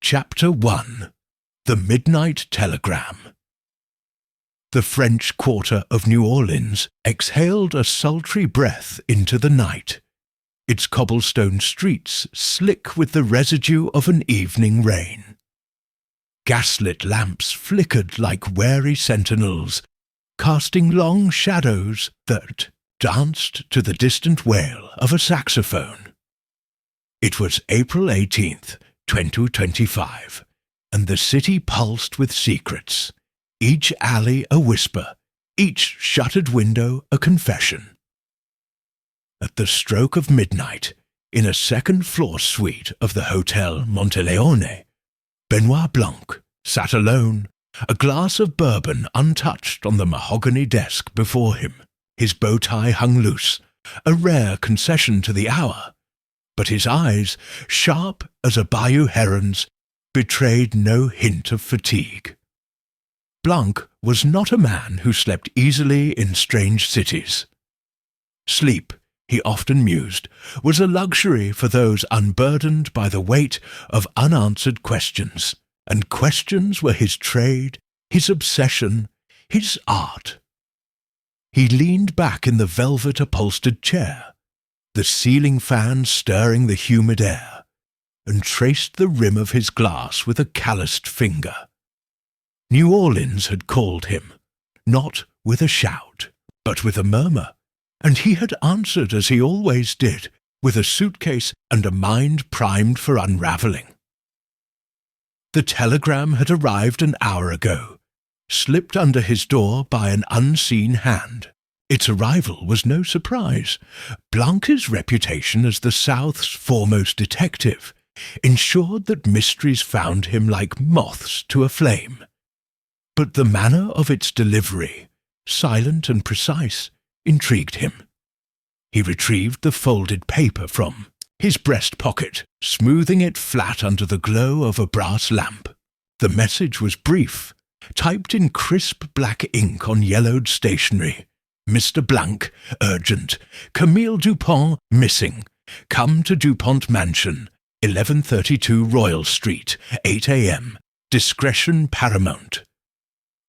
Chapter 1. The Midnight Telegram. The French quarter of New Orleans exhaled a sultry breath into the night, its cobblestone streets slick with the residue of an evening rain. Gaslit lamps flickered like wary sentinels, casting long shadows that danced to the distant wail of a saxophone. It was April 18th, 2025, and the city pulsed with secrets, each alley a whisper, each shuttered window a confession. At the stroke of midnight, in a second-floor suite of the Hotel Monteleone, Benoit Blanc sat alone, a glass of bourbon untouched on the mahogany desk before him. His bow tie hung loose, a rare concession to the hour, but his eyes, sharp as a bayou heron's, betrayed no hint of fatigue. Blanc was not a man who slept easily in strange cities. Sleep, he often mused, was a luxury for those unburdened by the weight of unanswered questions, and questions were his trade, his obsession, his art. He leaned back in the velvet-upholstered chair, the ceiling fan stirring the humid air, and traced the rim of his glass with a calloused finger. New Orleans had called him, not with a shout, but with a murmur, and he had answered as he always did, with a suitcase and a mind primed for unraveling. The telegram had arrived an hour ago, slipped under his door by an unseen hand. Its arrival was no surprise. Blanc's reputation as the South's foremost detective ensured that mysteries found him like moths to a flame. But the manner of its delivery, silent and precise, intrigued him. He retrieved the folded paper from his breast pocket, smoothing it flat under the glow of a brass lamp. The message was brief, typed in crisp black ink on yellowed stationery. Mr. Blanc, urgent. Camille DuPont, missing. Come to DuPont Mansion, 1132 Royal Street, 8 a.m. Discretion paramount.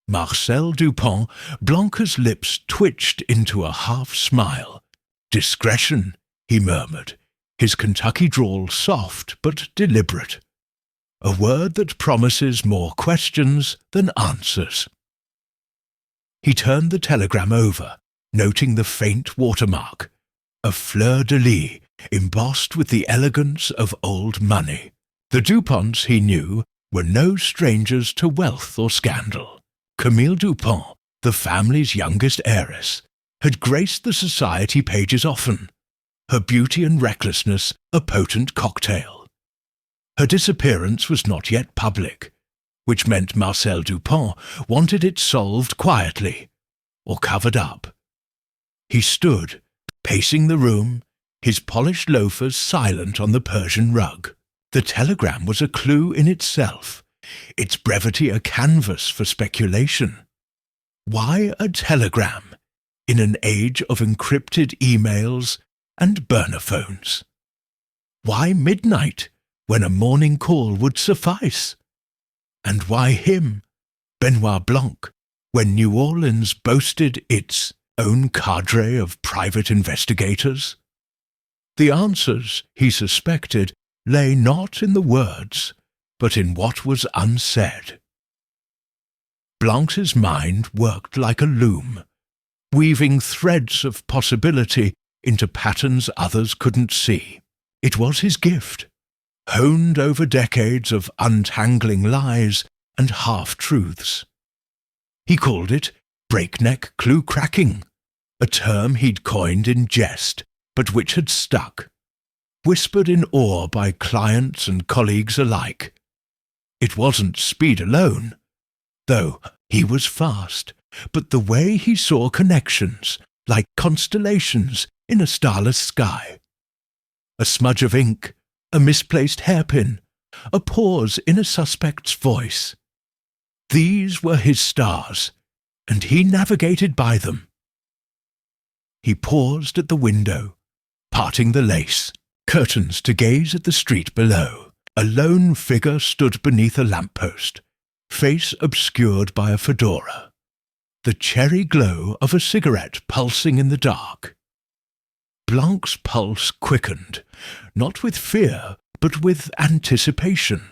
Marcel DuPont, Blanc's lips twitched into a half-smile. Discretion, he murmured, his Kentucky drawl soft but deliberate. A word that promises more questions than answers. He turned the telegram over, noting the faint watermark, a fleur-de-lis embossed with the elegance of old money. The DuPonts, he knew, were no strangers to wealth or scandal. Camille DuPont, the family's youngest heiress, had graced the society pages often, her beauty and recklessness a potent cocktail. Her disappearance was not yet public, which meant Marcel DuPont wanted it solved quietly, or covered up. He stood, pacing the room, his polished loafers silent on the Persian rug. The telegram was a clue in itself, its brevity a canvas for speculation. Why a telegram in an age of encrypted emails and burner phones? Why midnight, when a morning call would suffice? And why him, Benoit Blanc, when New Orleans boasted its own cadre of private investigators? The answers, he suspected, lay not in the words, but in what was unsaid. Blanc's mind worked like a loom, weaving threads of possibility into patterns others couldn't see. It was his gift, honed over decades of untangling lies and half-truths. He called it breakneck clue-cracking, a term he'd coined in jest, but which had stuck, whispered in awe by clients and colleagues alike. It wasn't speed alone, though he was fast, but the way he saw connections, like constellations in a starless sky. A smudge of ink, a misplaced hairpin, a pause in a suspect's voice. These were his stars, and he navigated by them. He paused at the window, parting the lace, curtains to gaze at the street below. A lone figure stood beneath a lamppost, face obscured by a fedora, the cherry glow of a cigarette pulsing in the dark. Blanc's pulse quickened, not with fear, but with anticipation.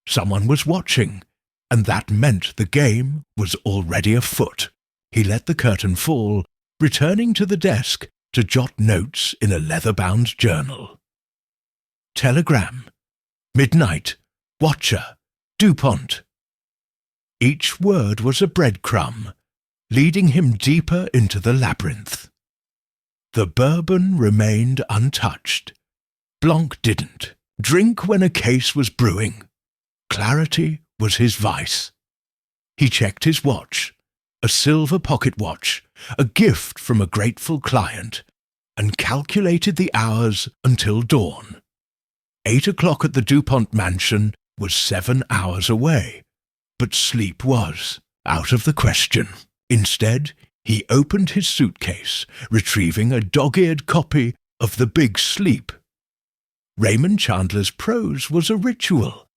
Someone was watching, and that meant the game was already afoot. He let the curtain fall, returning to the desk to jot notes in a leather-bound journal. Telegram. Midnight. Watcher. DuPont. Each word was a breadcrumb, leading him deeper into the labyrinth. The bourbon remained untouched. Blanc didn't. Drink when a case was brewing. Clarity was his vice. He checked his watch, a silver pocket watch, a gift from a grateful client, and calculated the hours until dawn. 8 o'clock at the DuPont mansion was 7 hours away, but sleep was out of the question. Instead, he opened his suitcase, retrieving a dog-eared copy of The Big Sleep. Raymond Chandler's prose was a ritual,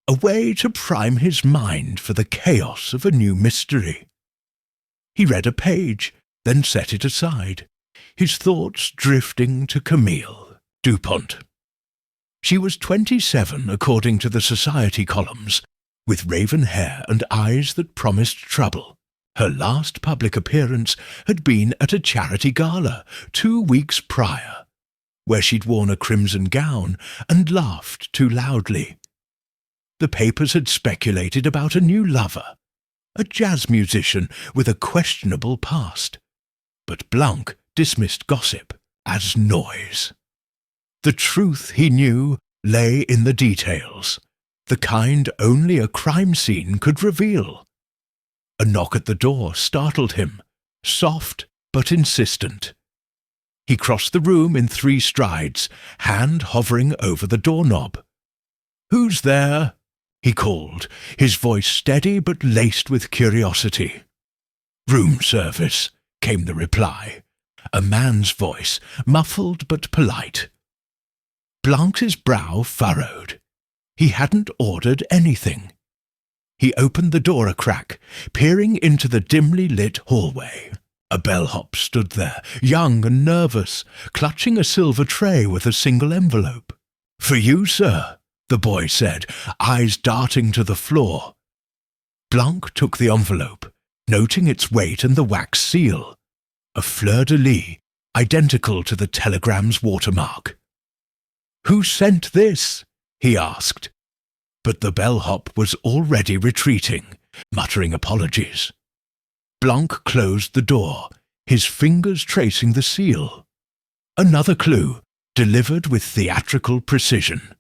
a way to prime his mind for the chaos of a new mystery. He read a page, then set it aside, his thoughts drifting to Camille DuPont. She was 27, according to the society columns, with raven hair and eyes that promised trouble. Her last public appearance had been at a charity gala 2 weeks prior, where she'd worn a crimson gown and laughed too loudly. The papers had speculated about a new lover, a jazz musician with a questionable past, but Blanc dismissed gossip as noise. The truth, he knew, lay in the details, the kind only a crime scene could reveal. A knock at the door startled him, soft but insistent. He crossed the room in 3 strides, hand hovering over the doorknob. "Who's there?" he called, his voice steady but laced with curiosity. "Room service," came the reply, a man's voice, muffled but polite. Blanc's brow furrowed. He hadn't ordered anything. He opened the door a crack, peering into the dimly lit hallway. A bellhop stood there, young and nervous, clutching a silver tray with a single envelope. "For you, sir," the boy said, eyes darting to the floor. Blanc took the envelope, noting its weight and the wax seal, a fleur-de-lis, identical to the telegram's watermark. "Who sent this?" he asked. But the bellhop was already retreating, muttering apologies. Blanc closed the door, his fingers tracing the seal. Another clue, delivered with theatrical precision.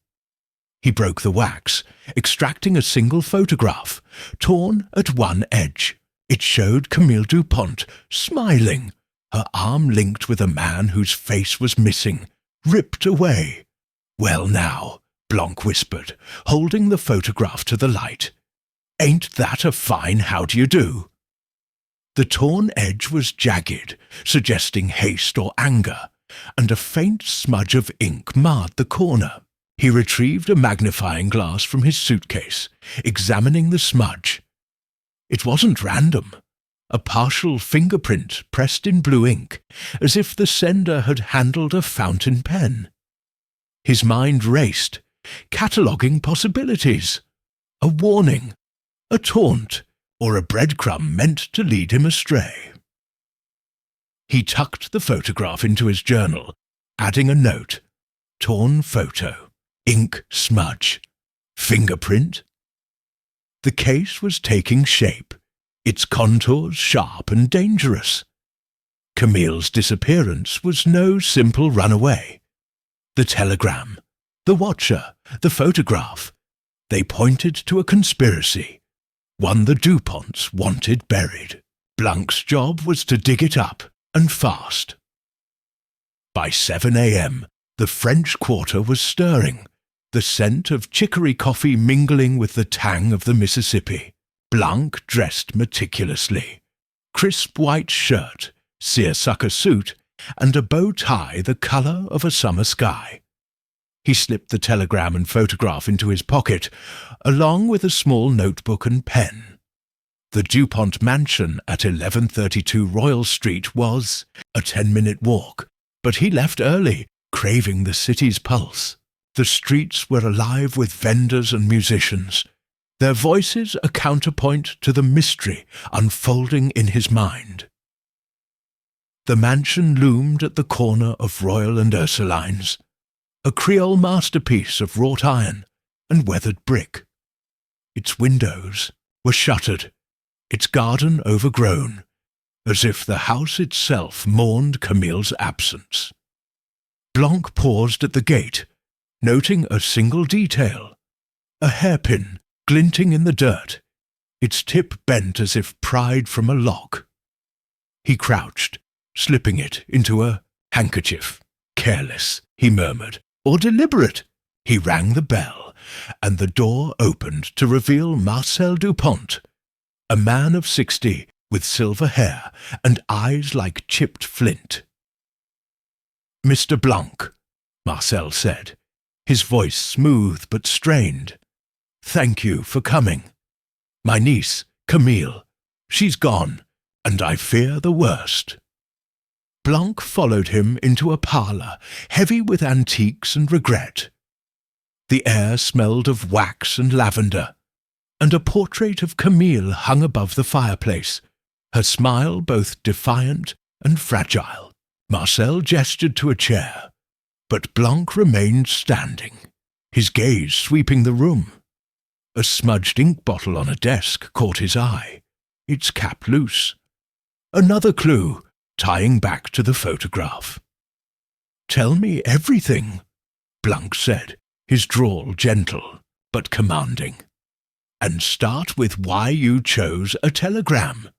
He broke the wax, extracting a single photograph, torn at one edge. It showed Camille DuPont, smiling, her arm linked with a man whose face was missing, ripped away. "Well now," Blanc whispered, holding the photograph to the light. "Ain't that a fine how-do-you-do?" The torn edge was jagged, suggesting haste or anger, and a faint smudge of ink marred the corner. He retrieved a magnifying glass from his suitcase, examining the smudge. It wasn't random. A partial fingerprint pressed in blue ink, as if the sender had handled a fountain pen. His mind raced, cataloguing possibilities. A warning, a taunt, or a breadcrumb meant to lead him astray. He tucked the photograph into his journal, adding a note. Torn photo, ink smudge, fingerprint. The case was taking shape, its contours sharp and dangerous. Camille's disappearance was no simple runaway. The telegram, the watcher, the photograph, they pointed to a conspiracy, one the DuPonts wanted buried. Blanc's job was to dig it up, and fast. By 7 a.m., the French Quarter was stirring, the scent of chicory coffee mingling with the tang of the Mississippi. Blanc dressed meticulously. Crisp white shirt, seersucker suit, and a bow tie the colour of a summer sky. He slipped the telegram and photograph into his pocket, along with a small notebook and pen. The DuPont mansion at 1132 Royal Street was a 10-minute walk, but he left early, craving the city's pulse. The streets were alive with vendors and musicians, their voices a counterpoint to the mystery unfolding in his mind. The mansion loomed at the corner of Royal and Ursuline's, a Creole masterpiece of wrought iron and weathered brick. Its windows were shuttered, its garden overgrown, as if the house itself mourned Camille's absence. Blanc paused at the gate, noting a single detail, a hairpin glinting in the dirt, its tip bent as if pried from a lock. He crouched, slipping it into a handkerchief. Careless, he murmured, or deliberate. He rang the bell, and the door opened to reveal Marcel DuPont, a man of 60 with silver hair and eyes like chipped flint. "Mr. Blanc," Marcel said, his voice smooth but strained. "Thank you for coming. My niece, Camille, she's gone, and I fear the worst." Blanc followed him into a parlour heavy with antiques and regret. The air smelled of wax and lavender, and a portrait of Camille hung above the fireplace, her smile both defiant and fragile. Marcel gestured to a chair, but Blanc remained standing, his gaze sweeping the room. A smudged ink bottle on a desk caught his eye, its cap loose. Another clue, tying back to the photograph. "Tell me everything," Blanc said, his drawl gentle but commanding. "And start with why you chose a telegram."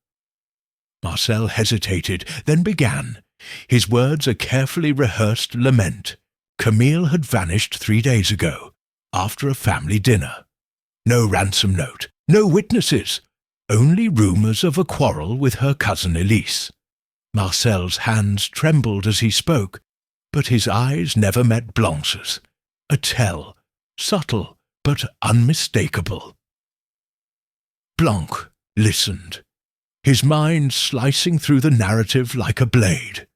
Marcel hesitated, then began, his words a carefully rehearsed lament. Camille had vanished 3 days ago, after a family dinner. No ransom note, no witnesses, only rumours of a quarrel with her cousin Elise. Marcel's hands trembled as he spoke, but his eyes never met Blanc's. A tell, subtle but unmistakable. Blanc listened, his mind slicing through the narrative like a blade.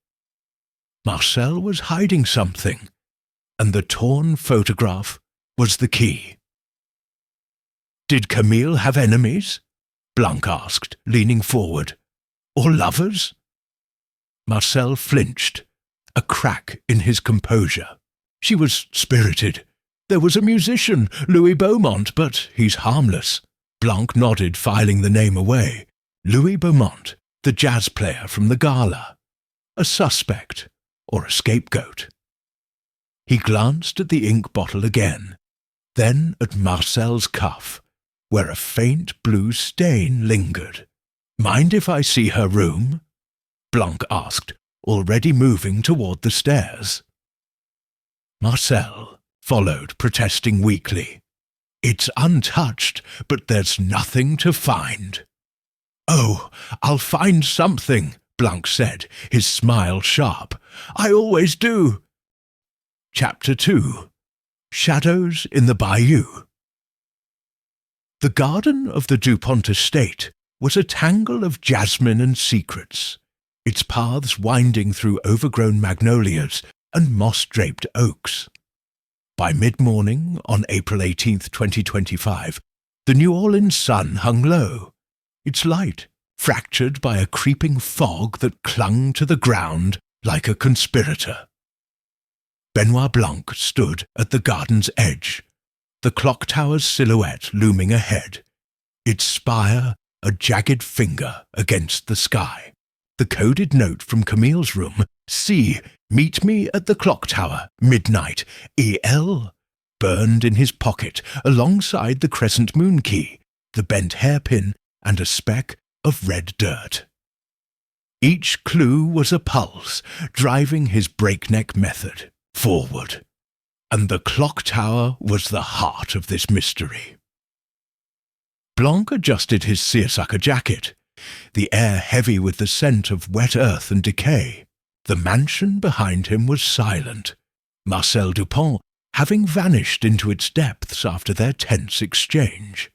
Marcel was hiding something, and the torn photograph was the key. "Did Camille have enemies?" Blanc asked, leaning forward. "Or lovers?" Marcel flinched, a crack in his composure. "She was spirited. There was a musician, Louis Beaumont, but he's harmless." Blanc nodded, filing the name away. Louis Beaumont, the jazz player from the gala. A suspect, or a scapegoat. He glanced at the ink bottle again, then at Marcel's cuff, where a faint blue stain lingered. "Mind if I see her room?" Blanc asked, already moving toward the stairs. Marcel followed, protesting weakly. "It's untouched, but there's nothing to find." "Oh, I'll find something," Blanc said, his smile sharp. "I always do." Chapter 2. Shadows in the Bayou. The garden of the DuPont estate was a tangle of jasmine and secrets, its paths winding through overgrown magnolias and moss-draped oaks. By mid-morning, on April 18th, 2025, the New Orleans sun hung low, its light fractured by a creeping fog that clung to the ground like a conspirator. Benoit Blanc stood at the garden's edge, the clock tower's silhouette looming ahead, its spire a jagged finger against the sky. The coded note from Camille's room, "See, meet me at the clock tower, midnight, EL," burned in his pocket alongside the crescent moon key, the bent hairpin, and a speck of red dirt. Each clue was a pulse, driving his breakneck method forward, and the clock tower was the heart of this mystery. Blanc adjusted his seersucker jacket, the air heavy with the scent of wet earth and decay. The mansion behind him was silent. Marcel DuPont having vanished into its depths after their tense exchange.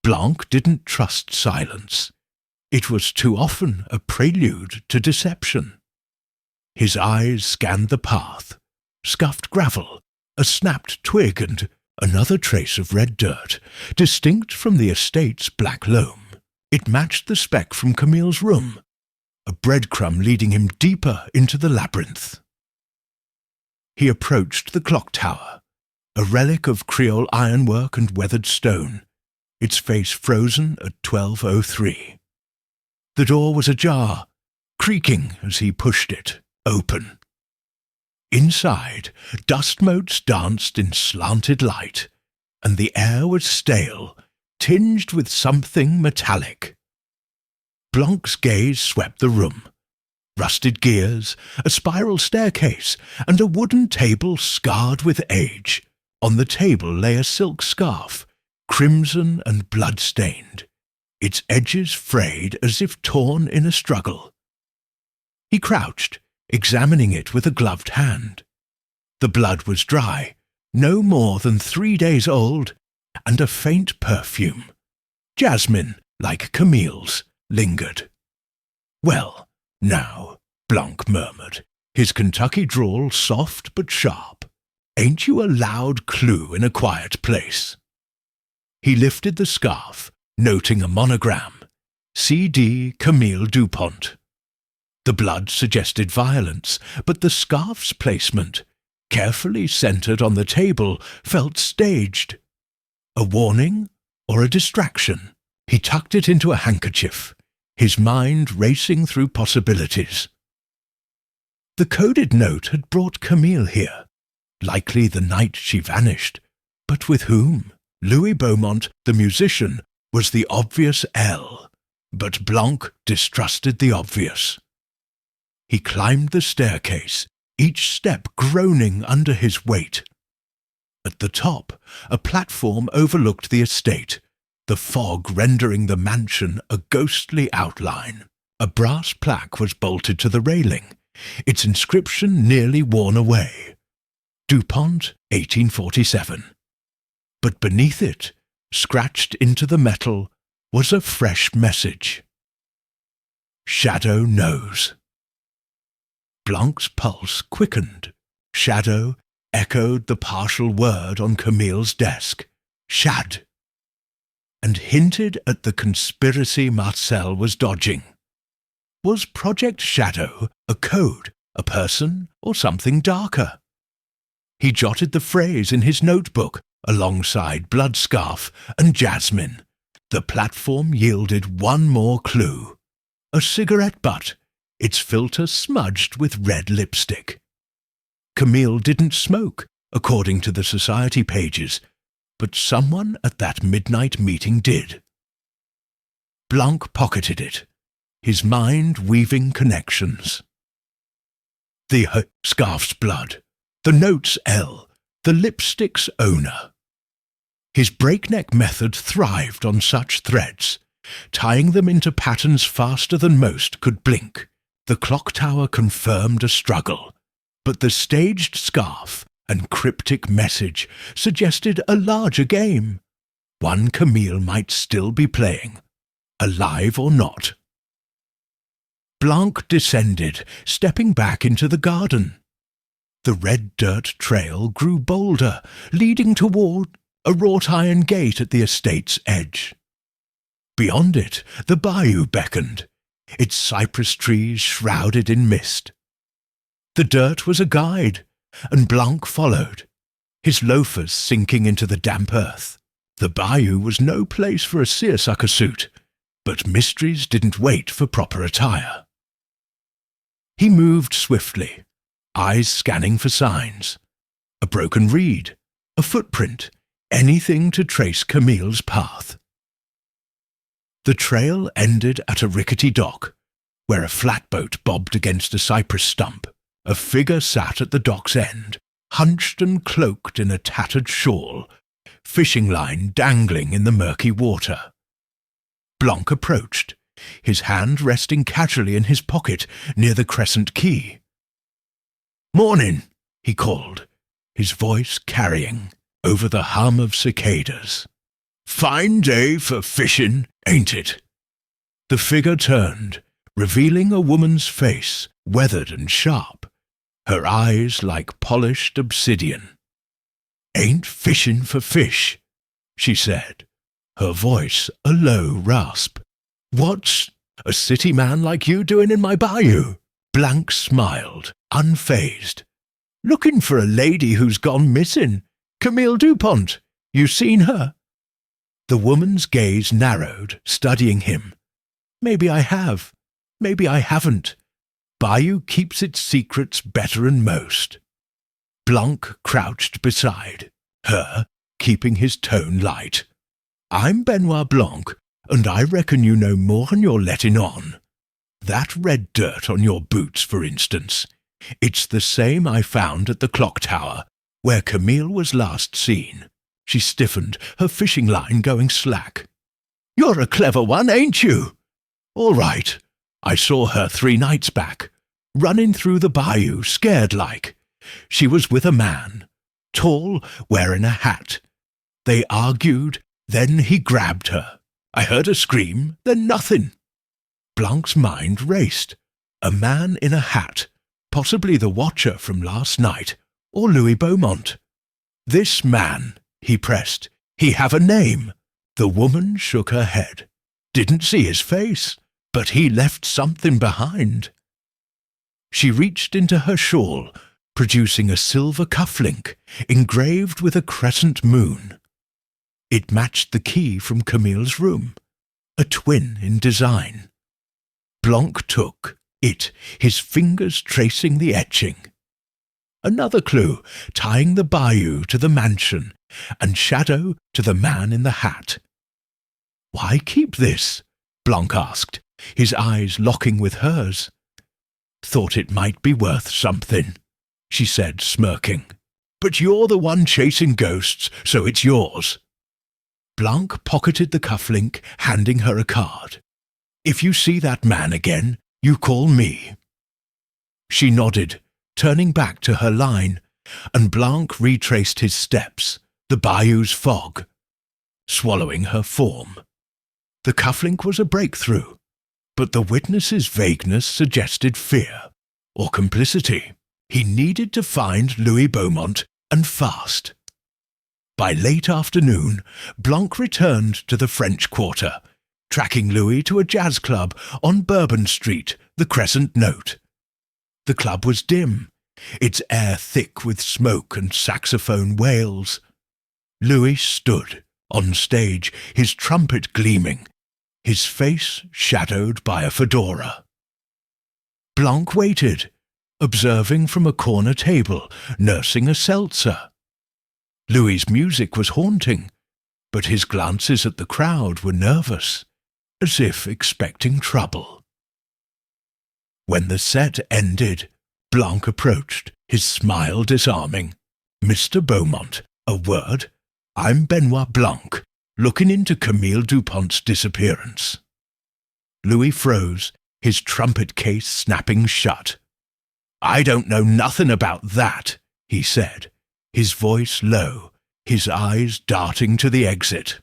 Blanc didn't trust silence. It was too often a prelude to deception. His eyes scanned the path, scuffed gravel, a snapped twig and another trace of red dirt, distinct from the estate's black loam. It matched the speck from Camille's room, a breadcrumb leading him deeper into the labyrinth. He approached the clock tower, a relic of Creole ironwork and weathered stone, its face frozen at 12:03. The door was ajar, creaking as he pushed it open. Inside, dust motes danced in slanted light, and the air was stale, tinged with something metallic. Blanc's gaze swept the room. Rusted gears, a spiral staircase, and a wooden table scarred with age. On the table lay a silk scarf, crimson and blood-stained, its edges frayed as if torn in a struggle. He crouched, examining it with a gloved hand. The blood was dry, no more than 3 days old, and a faint perfume, jasmine like Camille's, lingered. "Well, now," Blanc murmured, his Kentucky drawl soft but sharp, "ain't you a loud clue in a quiet place?" He lifted the scarf, noting a monogram, C.D. Camille DuPont. The blood suggested violence, but the scarf's placement, carefully centered on the table, felt staged. A warning or a distraction? He tucked it into a handkerchief, his mind racing through possibilities. The coded note had brought Camille here, likely the night she vanished, but with whom? Louis Beaumont, the musician, was the obvious L, but Blanc distrusted the obvious. He climbed the staircase, each step groaning under his weight. At the top, a platform overlooked the estate, the fog rendering the mansion a ghostly outline. A brass plaque was bolted to the railing, its inscription nearly worn away. DuPont, 1847. But beneath it, scratched into the metal, was a fresh message. Shadow knows. Blanc's pulse quickened. Shadow echoed the partial word on Camille's desk, Shad, and hinted at the conspiracy Marcel was dodging. Was Project Shadow a code, a person, or something darker? He jotted the phrase in his notebook alongside Bloodscarf and Jasmine. The platform yielded one more clue. A cigarette butt, its filter smudged with red lipstick. Camille didn't smoke, according to the society pages, but someone at that midnight meeting did. Blanc pocketed it, his mind weaving connections. The scarf's blood, the note's L, the lipstick's owner. His breakneck method thrived on such threads, tying them into patterns faster than most could blink. The clock tower confirmed a struggle, but the staged scarf and cryptic message suggested a larger game, one Camille might still be playing, alive or not. Blanc descended, stepping back into the garden. The red dirt trail grew bolder, leading toward a wrought-iron gate at the estate's edge. Beyond it, the bayou beckoned, its cypress trees shrouded in mist. The dirt was a guide, and Blanc followed, his loafers sinking into the damp earth. The bayou was no place for a seersucker suit, but mysteries didn't wait for proper attire. He moved swiftly, eyes scanning for signs. A broken reed, a footprint, anything to trace Camille's path. The trail ended at a rickety dock, where a flatboat bobbed against a cypress stump. A figure sat at the dock's end, hunched and cloaked in a tattered shawl, fishing line dangling in the murky water. Blanc approached, his hand resting casually in his pocket near the crescent key. "Morning," he called, his voice carrying over the hum of cicadas. "Fine day for fishing, ain't it?" The figure turned, revealing a woman's face, weathered and sharp, her eyes like polished obsidian. "Ain't fishing for fish," she said, her voice a low rasp. "What's a city man like you doing in my bayou?" Blanc smiled, unfazed. "Looking for a lady who's gone missing. Camille DuPont. You seen her?" The woman's gaze narrowed, studying him. "Maybe I have. Maybe I haven't. Bayou keeps its secrets better'n most." Blanc crouched beside her, keeping his tone light. "I'm Benoit Blanc, and I reckon you know more than you're letting on. That red dirt on your boots, for instance, it's the same I found at the clock tower, where Camille was last seen." She stiffened, her fishing line going slack. "You're a clever one, ain't you? All right. I saw her 3 nights back, running through the bayou, scared like. She was with a man, tall, wearing a hat. They argued, then he grabbed her. I heard a scream, then nothing." Blanc's mind raced. A man in a hat, possibly the watcher from last night, or Louis Beaumont. "This man," he pressed, "he have a name?" The woman shook her head. "Didn't see his face, but he left something behind." She reached into her shawl, producing a silver cufflink engraved with a crescent moon. It matched the key from Camille's room, a twin in design. Blanc took it, his fingers tracing the etching. Another clue, tying the bayou to the mansion and shadow to the man in the hat. "Why keep this?" Blanc asked, his eyes locking with hers. "Thought it might be worth something," she said, smirking. "But you're the one chasing ghosts, so it's yours." Blanc pocketed the cufflink, handing her a card. "If you see that man again, you call me." She nodded, turning back to her line, and Blanc retraced his steps, the bayou's fog, swallowing her form. The cufflink was a breakthrough, but the witness's vagueness suggested fear or complicity. He needed to find Louis Beaumont, and fast. By late afternoon, Blanc returned to the French Quarter, tracking Louis to a jazz club on Bourbon Street, the Crescent Note. The club was dim, its air thick with smoke and saxophone wails. Louis stood, on stage, his trumpet gleaming, his face shadowed by a fedora. Blanc waited, observing from a corner table, nursing a seltzer. Louis's music was haunting, but his glances at the crowd were nervous, as if expecting trouble. When the set ended, Blanc approached, his smile disarming. "Mr. Beaumont, a word? I'm Benoit Blanc, looking into Camille DuPont's disappearance." Louis froze, his trumpet case snapping shut. "I don't know nothing about that," he said, his voice low, his eyes darting to the exit.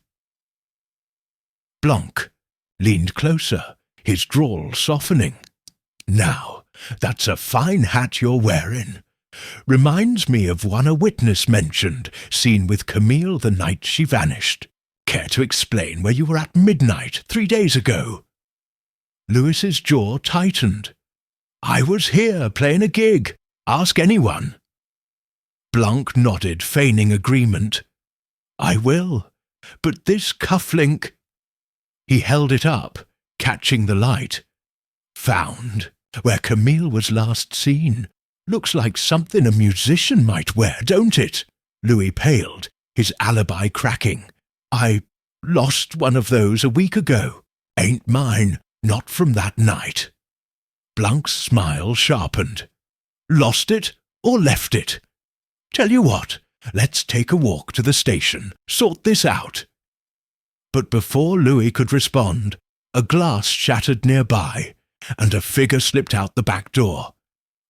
Blanc leaned closer, his drawl softening. "Now, that's a fine hat you're wearing. Reminds me of one a witness mentioned, seen with Camille the night she vanished. Care to explain where you were at midnight 3 days ago?" Louis's jaw tightened. "I was here playing a gig. Ask anyone." Blanc nodded, feigning agreement. "I will, but this cufflink—" He held it up, catching the light. "Found where Camille was last seen. Looks like something a musician might wear, don't it?" Louis paled, his alibi cracking. "I lost one of those a week ago. Ain't mine, not from that night." Blanc's smile sharpened. "Lost it or left it? Tell you what, let's take a walk to the station, sort this out." But before Louis could respond, a glass shattered nearby, and a figure slipped out the back door.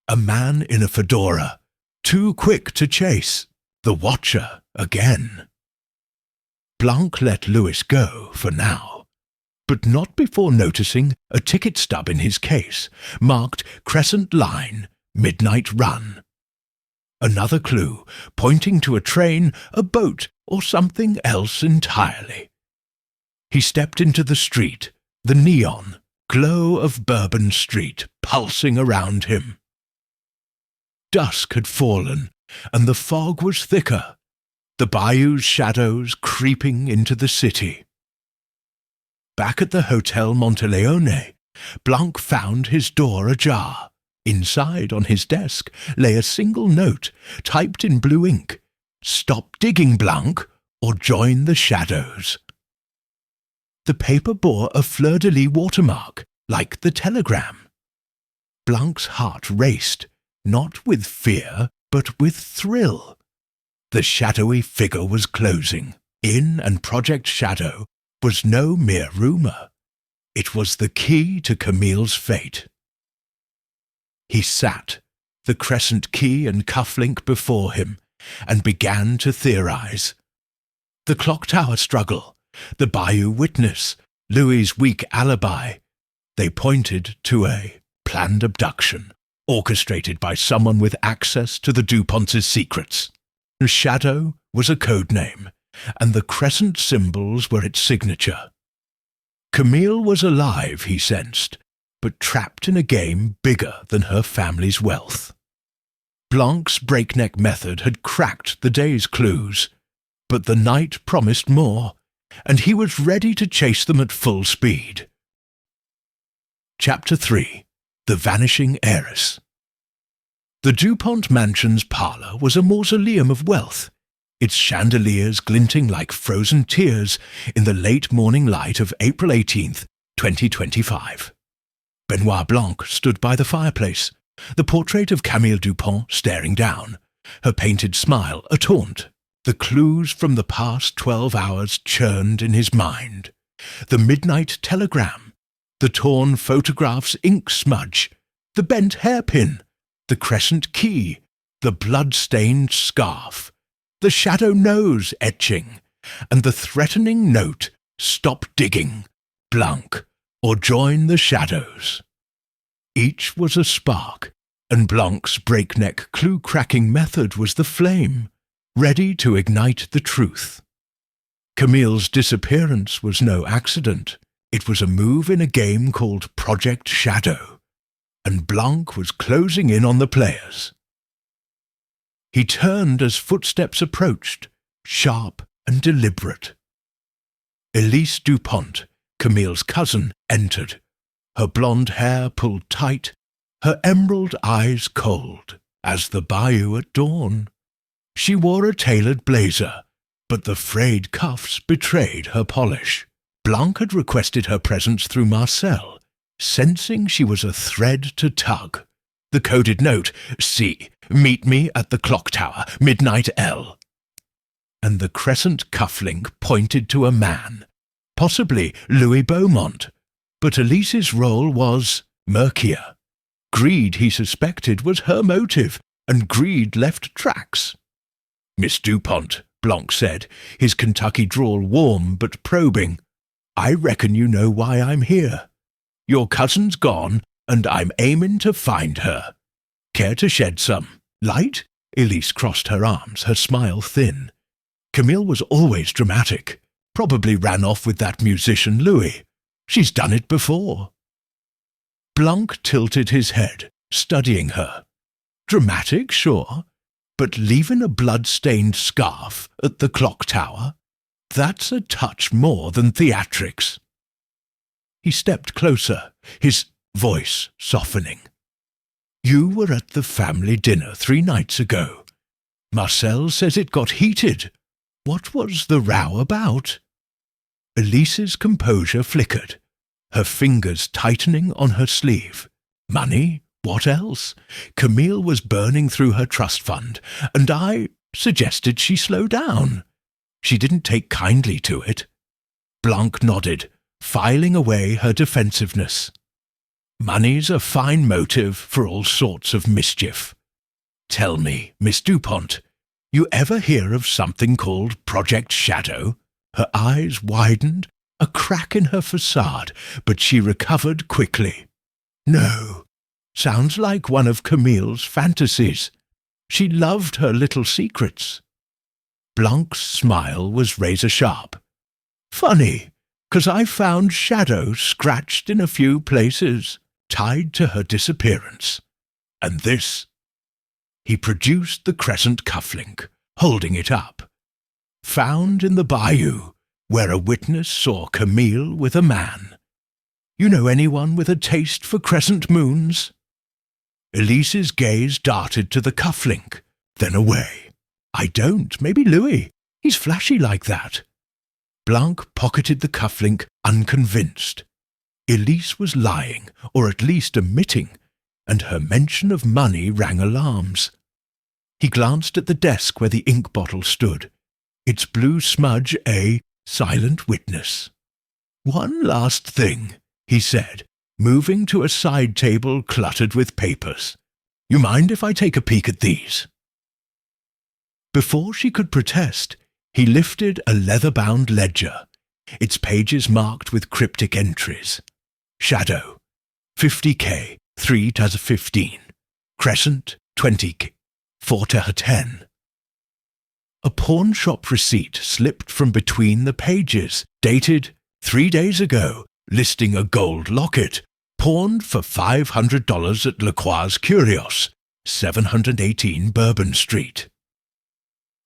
A man in a fedora, too quick to chase. The Watcher again. Blanc let Louis go for now, but not before noticing a ticket stub in his case, marked Crescent Line, Midnight Run. Another clue, pointing to a train, a boat, or something else entirely. He stepped into the street, the neon glow of Bourbon Street pulsing around him. Dusk had fallen, and the fog was thicker, the bayou's shadows creeping into the city. Back at the Hotel Monteleone, Blanc found his door ajar. Inside, on his desk, lay a single note, typed in blue ink. "Stop digging, Blanc, or join the shadows." The paper bore a fleur-de-lis watermark, like the telegram. Blanc's heart raced, not with fear, but with thrill. The shadowy figure was closing. In and Project Shadow was no mere rumour. It was the key to Camille's fate. He sat, the crescent key and cufflink before him, and began to theorize. The clock tower struggle, the bayou witness, Louis's weak alibi. They pointed to a planned abduction, orchestrated by someone with access to the DuPonts' secrets. Shadow was a code name, and the crescent symbols were its signature. Camille was alive, he sensed, but trapped in a game bigger than her family's wealth. Blanc's breakneck method had cracked the day's clues, but the night promised more, and he was ready to chase them at full speed. Chapter 3. The Vanishing Heiress. The DuPont mansion's parlour was a mausoleum of wealth, its chandeliers glinting like frozen tears in the late morning light of April 18th, 2025. Benoit Blanc stood by the fireplace, the portrait of Camille DuPont staring down, her painted smile a taunt. The clues from the past 12 hours churned in his mind. The midnight telegram, the torn photograph's ink smudge, the bent hairpin, the crescent key, the blood-stained scarf, the shadow nose etching, and the threatening note, "Stop digging, Blanc, or join the shadows." Each was a spark, and Blanc's breakneck clue-cracking method was the flame, ready to ignite the truth. Camille's disappearance was no accident. It was a move in a game called Project Shadow, and Blanc was closing in on the players. He turned as footsteps approached, sharp and deliberate. Elise DuPont, Camille's cousin, entered, her blonde hair pulled tight, her emerald eyes cold, as the bayou at dawn. She wore a tailored blazer, but the frayed cuffs betrayed her polish. Blanc had requested her presence through Marcel, sensing she was a thread to tug. The coded note, "C, meet me at the clock tower, midnight L." And the crescent cufflink pointed to a man, possibly Louis Beaumont, but Elise's role was murkier. Greed, he suspected, was her motive, and greed left tracks. "Miss DuPont," Blanc said, his Kentucky drawl warm but probing, "I reckon you know why I'm here. Your cousin's gone, and I'm aimin' to find her. Care to shed some light?" Elise crossed her arms, her smile thin. Camille was always dramatic. Probably ran off with that musician Louis. She's done it before. Blanc tilted his head, studying her. Dramatic, sure, but leaving a blood-stained scarf at the clock tower? That's a touch more than theatrics. He stepped closer, his voice softening. "You were at the family dinner 3 nights ago. Marcel says it got heated. What was the row about?" Elise's composure flickered, her fingers tightening on her sleeve. Money? What else? Camille was burning through her trust fund, and I suggested she slow down. She didn't take kindly to it. Blanc nodded, filing away her defensiveness. "Money's a fine motive for all sorts of mischief. Tell me, Miss DuPont, You ever hear of something called Project Shadow? Her eyes widened, a crack in her facade, but she recovered quickly. No, sounds like one of Camille's fantasies. She loved her little secrets. Blanc's smile was razor-sharp. Funny, 'cause I found shadow scratched in a few places, tied to her disappearance. And this. He produced the crescent cufflink, holding it up. Found in the bayou, where a witness saw Camille with a man. You know anyone with a taste for crescent moons? Elise's gaze darted to the cufflink, then away. I don't. Maybe Louis. He's flashy like that. Blanc pocketed the cufflink, unconvinced. Elise was lying, or at least omitting, and her mention of money rang alarms. He glanced at the desk where the ink bottle stood, its blue smudge a silent witness. One last thing, he said, moving to a side table cluttered with papers. You mind if I take a peek at these? Before she could protest, he lifted a leather-bound ledger, its pages marked with cryptic entries. Shadow, 50K, 3 to 15. Crescent, 20K, 4 to 10. A pawnshop receipt slipped from between the pages, dated 3 days ago, listing a gold locket, pawned for $500 at Lacroix's Curios, 718 Bourbon Street.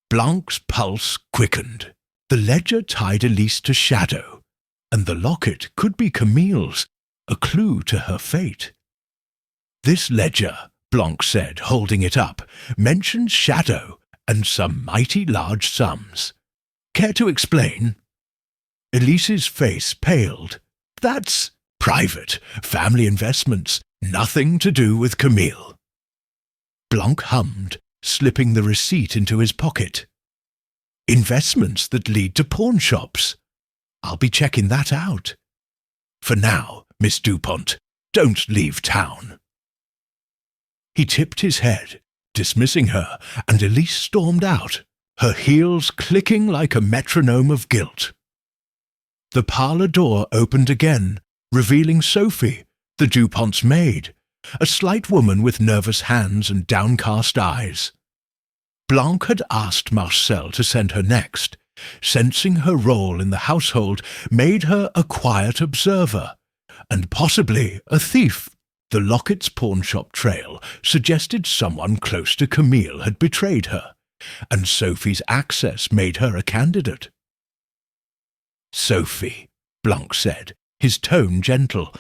Blanc's pulse quickened. The ledger tied Elise to Shadow, and the locket could be Camille's, a clue to her fate. This ledger, Blanc said, holding it up, mentions Shadow and some mighty large sums. Care to explain? Elise's face paled. That's private, family investments, nothing to do with Camille. Blanc hummed, slipping the receipt into his pocket. Investments that lead to pawnshops. I'll be checking that out. For now, Miss DuPont, don't leave town. He tipped his head, dismissing her, and Elise stormed out, her heels clicking like a metronome of guilt. The parlour door opened again, revealing Sophie, the DuPont's maid, a slight woman with nervous hands and downcast eyes. Blanc had asked Marcel to send her next. Sensing her role in the household made her a quiet observer, and possibly a thief. The Locket's pawnshop trail suggested someone close to Camille had betrayed her, and Sophie's access made her a candidate. Sophie, Blanc said, his tone gentle,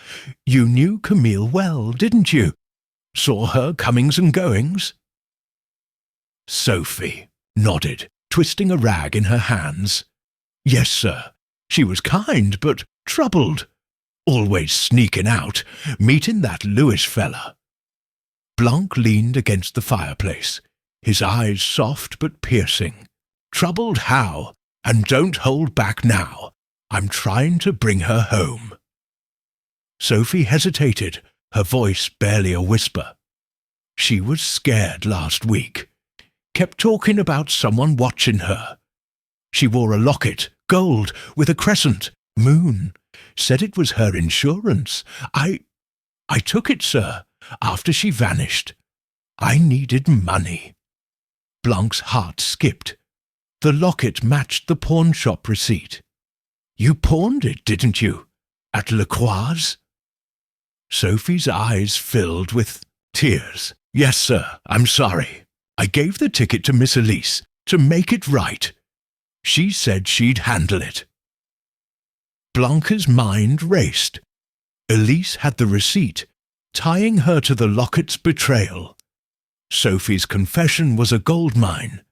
you knew Camille well, didn't you? Saw her comings and goings? Sophie nodded, twisting a rag in her hands. Yes, sir. She was kind, but troubled. Always sneaking out, meeting that Louis fella. Blanc leaned against the fireplace, his eyes soft but piercing. Troubled how? And don't hold back now. I'm trying to bring her home. Sophie hesitated, her voice barely a whisper. She was scared last week. Kept talking about someone watching her. She wore a locket, gold, with a crescent, moon. Said it was her insurance. I took it, sir, after she vanished. I needed money. Blanc's heart skipped. The locket matched the pawnshop receipt. You pawned it, didn't you? At Lacroix's? Sophie's eyes filled with tears. Yes, sir, I'm sorry. I gave the ticket to Miss Elise to make it right. She said she'd handle it. Blanca's mind raced. Elise had the receipt, tying her to the Locket's betrayal. Sophie's confession was a goldmine,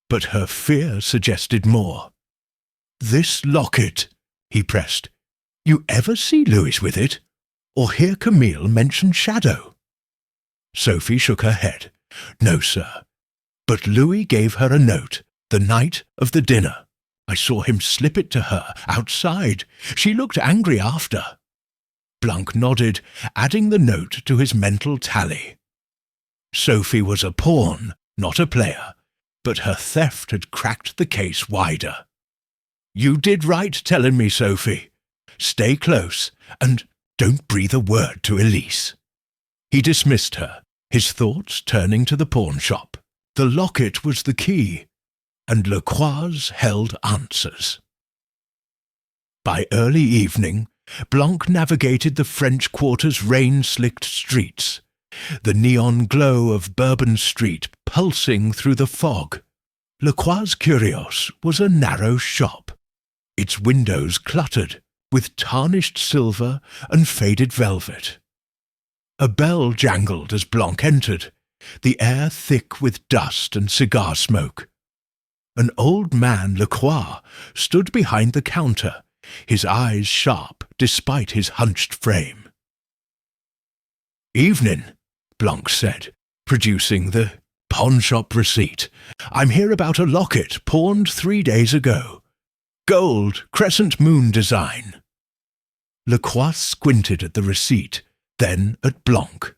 but her fear suggested more. This locket, he pressed. You ever see Louis with it? Or hear Camille mention Shadow? Sophie shook her head. No, sir. But Louis gave her a note the night of the dinner. I saw him slip it to her outside. She looked angry after. Blanc nodded, adding the note to his mental tally. Sophie was a pawn, not a player. but her theft had cracked the case wider. "You did right telling me, Sophie. Stay close, and don't breathe a word to Elise." He dismissed her, his thoughts turning to the pawn shop. The locket was the key, and Lacroix held answers. By early evening, Blanc navigated the French Quarter's rain-slicked streets, the neon glow of Bourbon Street pulsing through the fog. Lacroix's Curios was a narrow shop, its windows cluttered with tarnished silver and faded velvet. A bell jangled as Blanc entered, the air thick with dust and cigar smoke. An old man, Lacroix, stood behind the counter, his eyes sharp despite his hunched frame. "Evening," Blanc said, producing the pawnshop receipt. "I'm here about a locket pawned 3 days ago. Gold, crescent moon design." Lacroix squinted at the receipt, then at Blanc.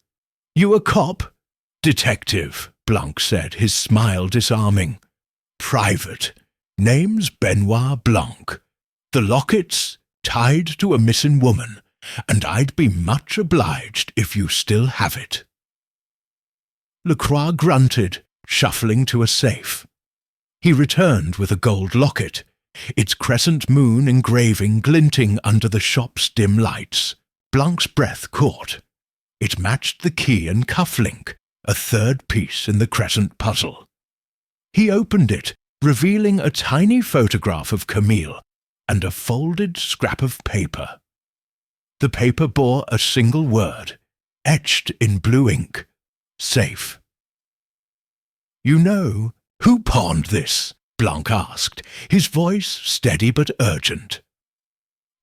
"You a cop?" "Detective," Blanc said, his smile disarming. "Private. Name's Benoit Blanc. The locket's tied to a missing woman, and I'd be much obliged if you still have it." Lacroix grunted, shuffling to a safe. He returned with a gold locket, its crescent moon engraving glinting under the shop's dim lights. Blanc's breath caught. It matched the key and cufflink, a third piece in the crescent puzzle. He opened it, revealing a tiny photograph of Camille and a folded scrap of paper. The paper bore a single word, etched in blue ink: safe. "You know who pawned this?" Blanc asked, his voice steady but urgent.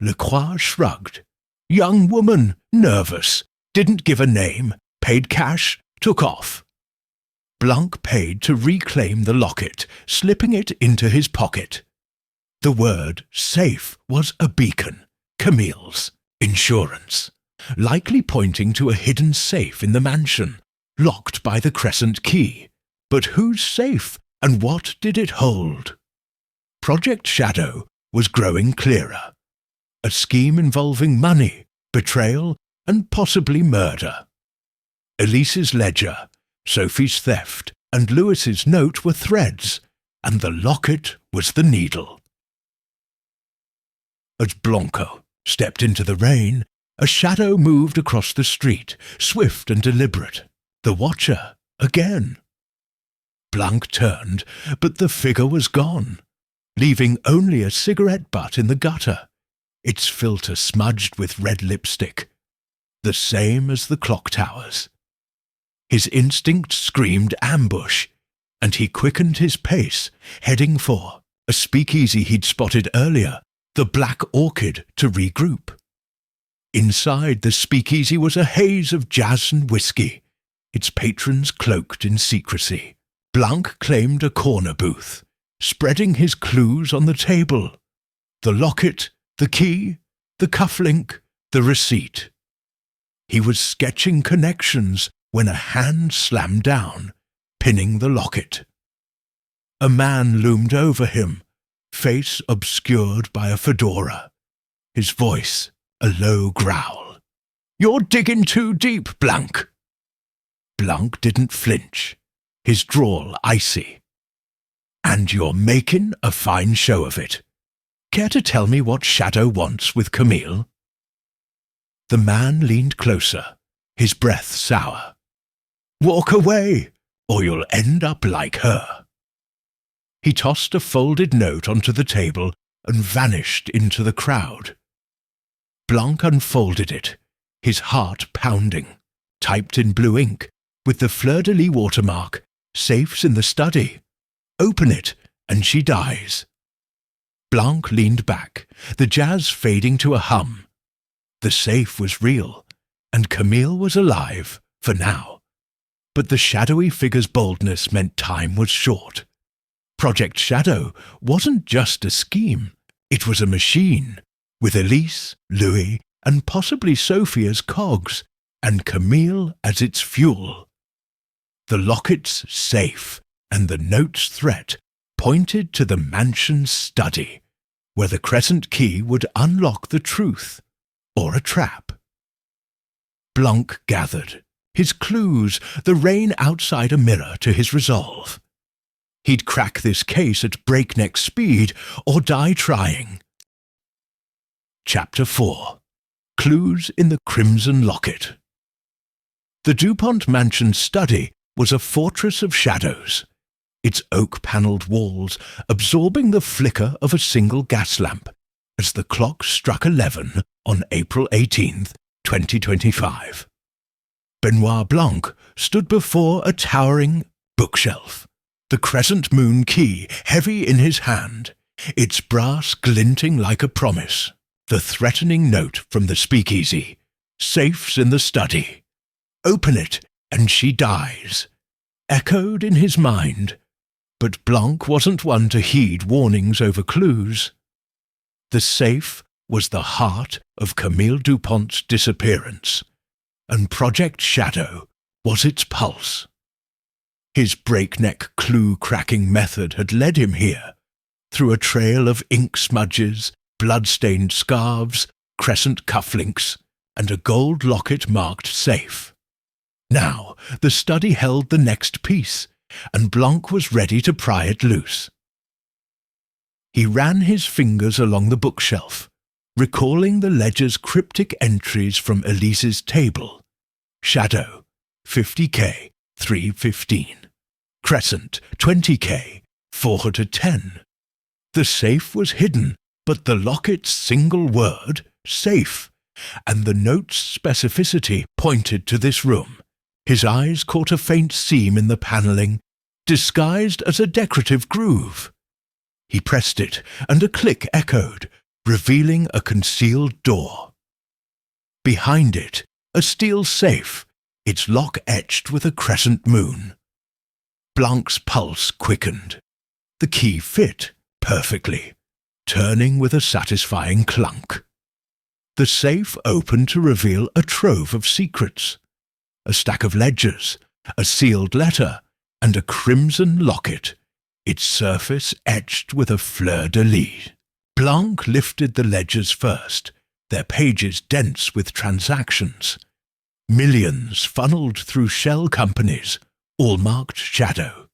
Lacroix shrugged. "Young woman, nervous, didn't give a name, paid cash, took off." Blanc paid to reclaim the locket, slipping it into his pocket. The word safe was a beacon, Camille's, insurance, likely pointing to a hidden safe in the mansion, locked by the crescent key. But whose safe, and what did it hold? Project Shadow was growing clearer. A scheme involving money, betrayal, and possibly murder. Elise's ledger, Sophie's theft, and Louis's note were threads, and the locket was the needle. As Blanco stepped into the rain, a shadow moved across the street, swift and deliberate. The watcher, again. Blanc turned, but the figure was gone, leaving only a cigarette butt in the gutter, its filter smudged with red lipstick, the same as the clock towers. His instinct screamed ambush, and he quickened his pace, heading for a speakeasy he'd spotted earlier, the Black Orchid, to regroup. Inside the speakeasy was a haze of jazz and whiskey, its patrons cloaked in secrecy. Blanc claimed a corner booth, spreading his clues on the table. The locket, the key, the cufflink, the receipt. He was sketching connections when a hand slammed down, pinning the locket. A man loomed over him, face obscured by a fedora, his voice a low growl. "You're digging too deep, Blanc." Blanc didn't flinch, his drawl icy. "And you're making a fine show of it. Care to tell me what Shadow wants with Camille?" The man leaned closer, his breath sour. "Walk away, or you'll end up like her." He tossed a folded note onto the table and vanished into the crowd. Blanc unfolded it, his heart pounding, typed in blue ink, with the fleur-de-lis watermark, "Safe's in the study. Open it, and she dies." Blanc leaned back, the jazz fading to a hum. The safe was real, and Camille was alive, for now. But the shadowy figure's boldness meant time was short. Project Shadow wasn't just a scheme, it was a machine, with Elise, Louis, and possibly Sophie as cogs, and Camille as its fuel. The locket's safe, and the note's threat pointed to the mansion's study, where the crescent key would unlock the truth, or a trap. Blanc gathered, his clues, the rain outside a mirror to his resolve. He'd crack this case at breakneck speed, or die trying. Chapter 4. Clues in the Crimson Locket. The DuPont mansion's study was a fortress of shadows, its oak-panelled walls absorbing the flicker of a single gas lamp as the clock struck 11 on April 18th, 2025. Benoit Blanc stood before a towering bookshelf, the crescent moon key heavy in his hand, its brass glinting like a promise, the threatening note from the speakeasy, "Safe's in the study. Open it and she dies," echoed in his mind. But Blanc wasn't one to heed warnings over clues. The safe was the heart of Camille DuPont's disappearance, and Project Shadow was its pulse. His breakneck clue-cracking method had led him here, through a trail of ink smudges, blood-stained scarves, crescent cufflinks, and a gold locket marked safe. Now the study held the next piece, and Blanc was ready to pry it loose. He ran his fingers along the bookshelf, recalling the ledger's cryptic entries from Elise's table. Shadow, 50K, 315. Crescent, 20K, 410. The safe was hidden, but the locket's single word, safe, and the note's specificity pointed to this room. His eyes caught a faint seam in the panelling, disguised as a decorative groove. He pressed it, and a click echoed, revealing a concealed door. Behind it, a steel safe, its lock etched with a crescent moon. Blanc's pulse quickened. The key fit perfectly, turning with a satisfying clunk. The safe opened to reveal a trove of secrets. A stack of ledgers, a sealed letter, and a crimson locket, its surface etched with a fleur-de-lis. Blanc lifted the ledgers first, their pages dense with transactions. Millions funneled through shell companies, all marked shadow.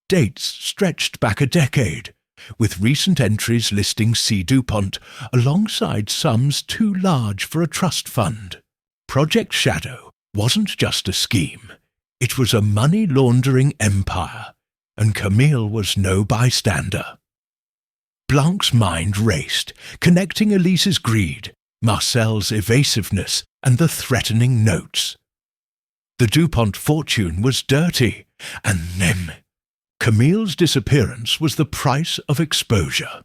Dates stretched back a decade, with recent entries listing C. DuPont alongside sums too large for a trust fund. Project Shadow wasn't just a scheme, it was a money-laundering empire, and Camille was no bystander. Blanc's mind raced, connecting Elise's greed, Marcel's evasiveness, and the threatening notes. The DuPont fortune was dirty, and then Camille's disappearance was the price of exposure.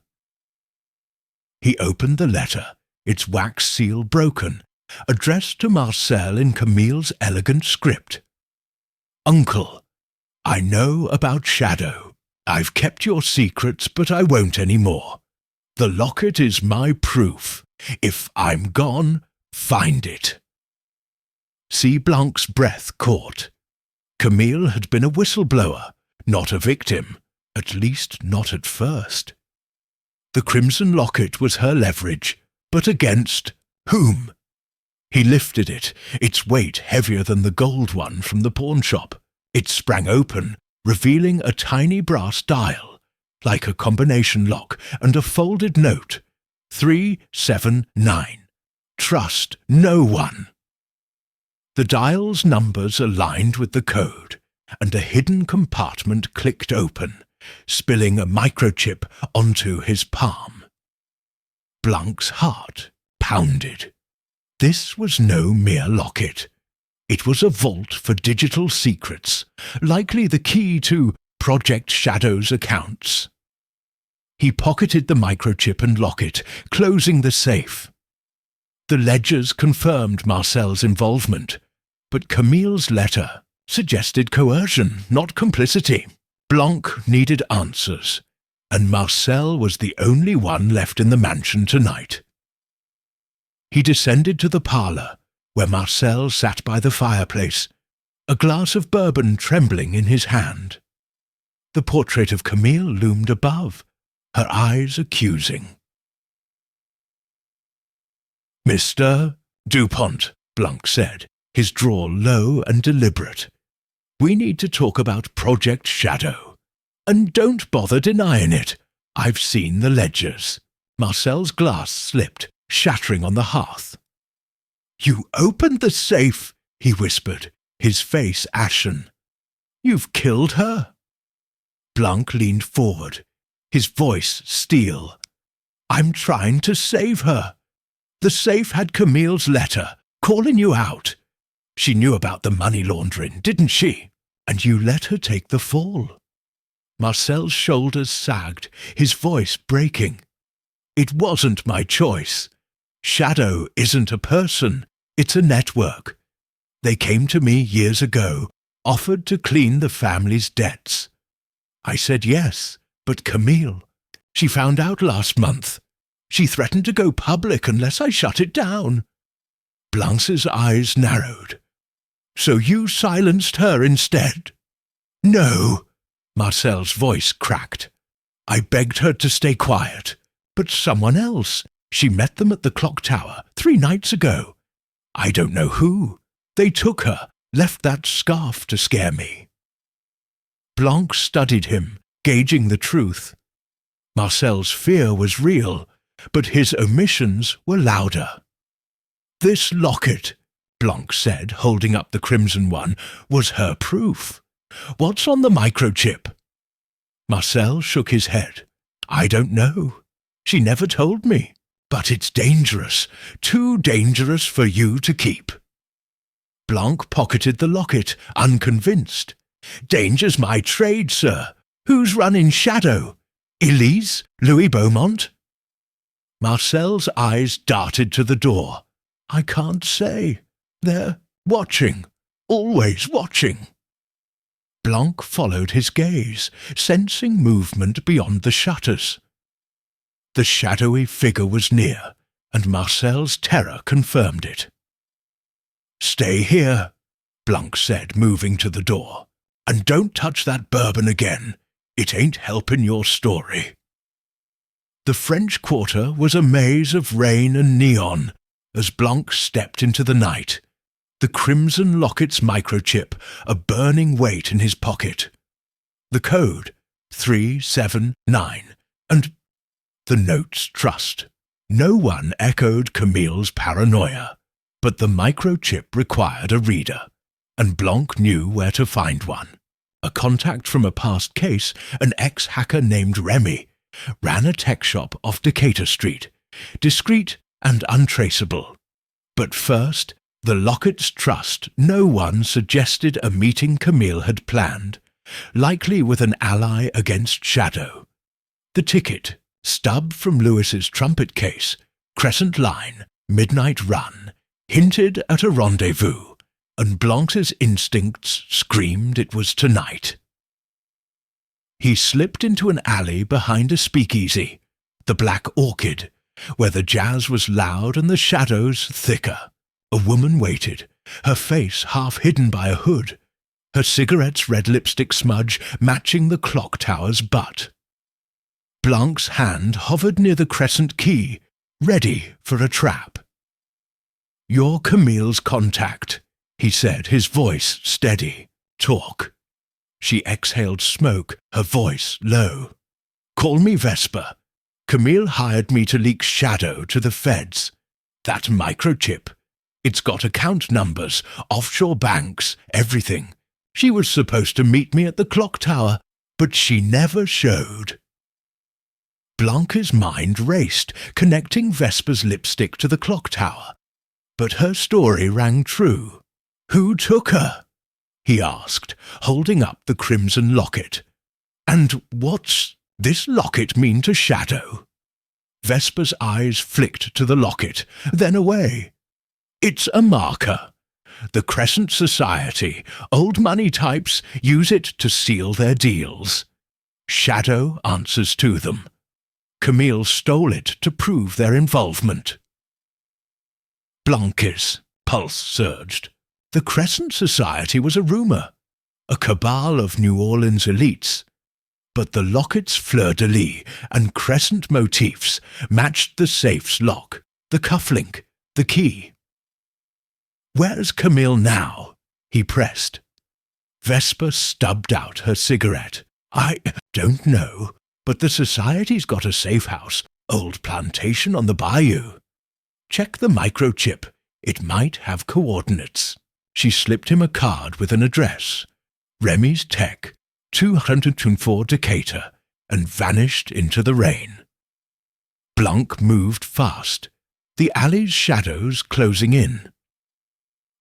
He opened the letter, its wax seal broken, addressed to Marcel in Camille's elegant script. "Uncle, I know about Shadow. I've kept your secrets, but I won't any more. The locket is my proof. If I'm gone, find it." See Blanc's breath caught. Camille had been a whistleblower, not a victim, at least not at first. The crimson locket was her leverage, but against whom? He lifted it, its weight heavier than the gold one from the pawnshop. It sprang open, revealing a tiny brass dial, like a combination lock, and a folded note. 379. Trust no one. The dial's numbers aligned with the code, and a hidden compartment clicked open, spilling a microchip onto his palm. Blanc's heart pounded. This was no mere locket. It was a vault for digital secrets, likely the key to Project Shadow's accounts. He pocketed the microchip and locket, closing the safe. The ledgers confirmed Marcel's involvement, but Camille's letter suggested coercion, not complicity. Blanc needed answers, and Marcel was the only one left in the mansion tonight. He descended to the parlour, where Marcel sat by the fireplace, a glass of bourbon trembling in his hand. The portrait of Camille loomed above, her eyes accusing. "Mr. DuPont," Blanc said, his drawl low and deliberate. "We need to talk about Project Shadow. And don't bother denying it. I've seen the ledgers." Marcel's glass slipped, shattering on the hearth. "You opened the safe," he whispered, his face ashen. "You've killed her." Blanc leaned forward, his voice steel. "I'm trying to save her. The safe had Camille's letter, calling you out. She knew about the money laundering, didn't she? And you let her take the fall." Marcel's shoulders sagged, his voice breaking. "It wasn't my choice. Shadow isn't a person, it's a network. They came to me years ago, offered to clean the family's debts. I said yes, but Camille, she found out last month. She threatened to go public unless I shut it down." Blanc's eyes narrowed. "So you silenced her instead?" "No," Marcel's voice cracked. "I begged her to stay quiet, but someone else. She met them at the clock tower 3 nights ago. I don't know who. They took her, left that scarf to scare me." Blanc studied him, gauging the truth. Marcel's fear was real, but his omissions were louder. "This locket," Blanc said, holding up the crimson one, "was her proof. What's on the microchip?" Marcel shook his head. "I don't know. She never told me. But it's dangerous, too dangerous for you to keep." Blanc pocketed the locket, unconvinced. "Danger's my trade, sir. Who's running Shadow? Elise? Louis Beaumont?" Marcel's eyes darted to the door. "I can't say. They're watching. Always watching." Blanc followed his gaze, sensing movement beyond the shutters. The shadowy figure was near, and Marcel's terror confirmed it. "Stay here," Blanc said, moving to the door. "And don't touch that bourbon again. It ain't helping your story." The French Quarter was a maze of rain and neon as Blanc stepped into the night, the crimson locket's microchip a burning weight in his pocket. The code, 379, and the note's trust. No one echoed Camille's paranoia, but the microchip required a reader, and Blanc knew where to find one. A contact from a past case, an ex-hacker named Remy, ran a tech shop off Decatur Street, discreet and untraceable. But first, the locket's trust. No one suggested a meeting Camille had planned, likely with an ally against Shadow. The ticket, stub from Lewis's trumpet case, crescent line, midnight run, hinted at a rendezvous, and Blanc's instincts screamed it was tonight. He slipped into an alley behind a speakeasy, the Black Orchid, where the jazz was loud and the shadows thicker. A woman waited, her face half hidden by a hood, her cigarette's red lipstick smudge matching the clock tower's butt. Blanc's hand hovered near the crescent key, ready for a trap. "You're Camille's contact," he said, his voice steady. "Talk." She exhaled smoke, her voice low. "Call me Vesper. Camille hired me to leak Shadow to the feds. That microchip. It's got account numbers, offshore banks, everything. She was supposed to meet me at the clock tower, but she never showed." Blanc's mind raced, connecting Vesper's lipstick to the clock tower. But her story rang true. "Who took her?" he asked, holding up the crimson locket. "And what's this locket mean to Shadow?" Vesper's eyes flicked to the locket, then away. "It's a marker. The Crescent Society, old money types, use it to seal their deals. Shadow answers to them. Camille stole it to prove their involvement." Blanc's pulse surged. The Crescent Society was a rumor, a cabal of New Orleans elites. but the locket's fleur-de-lis and crescent motifs matched the safe's lock, the cufflink, the key. "Where's Camille now?" he pressed. Vesper stubbed out her cigarette. "I don't know, but the Society's got a safe house, old plantation on the bayou. Check the microchip. It might have coordinates." She slipped him a card with an address. Remy's Tech, 204 Decatur, and vanished into the rain. Blanc moved fast, the alley's shadows closing in.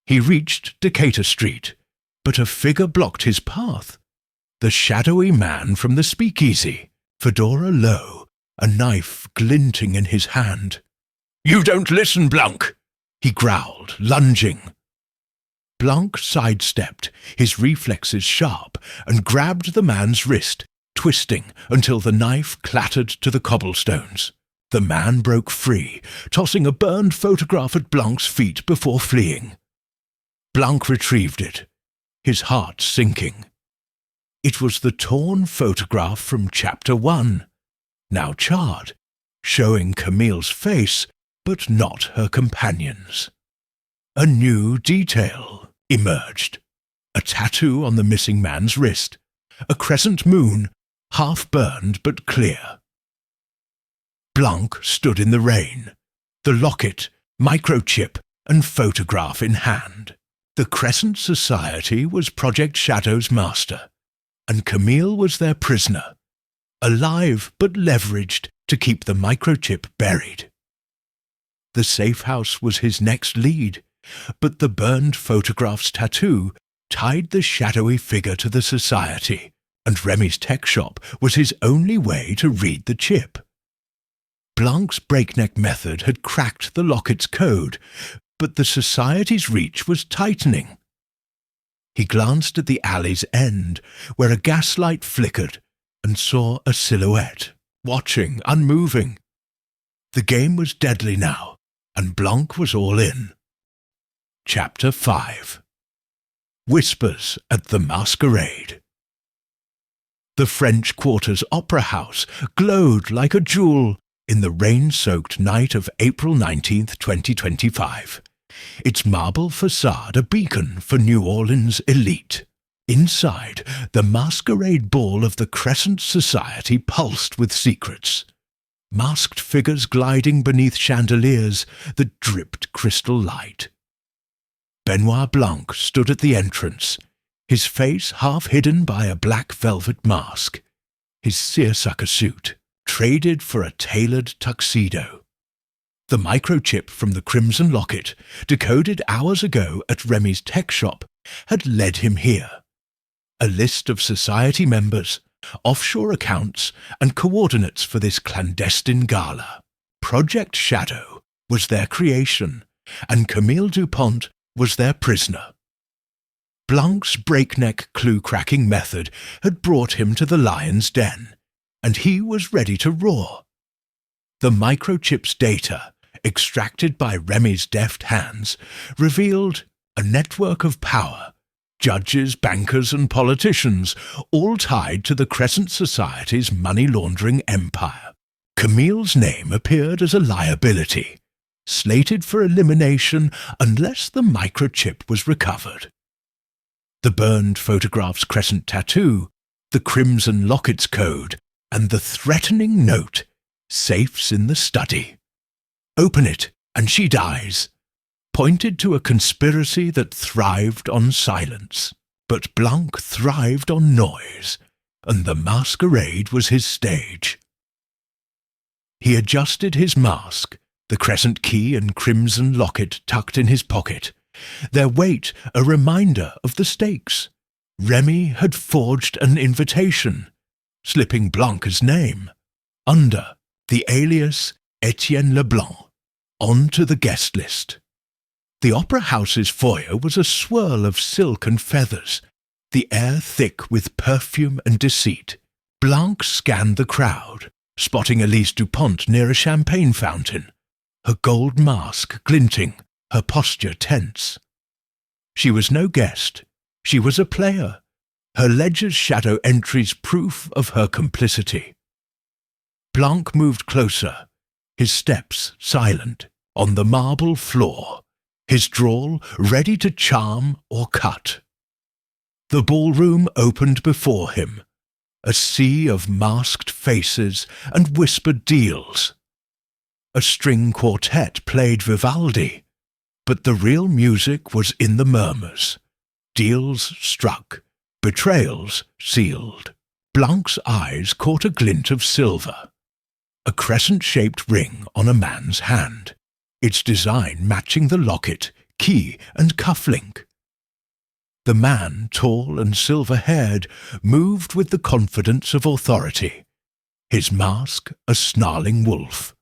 He reached Decatur Street, but a figure blocked his path. The shadowy man from the speakeasy, fedora low, a knife glinting in his hand. "You don't listen, Blanc!" he growled, lunging. Blanc sidestepped, his reflexes sharp, and grabbed the man's wrist, twisting until the knife clattered to the cobblestones. The man broke free, tossing a burned photograph at Blanc's feet before fleeing. Blanc retrieved it, his heart sinking. It was the torn photograph from Chapter 1, now charred, showing Camille's face, but not her companion's. A new detail emerged. A tattoo on the missing man's wrist, a crescent moon, half burned but clear. Blanc stood in the rain, the locket, microchip, and photograph in hand. The Crescent Society was Project Shadow's master, and Camille was their prisoner, alive but leveraged to keep the microchip buried. The safe house was his next lead, but the burned photograph's tattoo tied the shadowy figure to the Society, and Remy's tech shop was his only way to read the chip. Blanc's breakneck method had cracked the locket's code, but the Society's reach was tightening. He glanced at the alley's end, where a gaslight flickered, and saw a silhouette, watching, unmoving. The game was deadly now, and Blanc was all in. Chapter 5. Whispers at the Masquerade. The French Quarter's opera house glowed like a jewel in the rain-soaked night of April 19th, 2025. Its marble facade a beacon for New Orleans' elite. Inside, the masquerade ball of the Crescent Society pulsed with secrets. Masked figures gliding beneath chandeliers that dripped crystal light. Benoit Blanc stood at the entrance, his face half hidden by a black velvet mask, his seersucker suit traded for a tailored tuxedo. The microchip from the crimson locket, decoded hours ago at Remy's tech shop, had led him here. A list of Society members, offshore accounts, and coordinates for this clandestine gala. Project Shadow was their creation, and Camille DuPont was their prisoner. Blanc's breakneck clue-cracking method had brought him to the lion's den, and he was ready to roar. The microchip's data, extracted by Remy's deft hands, revealed a network of power, judges, bankers, and politicians, all tied to the Crescent Society's money-laundering empire. Camille's name appeared as a liability, slated for elimination unless the microchip was recovered. The burned photograph's crescent tattoo, the crimson locket's code, and the threatening note, "Safes in the study. Open it, and she dies," pointed to a conspiracy that thrived on silence. But Blanc thrived on noise, and the masquerade was his stage. He adjusted his mask, the crescent key and crimson locket tucked in his pocket, their weight a reminder of the stakes. Remy had forged an invitation, slipping Blanc's name, under the alias Etienne Leblanc, onto the guest list. The opera house's foyer was a swirl of silk and feathers, the air thick with perfume and deceit. Blanc scanned the crowd, spotting Elise DuPont near a champagne fountain, her gold mask glinting, her posture tense. She was no guest. She was a player, her ledger's shadow entries proof of her complicity. Blanc moved closer, his steps silent, on the marble floor, his drawl ready to charm or cut. The ballroom opened before him, a sea of masked faces and whispered deals. A string quartet played Vivaldi, but the real music was in the murmurs. Deals struck, betrayals sealed. Blanc's eyes caught a glint of silver. A crescent-shaped ring on a man's hand, its design matching the locket, key and cufflink. The man, tall and silver-haired, moved with the confidence of authority, his mask a snarling wolf.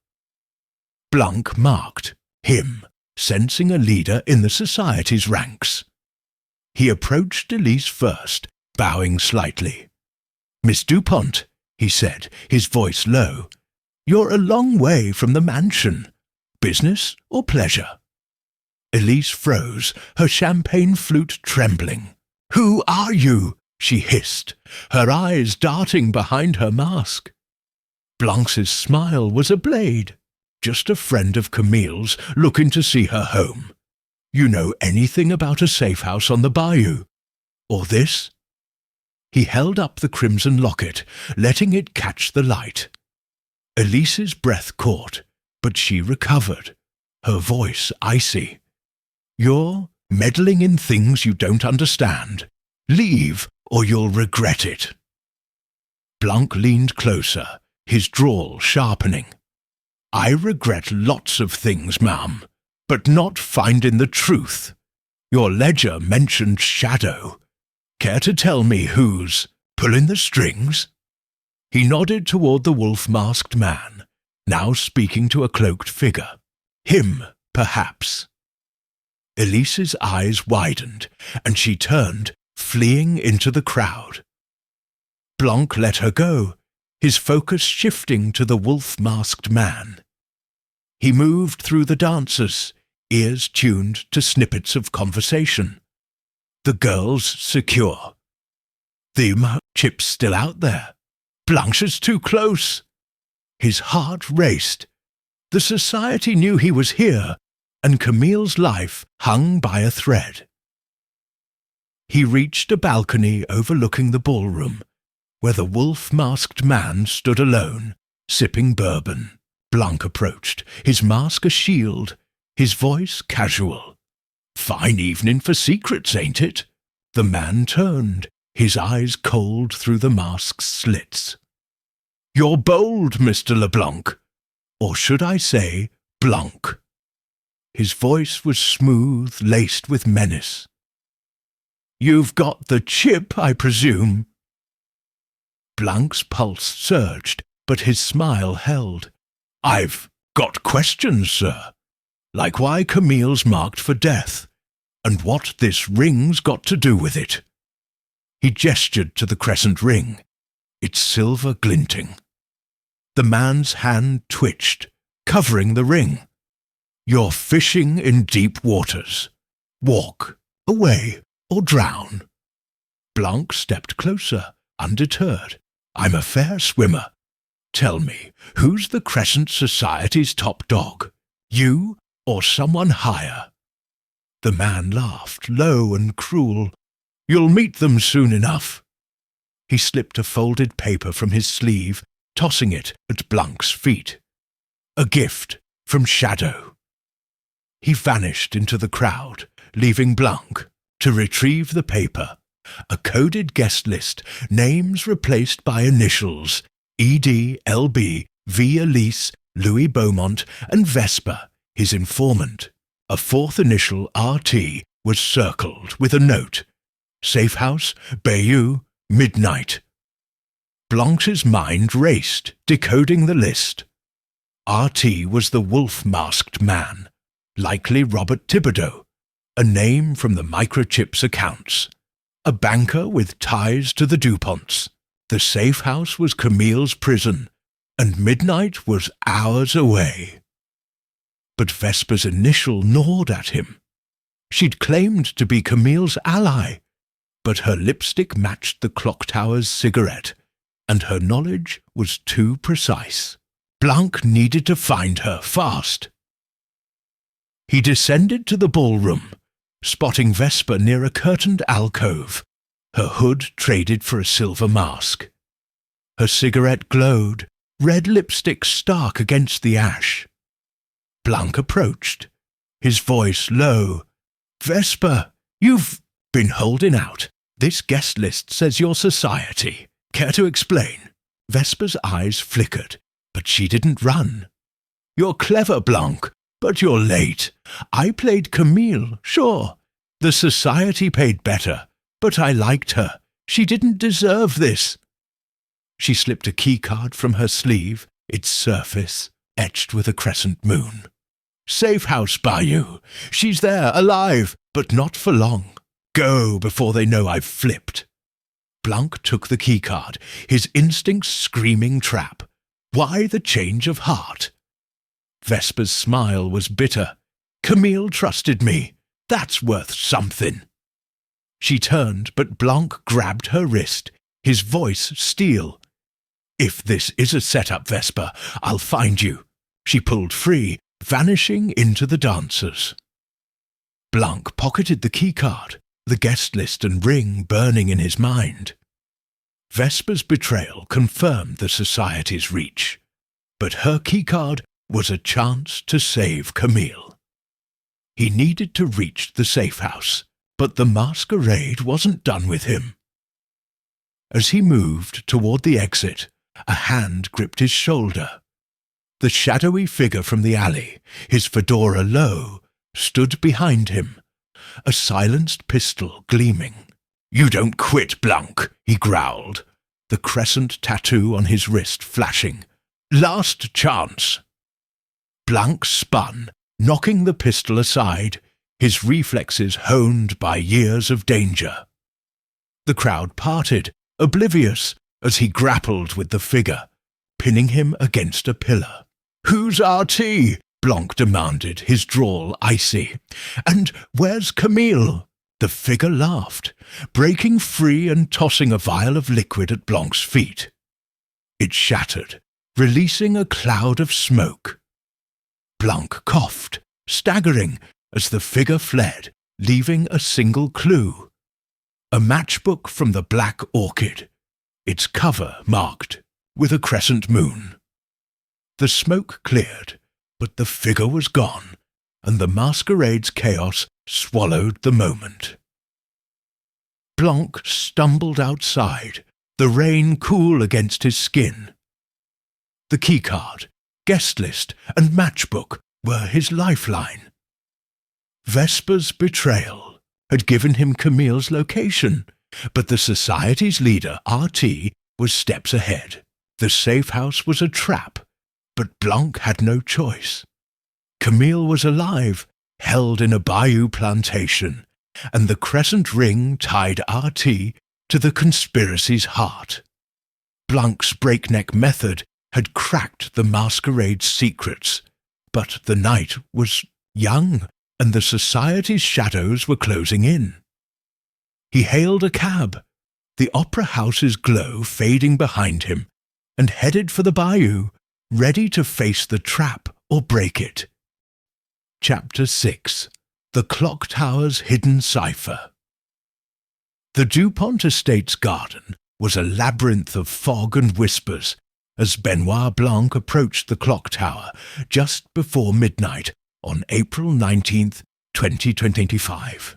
Blanc marked him, sensing a leader in the society's ranks. He approached Elise first, bowing slightly. "Miss DuPont," he said, his voice low, "you're a long way from the mansion. Business or pleasure?" Elise froze, her champagne flute trembling. "Who are you?" she hissed, her eyes darting behind her mask. Blanc's smile was a blade. "Just a friend of Camille's looking to see her home. You know anything about a safe house on the bayou? Or this?" He held up the crimson locket, letting it catch the light. Elise's breath caught, but she recovered, her voice icy. "You're meddling in things you don't understand. Leave, or you'll regret it." Blanc leaned closer, his drawl sharpening. "I regret lots of things, ma'am, but not finding the truth. Your ledger mentioned shadow. Care to tell me who's pulling the strings?" He nodded toward the wolf-masked man, now speaking to a cloaked figure. "Him, perhaps." Elise's eyes widened, and she turned, fleeing into the crowd. Blanc let her go, his focus shifting to the wolf-masked man. He moved through the dancers, ears tuned to snippets of conversation. The girls secure. "The chip's still out there. Blanche's too close." His heart raced. The society knew he was here, and Camille's life hung by a thread. He reached a balcony overlooking the ballroom, where the wolf-masked man stood alone, sipping bourbon. Blanc approached, his mask a shield, his voice casual. "Fine evening for secrets, ain't it?" The man turned, his eyes cold through the mask's slits. "You're bold, Mr. LeBlanc. Or should I say, Blanc?" His voice was smooth, laced with menace. "You've got the chip, I presume?" Blanc's pulse surged, but his smile held. "I've got questions, sir. Like why Camille's marked for death, and what this ring's got to do with it." He gestured to the crescent ring, its silver glinting. The man's hand twitched, covering the ring. "You're fishing in deep waters. Walk away or drown." Blanc stepped closer, undeterred. "I'm a fair swimmer. Tell me, who's the Crescent Society's top dog? You or someone higher?" The man laughed, low and cruel. "You'll meet them soon enough." He slipped a folded paper from his sleeve, tossing it at Blanc's feet. "A gift from Shadow." He vanished into the crowd, leaving Blanc to retrieve the paper. A coded guest list, names replaced by initials: E.D., L.B., V. Elise, Louis Beaumont, and Vesper, his informant. A fourth initial, R.T., was circled with a note: "Safe House, Bayou, midnight." Blanc's mind raced, decoding the list. R.T. was the wolf-masked man, likely Robert Thibodeau, a name from the microchip's accounts. A banker with ties to the DuPonts. The safe house was Camille's prison, and midnight was hours away. But Vesper's initial gnawed at him. She'd claimed to be Camille's ally. but her lipstick matched the clock tower's cigarette, and her knowledge was too precise. Blanc needed to find her fast. He descended to the ballroom, spotting Vesper near a curtained alcove, her hood traded for a silver mask. Her cigarette glowed, red lipstick stark against the ash. Blanc approached, his voice low. "Vesper, you've been holding out. This guest list says your society. Care to explain?" Vesper's eyes flickered, but she didn't run. "You're clever, Blanc, but you're late. I played Camille, sure. The society paid better, but I liked her. She didn't deserve this." She slipped a keycard from her sleeve, its surface etched with a crescent moon. "Safe house, Bayou. She's there, alive, but not for long. Go before they know I've flipped." Blanc took the keycard, his instincts screaming trap. Why the change of heart? Vesper's smile was bitter. "Camille trusted me. That's worth something." She turned, but Blanc grabbed her wrist, his voice steel. "If this is a setup, Vesper, I'll find you." She pulled free, vanishing into the dancers. Blanc pocketed the keycard, the guest list and ring burning in his mind. Vesper's betrayal confirmed the society's reach, but her keycard was a chance to save Camille. He needed to reach the safe house, but the masquerade wasn't done with him. As he moved toward the exit, a hand gripped his shoulder. The shadowy figure from the alley, his fedora low, stood behind him, a silenced pistol gleaming. "You don't quit, Blanc," he growled, the crescent tattoo on his wrist flashing. "Last chance." Blanc spun, knocking the pistol aside, his reflexes honed by years of danger. The crowd parted, oblivious, as he grappled with the figure, pinning him against a pillar. "Who's RT?" Blanc demanded, his drawl icy. "And where's Camille?" The figure laughed, breaking free and tossing a vial of liquid at Blanc's feet. It shattered, releasing a cloud of smoke. Blanc coughed, staggering, as the figure fled, leaving a single clue. A matchbook from the Black Orchid, its cover marked with a crescent moon. The smoke cleared, but the figure was gone, and the masquerade's chaos swallowed the moment. Blanc stumbled outside, the rain cool against his skin. The keycard, guest list, and matchbook were his lifeline. Vesper's betrayal had given him Camille's location, but the society's leader, RT, was steps ahead. The safe house was a trap, but Blanc had no choice. Camille was alive, held in a bayou plantation, and the crescent ring tied RT to the conspiracy's heart. Blanc's breakneck method had cracked the masquerade's secrets, but the night was young, and the society's shadows were closing in. He hailed a cab, the opera house's glow fading behind him, and headed for the bayou, ready to face the trap or break it. Chapter 6. The Clock Tower's Hidden Cipher. The DuPont estate's garden was a labyrinth of fog and whispers as Benoit Blanc approached the clock tower just before midnight on April 19th, 2025.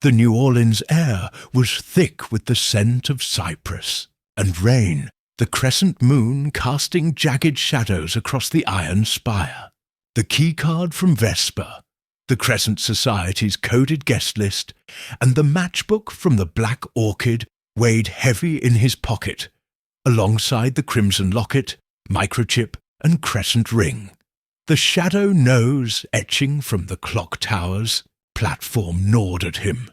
The New Orleans air was thick with the scent of cypress and rain, the crescent moon casting jagged shadows across the iron spire. The keycard from Vesper, the Crescent Society's coded guest list, and the matchbook from the Black Orchid weighed heavy in his pocket, alongside the crimson locket, microchip, and crescent ring. The shadow nose etching from the clock tower's platform gnawed at him,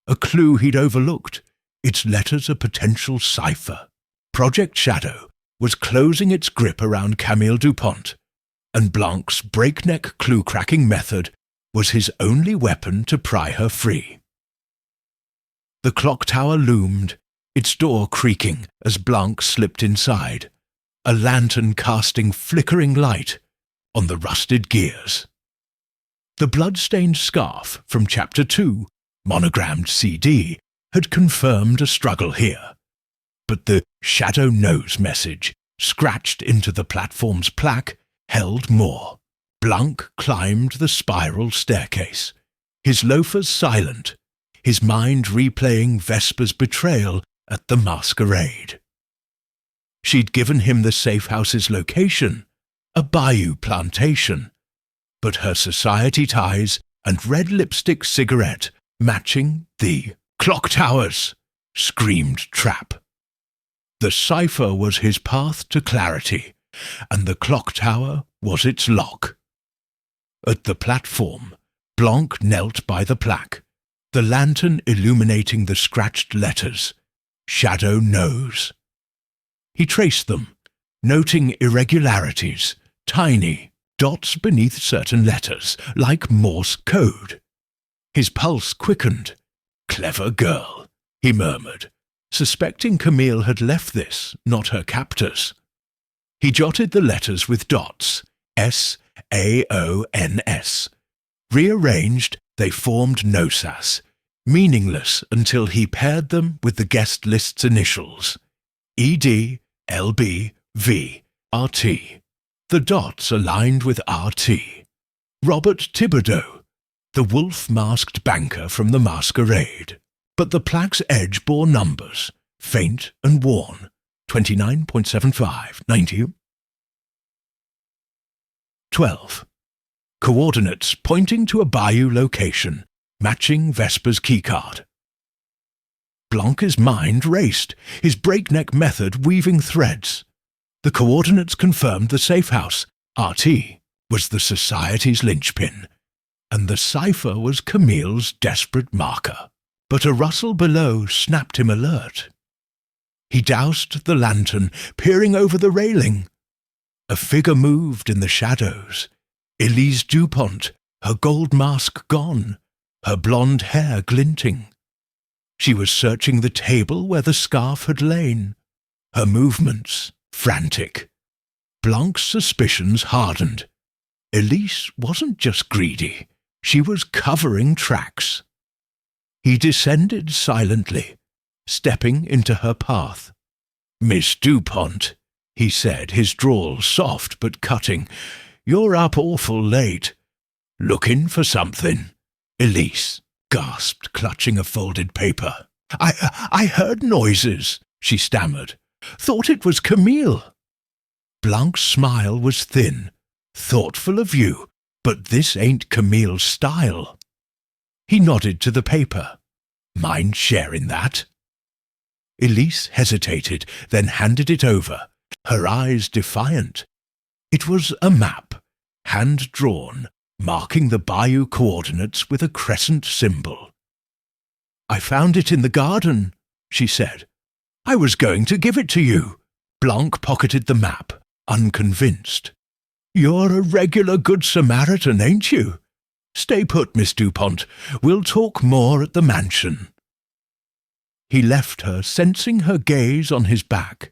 a clue he'd overlooked, its letters a potential cipher. Project Shadow was closing its grip around Camille DuPont, and Blanc's breakneck clue-cracking method was his only weapon to pry her free. The clock tower loomed, its door creaking as Blanc slipped inside, a lantern casting flickering light on the rusted gears. The blood-stained scarf from Chapter 2, monogrammed CD, had confirmed a struggle here, but the shadow knows message, scratched into the platform's plaque, held more. Blanc climbed the spiral staircase, his loafers silent, his mind replaying Vesper's betrayal at the masquerade. She'd given him the safe house's location, a bayou plantation, but her society ties and red lipstick cigarette matching the clock towers, screamed Trap. The cipher was his path to clarity, and the clock tower was its lock. At the platform, Blanc knelt by the plaque, the lantern illuminating the scratched letters, Shadow Knows. He traced them, noting irregularities, tiny dots beneath certain letters, like Morse code. His pulse quickened. "Clever girl," he murmured, suspecting Camille had left this, not her captors. He jotted the letters with dots, S-A-O-N-S. Rearranged, they formed Nosas, meaningless until he paired them with the guest list's initials, E-D, L-B, V, R-T. The dots aligned with R-T. Robert Thibodeau, the wolf-masked banker from the masquerade. But the plaque's edge bore numbers, faint and worn, 29.75, 90. 12. Coordinates pointing to a bayou location, matching Vesper's keycard. Blanc's mind raced, his breakneck method weaving threads. The coordinates confirmed the safe house, RT, was the society's linchpin, and the cipher was Camille's desperate marker. But a rustle below snapped him alert. He doused the lantern, peering over the railing. A figure moved in the shadows. Elise DuPont, her gold mask gone, her blonde hair glinting. She was searching the table where the scarf had lain, her movements frantic. Blanc's suspicions hardened. Elise wasn't just greedy, she was covering tracks. He descended silently, stepping into her path. "Miss DuPont," he said, his drawl soft but cutting, "you're up awful late. Looking for something?" Elise gasped, clutching a folded paper. I heard noises," she stammered. "Thought it was Camille." Blanc's smile was thin. "Thoughtful of you, but this ain't Camille's style." He nodded to the paper. "Mind sharing that?" Elise hesitated, then handed it over, her eyes defiant. It was a map, hand-drawn, marking the bayou coordinates with a crescent symbol. "I found it in the garden," she said. "I was going to give it to you." Blanc pocketed the map, unconvinced. "You're a regular Good Samaritan, ain't you? Stay put, Miss DuPont. We'll talk more at the mansion." He left her, sensing her gaze on his back.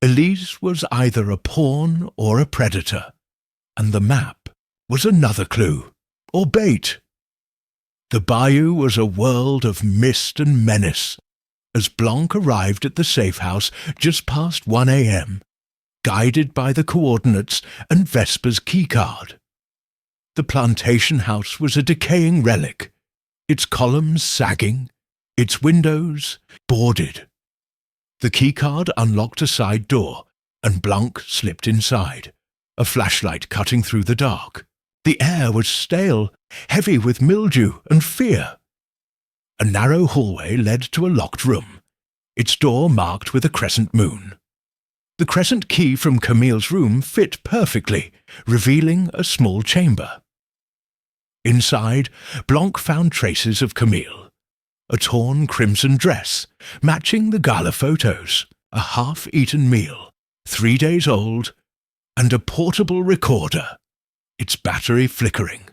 Elise was either a pawn or a predator, and the map was another clue, or bait. The bayou was a world of mist and menace as Blanc arrived at the safe house just past 1 a.m., guided by the coordinates and Vesper's keycard. The plantation house was a decaying relic, its columns sagging, its windows boarded. The keycard unlocked a side door, and Blanc slipped inside, a flashlight cutting through the dark. The air was stale, heavy with mildew and fear. A narrow hallway led to a locked room, its door marked with a crescent moon. The crescent key from Camille's room fit perfectly, revealing a small chamber. Inside, Blanc found traces of Camille. A torn crimson dress, matching the gala photos, a half-eaten meal, 3 days old, and a portable recorder, its battery flickering.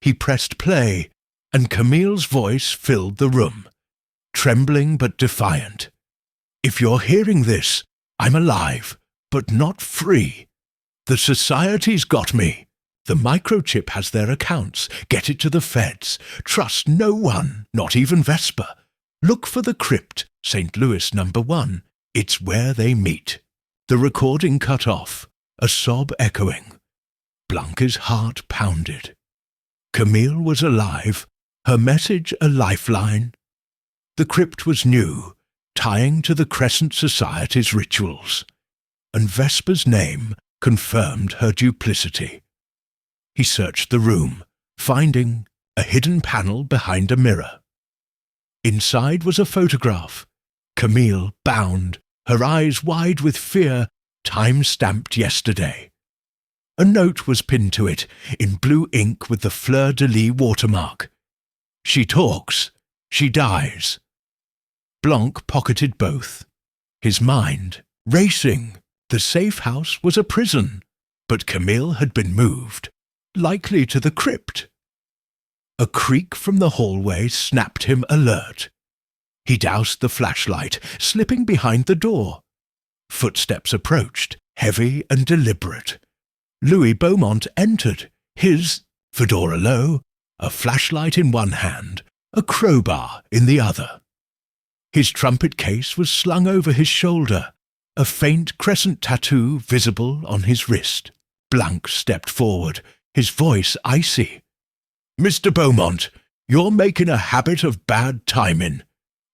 He pressed play, and Camille's voice filled the room, trembling but defiant. "If you're hearing this, I'm alive, but not free. The Society's got me. The microchip has their accounts. Get it to the feds. Trust no one, not even Vesper. Look for the crypt, St. Louis number 1. It's where they meet." The recording cut off, a sob echoing. Blanc's heart pounded. Camille was alive, her message a lifeline. The crypt was new, tying to the Crescent Society's rituals, and Vesper's name confirmed her duplicity. He searched the room, finding a hidden panel behind a mirror. Inside was a photograph. Camille bound, her eyes wide with fear, time-stamped yesterday. A note was pinned to it, in blue ink with the fleur-de-lis watermark. "She talks, she dies." Blanc pocketed both, his mind racing. The safe house was a prison, but Camille had been moved, likely to the crypt. A creak from the hallway snapped him alert. He doused the flashlight, slipping behind the door. Footsteps approached, heavy and deliberate. Louis Beaumont entered, his, fedora low, a flashlight in one hand, a crowbar in the other. His trumpet case was slung over his shoulder, a faint crescent tattoo visible on his wrist. Blanc stepped forward, his voice icy. "Mr. Beaumont, you're making a habit of bad timing.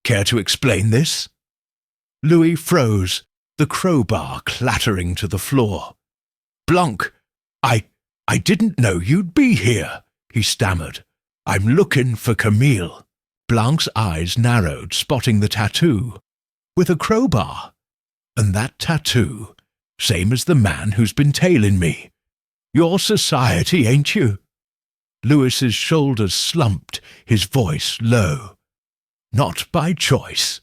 Care to explain this?" Louis froze, the crowbar clattering to the floor. "Blanc, I didn't know you'd be here," he stammered. "I'm looking for Camille." Blanc's eyes narrowed, spotting the tattoo. With a crowbar. And that tattoo, same as the man who's been tailing me. "Your Society, ain't you?" Louis's shoulders slumped, his voice low. "Not by choice.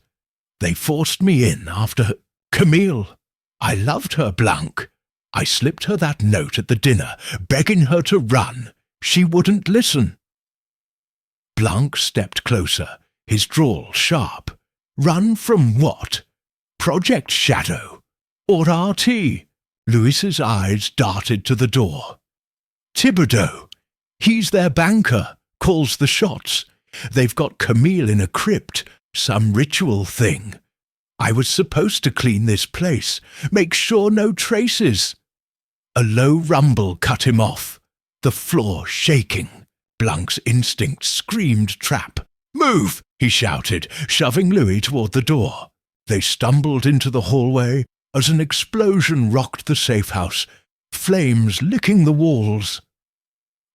They forced me in after Camille. I loved her, Blanc. I slipped her that note at the dinner, begging her to run. She wouldn't listen." Blanc stepped closer, his drawl sharp. "Run from what? Project Shadow? Or RT?" Louis's eyes darted to the door. "Thibodeau. He's their banker, calls the shots. They've got Camille in a crypt, some ritual thing. I was supposed to clean this place, make sure no traces." A low rumble cut him off, the floor shaking. Blanc's instinct screamed trap. "Move!" he shouted, shoving Louis toward the door. They stumbled into the hallway as an explosion rocked the safe house, flames licking the walls.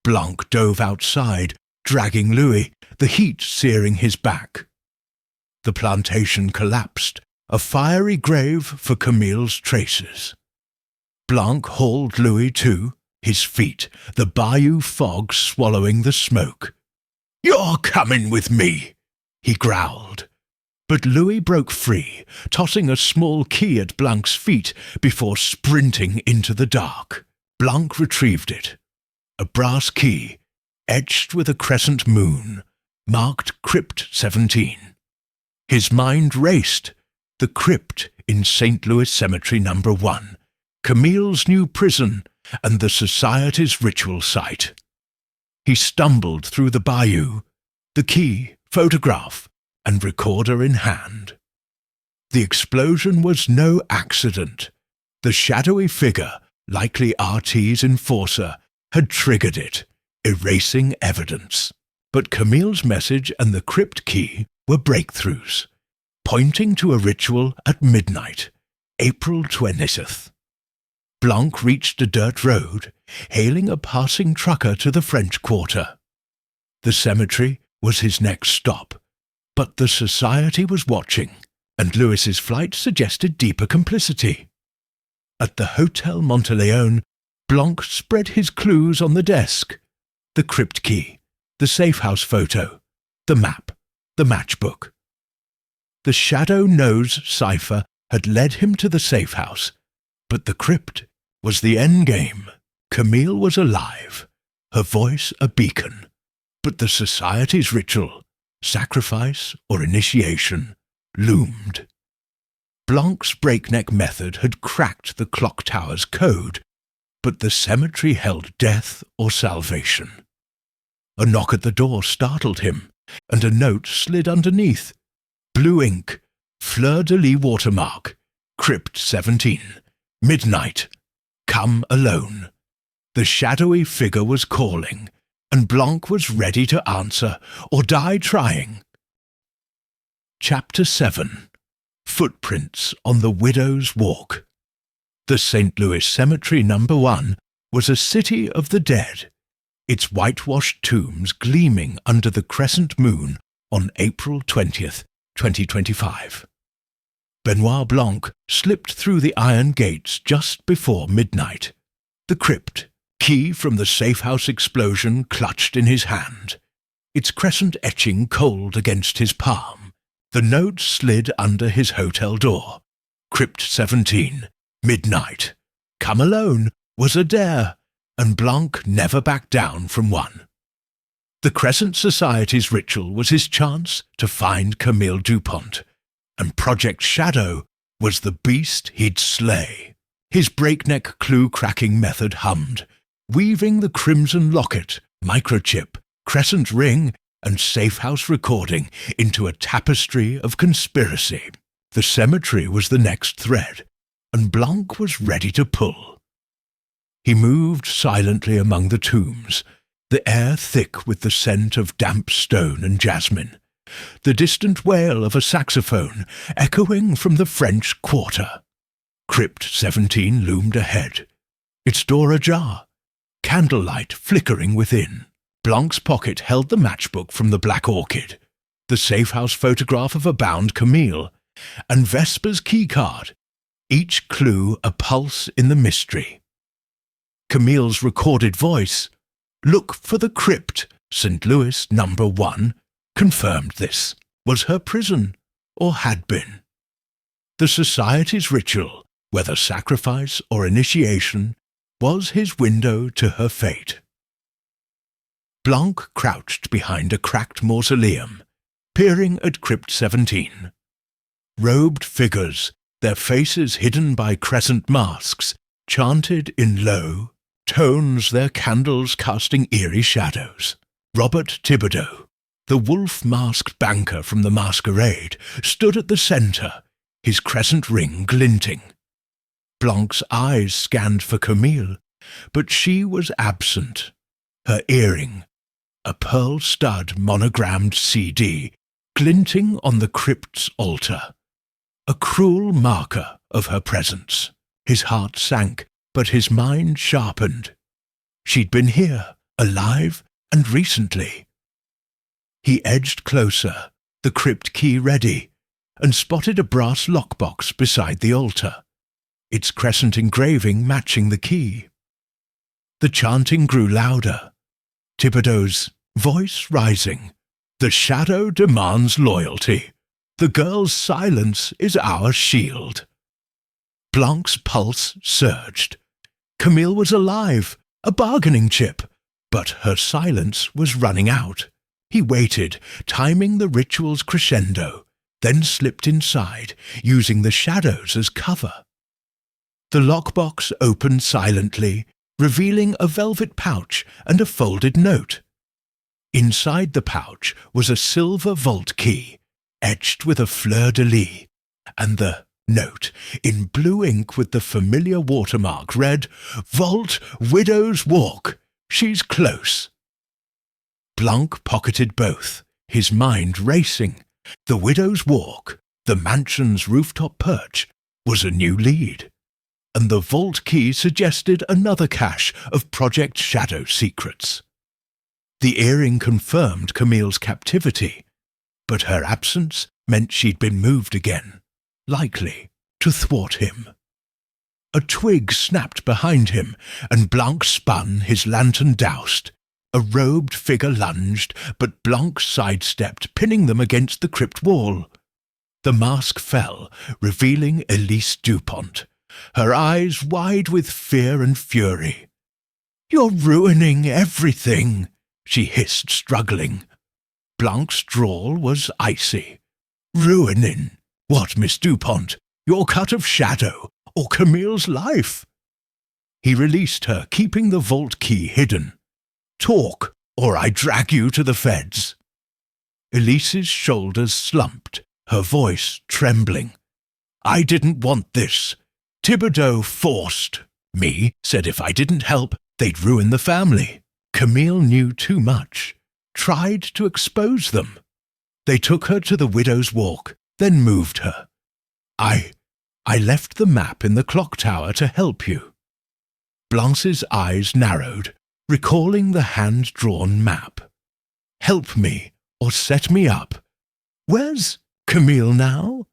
Blanc dove outside, dragging Louis, the heat searing his back. The plantation collapsed, a fiery grave for Camille's traces. Blanc hauled Louis to his feet, the bayou fog swallowing the smoke. "You're coming with me," he growled. But Louis broke free, tossing a small key at Blanc's feet before sprinting into the dark. Blanc retrieved it. A brass key, etched with a crescent moon, marked Crypt 17. His mind raced. The crypt in St. Louis Cemetery number 1, Camille's new prison, and the Society's ritual site. He stumbled through the bayou, the key, photograph, and recorder in hand. The explosion was no accident. The shadowy figure, likely RT's enforcer, had triggered it, erasing evidence. But Camille's message and the crypt key were breakthroughs, pointing to a ritual at midnight, April 20th. Blanc reached a dirt road, hailing a passing trucker to the French Quarter. The cemetery was his next stop, but the Society was watching, and Louis's flight suggested deeper complicity. At the Hotel Monteleone, Blanc spread his clues on the desk: the crypt key, the safe house photo, the map, the matchbook. The shadow nose cipher had led him to the safe house, but the crypt was the endgame. Camille was alive, her voice a beacon, but the Society's ritual sacrifice or initiation, loomed. Blanc's breakneck method had cracked the clock tower's code, but the cemetery held death or salvation. A knock at the door startled him, and a note slid underneath. Blue ink, fleur-de-lis watermark, crypt 17, midnight, come alone. The shadowy figure was calling, and Blanc was ready to answer or die trying. Chapter 7. Footprints on the Widow's Walk. The St. Louis Cemetery No. 1 was a city of the dead, its whitewashed tombs gleaming under the crescent moon on April 20th, 2025. Benoit Blanc slipped through the iron gates just before midnight. The crypt, key from the safe-house explosion clutched in his hand, its crescent etching cold against his palm. The note slid under his hotel door. Crypt 17, midnight. Come alone was a dare, and Blanc never backed down from one. The Crescent Society's ritual was his chance to find Camille DuPont, and Project Shadow was the beast he'd slay. His breakneck clue-cracking method hummed, weaving the crimson locket, microchip, crescent ring, and safe-house recording into a tapestry of conspiracy. The cemetery was the next thread, and Blanc was ready to pull. He moved silently among the tombs, the air thick with the scent of damp stone and jasmine, the distant wail of a saxophone echoing from the French Quarter. Crypt 17 loomed ahead, its door ajar, candlelight flickering within. Blanc's pocket held the matchbook from the Black Orchid, the safe-house photograph of a bound Camille, and Vesper's keycard, each clue a pulse in the mystery. Camille's recorded voice, "Look for the crypt, St. Louis No. 1, confirmed this, was her prison, or had been. The Society's ritual, whether sacrifice or initiation, was his window to her fate. Blanc crouched behind a cracked mausoleum, peering at Crypt 17. Robed figures, their faces hidden by crescent masks, chanted in low tones, their candles casting eerie shadows. Robert Thibodeau, the wolf-masked banker from the masquerade, stood at the centre, his crescent ring glinting. Blanc's eyes scanned for Camille, but she was absent. Her earring, a pearl stud monogrammed CD, glinting on the crypt's altar, a cruel marker of her presence. His heart sank, but his mind sharpened. She'd been here, alive, and recently. He edged closer, the crypt key ready, and spotted a brass lockbox beside the altar, its crescent engraving matching the key. The chanting grew louder, Thibodeau's voice rising. The shadow demands loyalty. The girl's silence is our shield. Blanc's pulse surged. Camille was alive, a bargaining chip, but her silence was running out. He waited, timing the ritual's crescendo, then slipped inside, using the shadows as cover. The lockbox opened silently, revealing a velvet pouch and a folded note. Inside the pouch was a silver vault key, etched with a fleur-de-lis, and the note, in blue ink with the familiar watermark, read, "Vault, Widow's Walk. She's close." Blanc pocketed both, his mind racing. The Widow's Walk, the mansion's rooftop perch, was a new lead, and the vault key suggested another cache of Project Shadow secrets. The earring confirmed Camille's captivity, but her absence meant she'd been moved again, likely to thwart him. A twig snapped behind him, and Blanc spun, his lantern doused. A robed figure lunged, but Blanc sidestepped, pinning them against the crypt wall. The mask fell, revealing Elise DuPont, her eyes wide with fear and fury. "You're ruining everything," she hissed, struggling. Blanc's drawl was icy. "Ruining. What, Miss DuPont? Your cut of shadow, or Camille's life?" He released her, keeping the vault key hidden. "Talk, or I drag you to the feds." Elise's shoulders slumped, her voice trembling. "I didn't want this. Thibodeau forced me, said if I didn't help, they'd ruin the family. Camille knew too much, tried to expose them. They took her to the widow's walk, then moved her. I left the map in the clock tower to help you." Blanc's eyes narrowed, recalling the hand-drawn map. "Help me, or set me up. Where's Camille now?"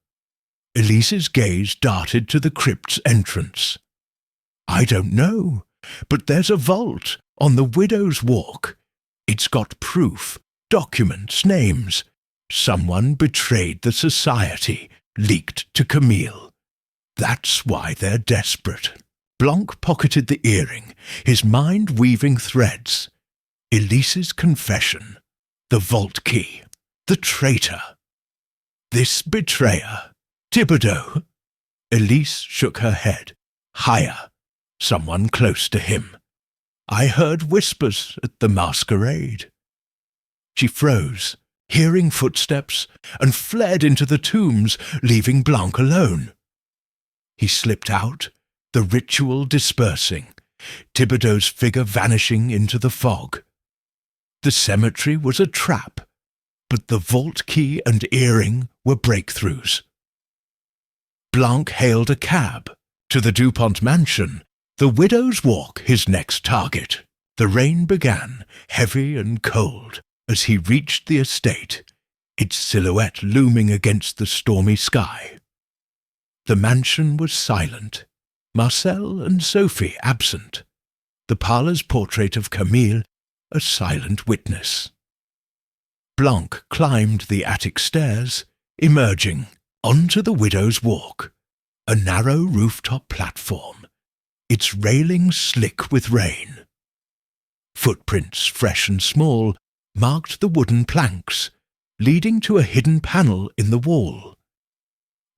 Elise's gaze darted to the crypt's entrance. "I don't know, but there's a vault on the widow's walk. It's got proof, documents, names. Someone betrayed the society, leaked to Camille. That's why they're desperate." Blanc pocketed the earring, his mind weaving threads. Elise's confession, the vault key, the traitor. This betrayer, Thibodeau. Elise shook her head. Higher, someone close to him. "I heard whispers at the masquerade." She froze, hearing footsteps, and fled into the tombs, leaving Blanc alone. He slipped out, the ritual dispersing, Thibodeau's figure vanishing into the fog. The cemetery was a trap, but the vault key and earring were breakthroughs. Blanc hailed a cab to the DuPont mansion, the widow's walk his next target. The rain began, heavy and cold, as he reached the estate, its silhouette looming against the stormy sky. The mansion was silent, Marcel and Sophie absent, the parlour's portrait of Camille a silent witness. Blanc climbed the attic stairs, emerging onto the widow's walk, a narrow rooftop platform, its railing slick with rain. Footprints, fresh and small, marked the wooden planks, leading to a hidden panel in the wall.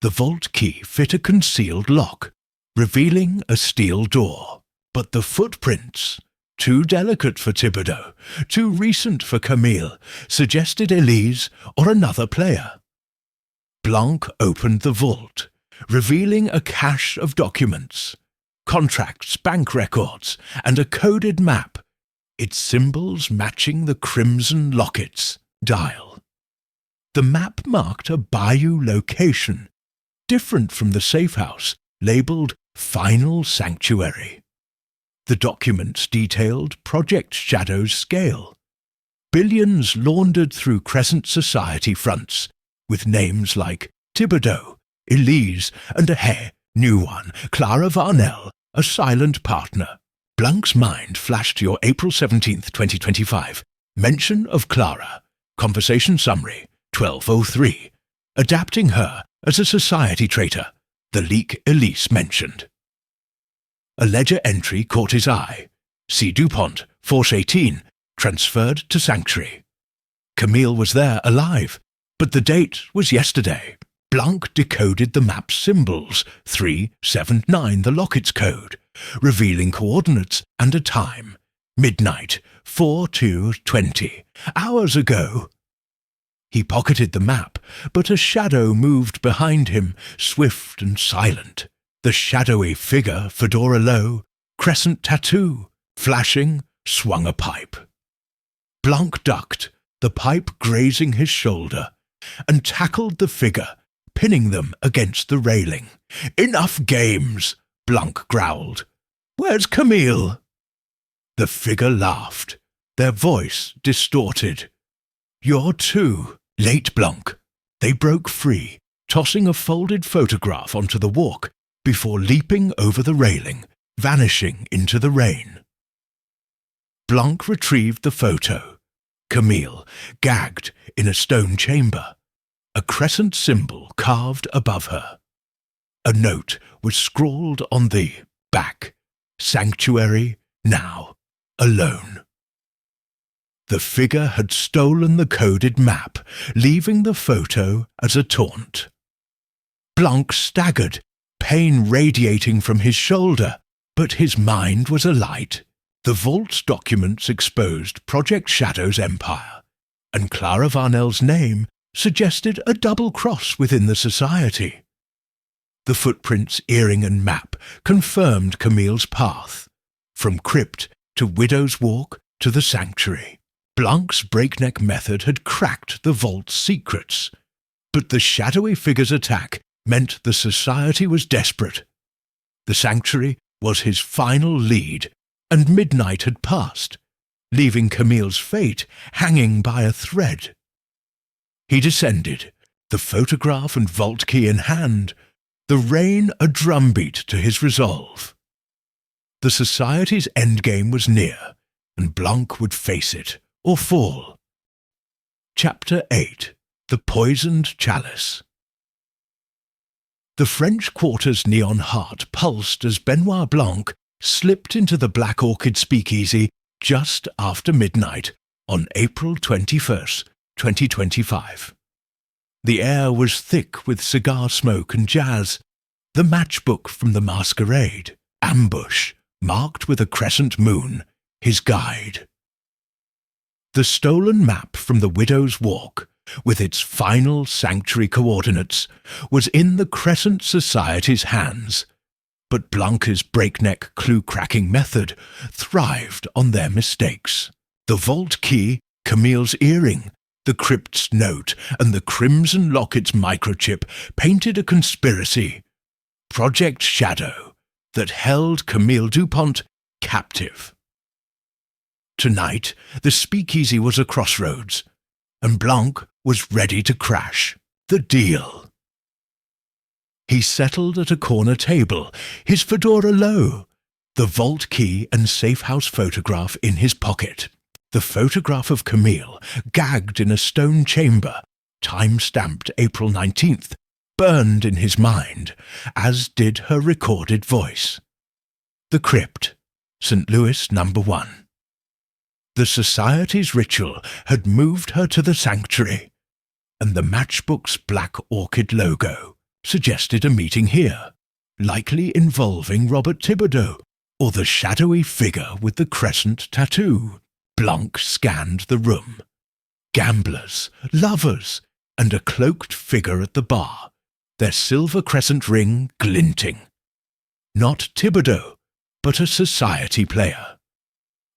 The vault key fit a concealed lock, revealing a steel door, but the footprints, too delicate for Thibodeau, too recent for Camille, suggested Elise or another player. Blanc opened the vault, revealing a cache of documents, contracts, bank records, and a coded map, its symbols matching the crimson locket's dial. The map marked a bayou location, different from the safe house, labelled Final Sanctuary. The documents detailed Project Shadow's scale. Billions laundered through Crescent society fronts, with names like Thibodeau, Elise, and a new one, Clara Varnell, a silent partner. Blanc's mind flashed to your April 17th, 2025. Mention of Clara. Conversation summary, 12:03. Adapting her as a society traitor, the leak Elise mentioned. A ledger entry caught his eye. C. DuPont, Force 18, transferred to Sanctuary. Camille was there, alive, but the date was yesterday. Blanc decoded the map's symbols, 379, the locket's code, revealing coordinates and a time. Midnight, 4/2/20, hours ago. He pocketed the map, but a shadow moved behind him, swift and silent. The shadowy figure, fedora low, crescent tattoo, flashing, swung a pipe. Blanc ducked, the pipe grazing his shoulder, and tackled the figure, pinning them against the railing. "Enough games," Blanc growled. "Where's Camille?" The figure laughed, their voice distorted. "You're too late, Blanc." They broke free, tossing a folded photograph onto the walk before leaping over the railing, vanishing into the rain. Blanc retrieved the photo. Camille, gagged in a stone chamber, a crescent symbol carved above her. A note was scrawled on the back, "Sanctuary now, alone." The figure had stolen the coded map, leaving the photo as a taunt. Blanc staggered, pain radiating from his shoulder, but his mind was alight. The vault's documents exposed Project Shadow's empire, and Clara Varnell's name suggested a double cross within the society. The footprints, earring and map confirmed Camille's path, from crypt to Widow's Walk to the sanctuary. Blanc's breakneck method had cracked the vault's secrets, but the shadowy figure's attack meant the society was desperate. The sanctuary was his final lead, and midnight had passed, leaving Camille's fate hanging by a thread. He descended, the photograph and vault key in hand, the rain a drumbeat to his resolve. The society's endgame was near, and Blanc would face it, or fall. Chapter 8. The Poisoned Chalice. The French Quarter's neon heart pulsed as Benoit Blanc slipped into the Black Orchid speakeasy just after midnight on April 21st, 2025. The air was thick with cigar smoke and jazz, the matchbook from the masquerade, ambush, marked with a crescent moon, his guide. The stolen map from the Widow's Walk, with its final sanctuary coordinates, was in the Crescent Society's hands, but Blanc's breakneck clue-cracking method thrived on their mistakes. The vault key, Camille's earring, the crypt's note, and the crimson locket's microchip painted a conspiracy, Project Shadow, that held Camille DuPont captive. Tonight, the speakeasy was a crossroads, and Blanc was ready to crash the deal. He settled at a corner table, his fedora low, the vault key and safe-house photograph in his pocket. The photograph of Camille, gagged in a stone chamber, time-stamped April 19th, burned in his mind, as did her recorded voice. The crypt, St. Louis No. 1. The society's ritual had moved her to the sanctuary, and the matchbook's Black Orchid logo suggested a meeting here, likely involving Robert Thibodeau or the shadowy figure with the crescent tattoo. Blanc scanned the room. Gamblers, lovers, and a cloaked figure at the bar, their silver crescent ring glinting. Not Thibodeau, but a society player.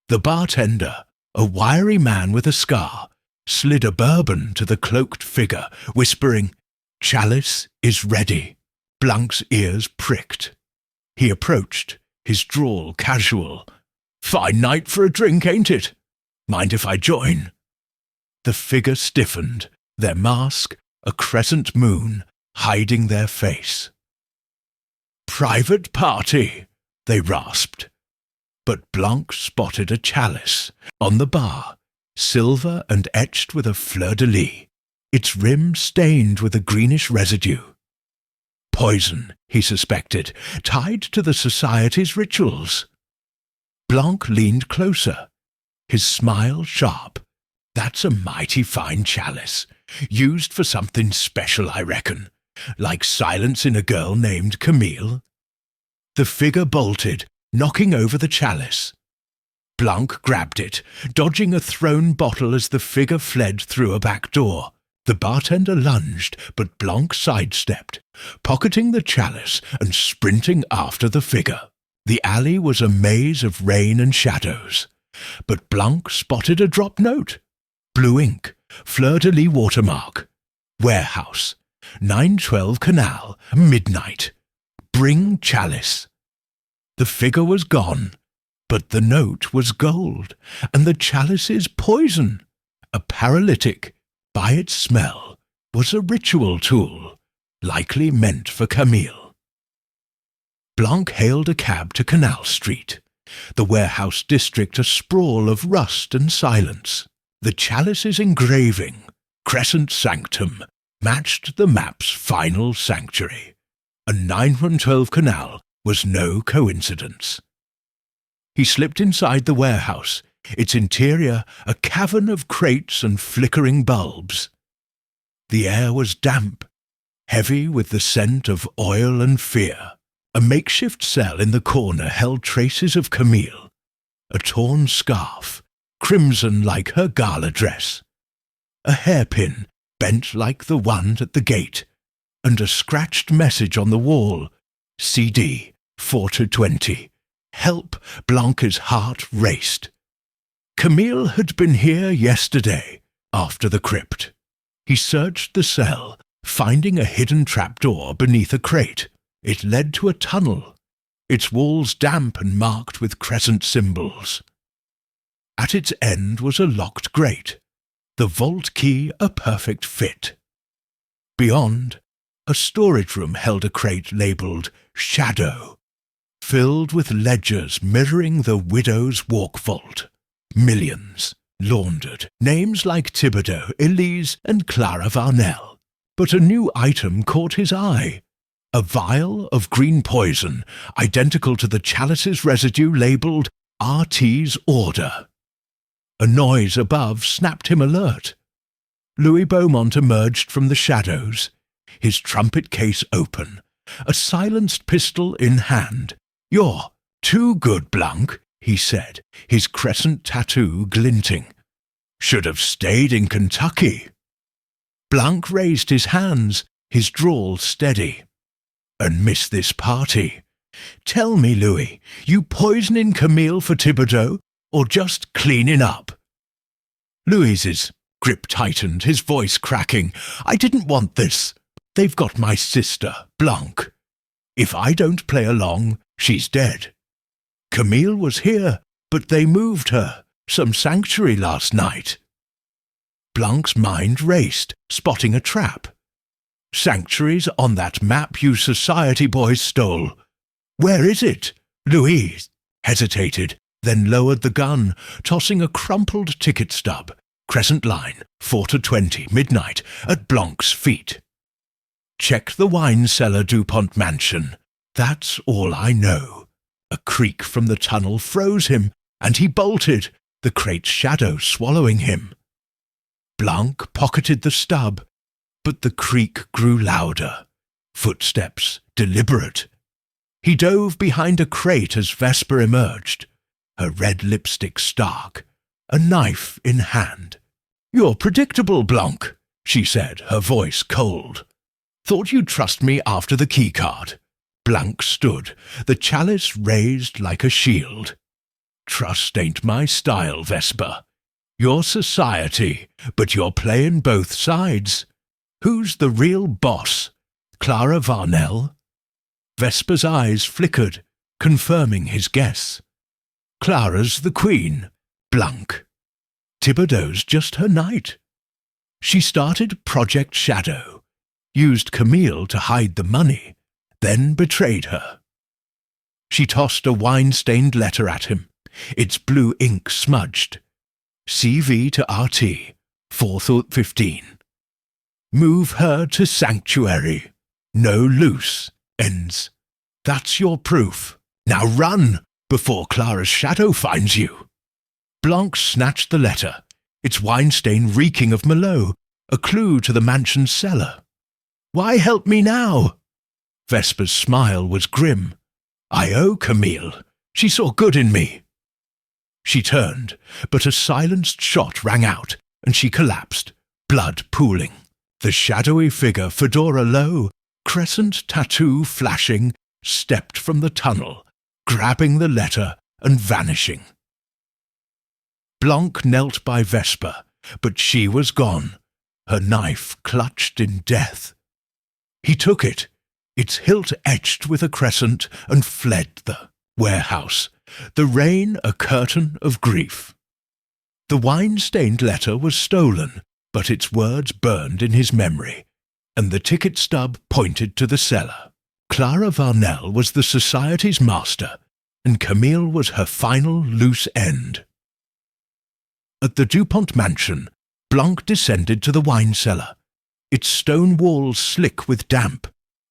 The bartender, a wiry man with a scar, slid a bourbon to the cloaked figure, whispering, "Chalice is ready." Blanc's ears pricked. He approached, his drawl casual. "Fine night for a drink, ain't it? Mind if I join?" The figure stiffened, their mask, a crescent moon, hiding their face. "Private party," they rasped. But Blanc spotted a chalice on the bar, silver and etched with a fleur-de-lis, its rim stained with a greenish residue. Poison, he suspected, tied to the society's rituals. Blanc leaned closer, his smile sharp. "That's a mighty fine chalice, used for something special, I reckon, like silencing a girl named Camille." The figure bolted, knocking over the chalice. Blanc grabbed it, dodging a thrown bottle as the figure fled through a back door. The bartender lunged, but Blanc sidestepped, pocketing the chalice and sprinting after the figure. The alley was a maze of rain and shadows, but Blanc spotted a drop note. Blue ink, fleur-de-lis watermark. Warehouse, 912 Canal, midnight. Bring chalice. The figure was gone, but the note was gold, and the chalice's poison. A paralytic, by its smell, was a ritual tool, likely meant for Camille. Blanc hailed a cab to Canal Street, the warehouse district a sprawl of rust and silence. The chalice's engraving, Crescent Sanctum, matched the map's final sanctuary, and 912 Canal was no coincidence. He slipped inside the warehouse, its interior a cavern of crates and flickering bulbs. The air was damp, heavy with the scent of oil and fear. A makeshift cell in the corner held traces of Camille, a torn scarf, crimson like her gala dress, a hairpin bent like the one at the gate, and a scratched message on the wall, CD 4-20. Help! Blanc's heart raced. Camille had been here yesterday, after the crypt. He searched the cell, finding a hidden trapdoor beneath a crate. It led to a tunnel, its walls damp and marked with crescent symbols. At its end was a locked grate, the vault key a perfect fit. Beyond, a storage room held a crate labelled Shadow, filled with ledgers mirroring the widow's walk vault. Millions, laundered, names like Thibodeau, Elise, and Clara Varnell. But a new item caught his eye. A vial of green poison, identical to the chalice's residue labelled RT's Order. A noise above snapped him alert. Louis Beaumont emerged from the shadows, his trumpet case open, a silenced pistol in hand. "You're too good, Blanc," he said, his crescent tattoo glinting. "Should have stayed in Kentucky." Blanc raised his hands, his drawl steady. "And miss this party. Tell me, Louis, you poisoning Camille for Thibodeau, or just cleaning up?" Louis's grip tightened, his voice cracking. "I didn't want this. They've got my sister, Blanc. If I don't play along, she's dead. Camille was here, but they moved her, some sanctuary last night." Blanc's mind raced, spotting a trap. "Sanctuary's on that map you society boys stole. Where is it?" Louise hesitated, then lowered the gun, tossing a crumpled ticket stub. "Crescent line, 4-20, midnight, at Blanc's feet. Check the wine cellar, DuPont mansion. That's all I know." A creak from the tunnel froze him, and he bolted, the crate's shadow swallowing him. Blanc pocketed the stub, but the creak grew louder, footsteps deliberate. He dove behind a crate as Vesper emerged, her red lipstick stark, a knife in hand. "You're predictable, Blanc," she said, her voice cold. "Thought you'd trust me after the keycard." Blanc stood, the chalice raised like a shield. "Trust ain't my style, Vesper. You're society, but you're playing both sides. Who's the real boss? Clara Varnell?" Vesper's eyes flickered, confirming his guess. "Clara's the queen, Blanc. Thibodeau's just her knight." She started Project Shadow, used Camille to hide the money, then betrayed her. She tossed a wine-stained letter at him, its blue ink smudged. "CV to RT, 4-15. Move her to sanctuary. No loose ends. That's your proof. Now run, before Clara's shadow finds you." Blanc snatched the letter, its wine stain reeking of Merlot, a clue to the mansion's cellar. "Why help me now?" Vesper's smile was grim. "I owe Camille. She saw good in me." She turned, but a silenced shot rang out, and she collapsed, blood pooling. The shadowy figure, fedora low, crescent tattoo flashing, stepped from the tunnel, grabbing the letter and vanishing. Blanc knelt by Vesper, but she was gone, her knife clutched in death. He took it, its hilt etched with a crescent, and fled the warehouse, the rain a curtain of grief. The wine-stained letter was stolen, but its words burned in his memory, and the ticket stub pointed to the cellar. Clara Varnell was the society's master, and Camille was her final loose end. At the DuPont mansion, Blanc descended to the wine cellar, its stone walls slick with damp,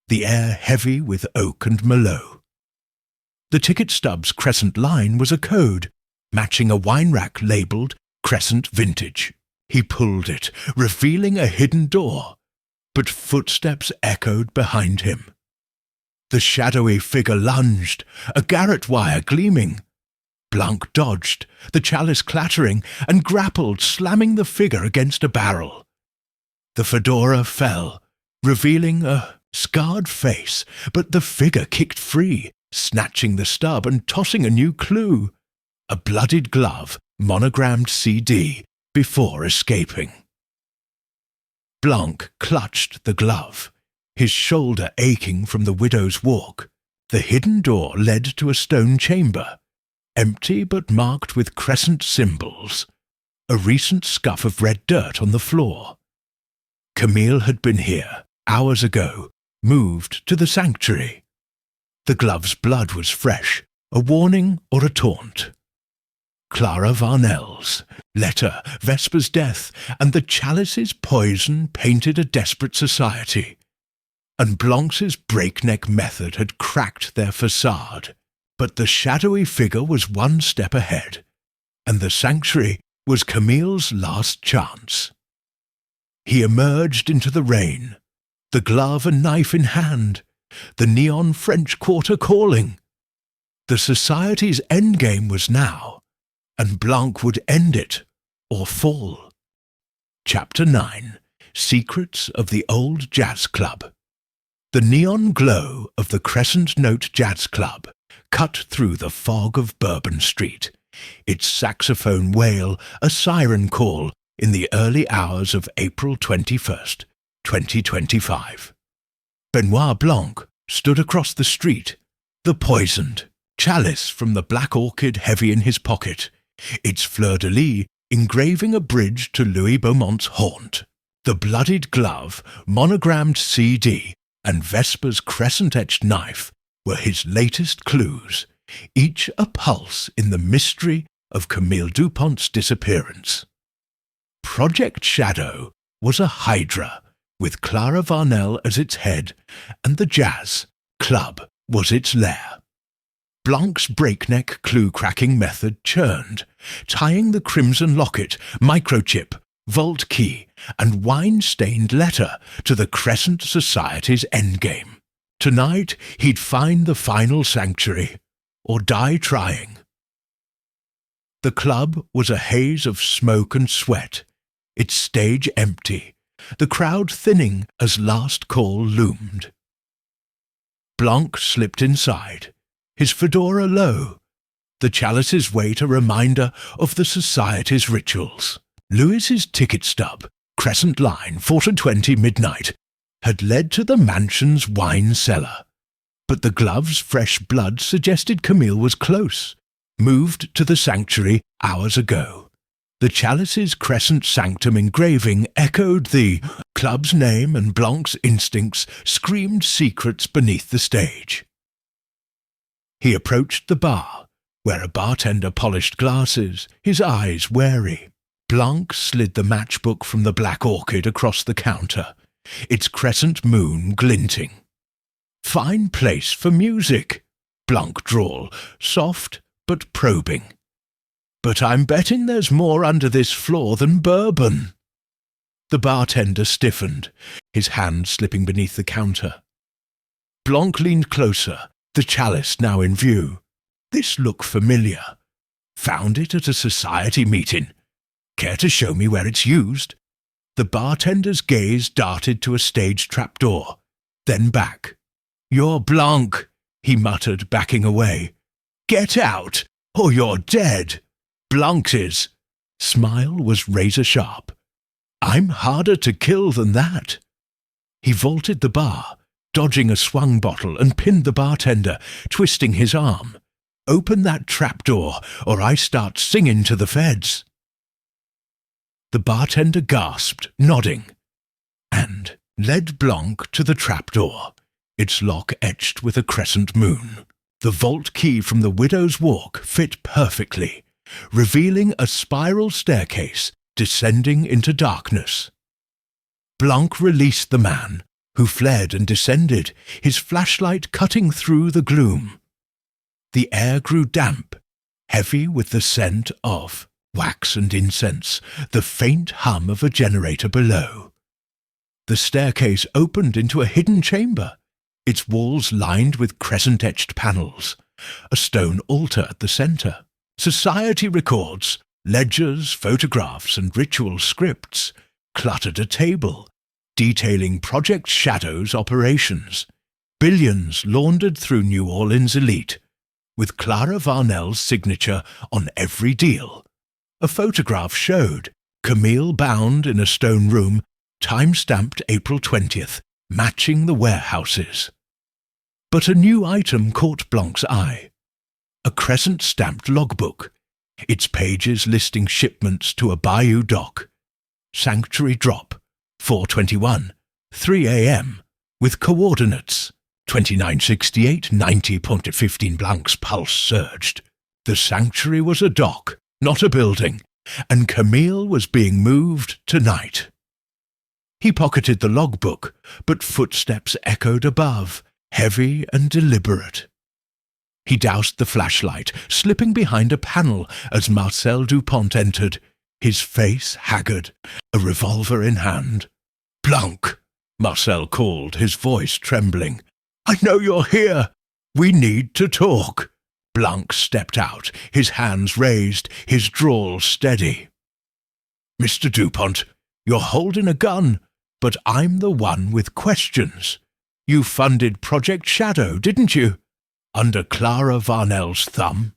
the air heavy with oak and Merlot. The ticket stub's crescent line was a code, matching a wine rack labelled Crescent Vintage. He pulled it, revealing a hidden door, but footsteps echoed behind him. The shadowy figure lunged, a garrote wire gleaming. Blanc dodged, the chalice clattering, and grappled, slamming the figure against a barrel. The fedora fell, revealing a scarred face, but the figure kicked free, snatching the stub and tossing a new clue, a bloodied glove, monogrammed CD, before escaping. Blanc clutched the glove, his shoulder aching from the widow's walk. The hidden door led to a stone chamber, empty but marked with crescent symbols, a recent scuff of red dirt on the floor. Camille had been here, hours ago, moved to the sanctuary. The glove's blood was fresh, a warning or a taunt. Clara Varnell's letter, Vesper's death, and the chalice's poison painted a desperate society. And Blanc's breakneck method had cracked their facade. But the shadowy figure was one step ahead, and the sanctuary was Camille's last chance. He emerged into the rain, the glove and knife in hand, the neon French Quarter calling. The society's endgame was now, and Blanc would end it, or fall. Chapter 9. Secrets of the Old Jazz Club. The neon glow of the Crescent Note Jazz Club cut through the fog of Bourbon Street, its saxophone wail a siren call in the early hours of April 21st, 2025. Benoit Blanc stood across the street, the poisoned chalice from the black orchid heavy in his pocket, its fleur-de-lis engraving a bridge to Louis Beaumont's haunt. The bloodied glove, monogrammed CD, and Vesper's crescent-etched knife were his latest clues, each a pulse in the mystery of Camille DuPont's disappearance. Project Shadow was a hydra, with Clara Varnell as its head, and the Jazz Club was its lair. Blanc's breakneck clue-cracking method churned, tying the crimson locket, microchip, vault key, and wine-stained letter to the Crescent Society's endgame. Tonight he'd find the final sanctuary, or die trying. The club was a haze of smoke and sweat, its stage empty, the crowd thinning as last call loomed. Blanc slipped inside, his fedora low, the chalice's weight a reminder of the society's rituals. Louis's ticket stub, Crescent Line 4:20 midnight, had led to the mansion's wine cellar, but the glove's fresh blood suggested Camille was close, moved to the sanctuary hours ago. The chalice's crescent sanctum engraving echoed the club's name, and Blanc's instincts screamed secrets beneath the stage. He approached the bar, where a bartender polished glasses, his eyes wary. Blanc slid the matchbook from the black orchid across the counter, its crescent moon glinting. "Fine place for music," Blanc drawled, soft but probing. "But I'm betting there's more under this floor than bourbon." The bartender stiffened, his hand slipping beneath the counter. Blanc leaned closer, the chalice now in view. This looked familiar. Found it at a society meeting. Care to show me where it's used? The bartender's gaze darted to a stage trapdoor, then back. "You're Blanc," he muttered, backing away. "Get out, or you're dead." Blanc's smile was razor-sharp. "I'm harder to kill than that." He vaulted the bar, dodging a swung bottle, and pinned the bartender, twisting his arm. "Open that trapdoor, or I start singing to the feds." The bartender gasped, nodding, and led Blanc to the trapdoor, its lock etched with a crescent moon. The vault key from the widow's walk fit perfectly, revealing a spiral staircase descending into darkness. Blanc released the man, who fled and descended, his flashlight cutting through the gloom. The air grew damp, heavy with the scent of wax and incense, the faint hum of a generator below. The staircase opened into a hidden chamber, its walls lined with crescent-etched panels, a stone altar at the centre, society records, ledgers, photographs and ritual scripts cluttered a table, detailing Project Shadow's operations, billions laundered through New Orleans elite, with Clara Varnell's signature on every deal. A photograph showed Camille bound in a stone room, time-stamped April 20th, matching the warehouses. But a new item caught Blanc's eye. A crescent-stamped logbook, its pages listing shipments to a bayou dock. Sanctuary drop, 4:21, 3 a.m., with coordinates. 2968, 90.15. Blanc's pulse surged. The sanctuary was a dock, not a building, and Camille was being moved tonight. He pocketed the logbook, but footsteps echoed above, heavy and deliberate. He doused the flashlight, slipping behind a panel as Marcel DuPont entered, his face haggard, a revolver in hand. "Blanc," Marcel called, his voice trembling. "I know you're here. We need to talk." Blanc stepped out, his hands raised, his drawl steady. "Mr. DuPont, you're holding a gun, but I'm the one with questions. You funded Project Shadow, didn't you? Under Clara Varnell's thumb?"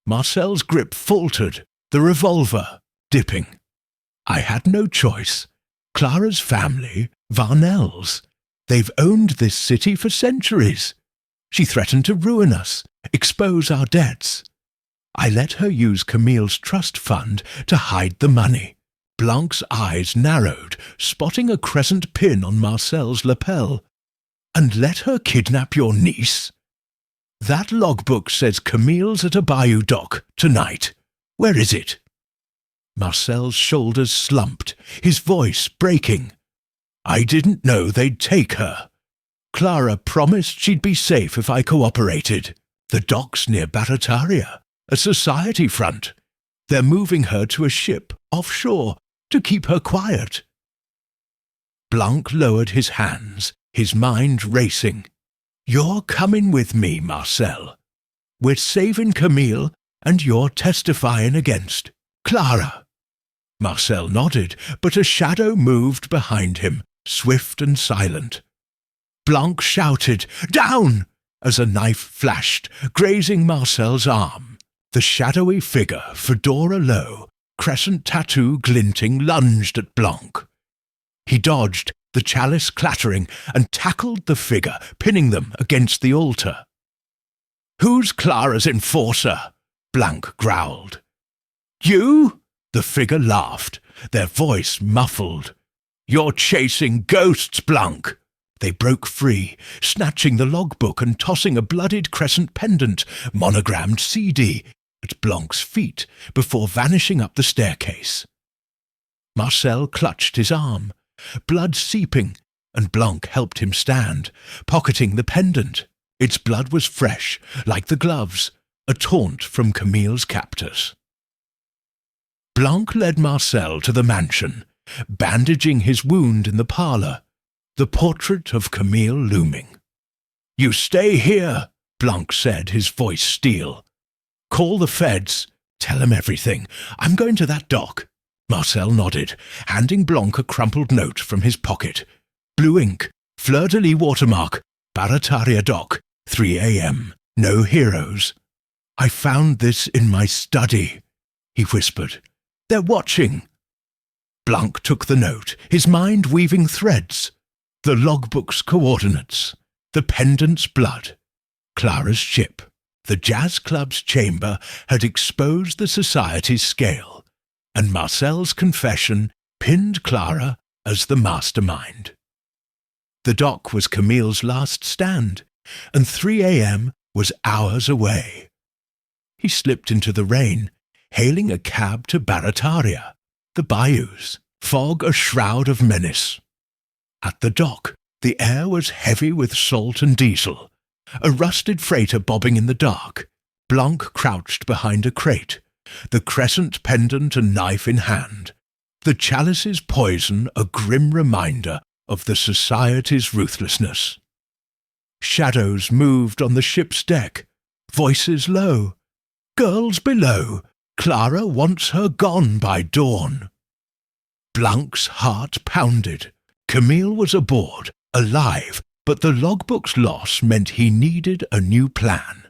Marcel's grip faltered, the revolver dipping. "I had no choice. Clara's family, Varnell's. They've owned this city for centuries. She threatened to ruin us, expose our debts. I let her use Camille's trust fund to hide the money." Blanc's eyes narrowed, spotting a crescent pin on Marcel's lapel. "And let her kidnap your niece? That logbook says Camille's at a bayou dock tonight. Where is it?" Marcel's shoulders slumped, his voice breaking. "I didn't know they'd take her. Clara promised she'd be safe if I cooperated. The dock's near Barataria, a society front. They're moving her to a ship offshore to keep her quiet." Blanc lowered his hands, his mind racing. "You're coming with me, Marcel. We're saving Camille, and you're testifying against Clara." Marcel nodded, but a shadow moved behind him, swift and silent. Blanc shouted, "Down!" as a knife flashed, grazing Marcel's arm. The shadowy figure, fedora low, crescent tattoo glinting, lunged at Blanc. He dodged, the chalice clattering, and tackled the figure, pinning them against the altar. "Who's Clara's enforcer?" Blanc growled. "You?" The figure laughed, their voice muffled. "You're chasing ghosts, Blanc." They broke free, snatching the logbook and tossing a bloodied crescent pendant, monogrammed CD, at Blanc's feet before vanishing up the staircase. Marcel clutched his arm, blood seeping, and Blanc helped him stand, pocketing the pendant. Its blood was fresh, like the gloves, a taunt from Camille's captors. Blanc led Marcel to the mansion, bandaging his wound in the parlour, the portrait of Camille looming. "You stay here," Blanc said, his voice steel. "Call the feds. Tell them everything. I'm going to that dock." Marcel nodded, handing Blanc a crumpled note from his pocket. Blue ink, fleur-de-lis watermark, Barataria dock, 3 a.m. No heroes. "I found this in my study," he whispered. "They're watching." Blanc took the note, his mind weaving threads. The logbook's coordinates, the pendant's blood, Clara's ship. The jazz club's chamber had exposed the society's scale, and Marcel's confession pinned Clara as the mastermind. The dock was Camille's last stand, and 3 a.m. was hours away. He slipped into the rain, hailing a cab to Barataria, the bayous, fog a shroud of menace. At the dock, the air was heavy with salt and diesel, a rusted freighter bobbing in the dark, Blanc crouched behind a crate, the crescent pendant and knife in hand, the chalice's poison a grim reminder of the society's ruthlessness. Shadows moved on the ship's deck, voices low. Girls below, Clara wants her gone by dawn. Blanc's heart pounded. Camille was aboard, alive, but the logbook's loss meant he needed a new plan.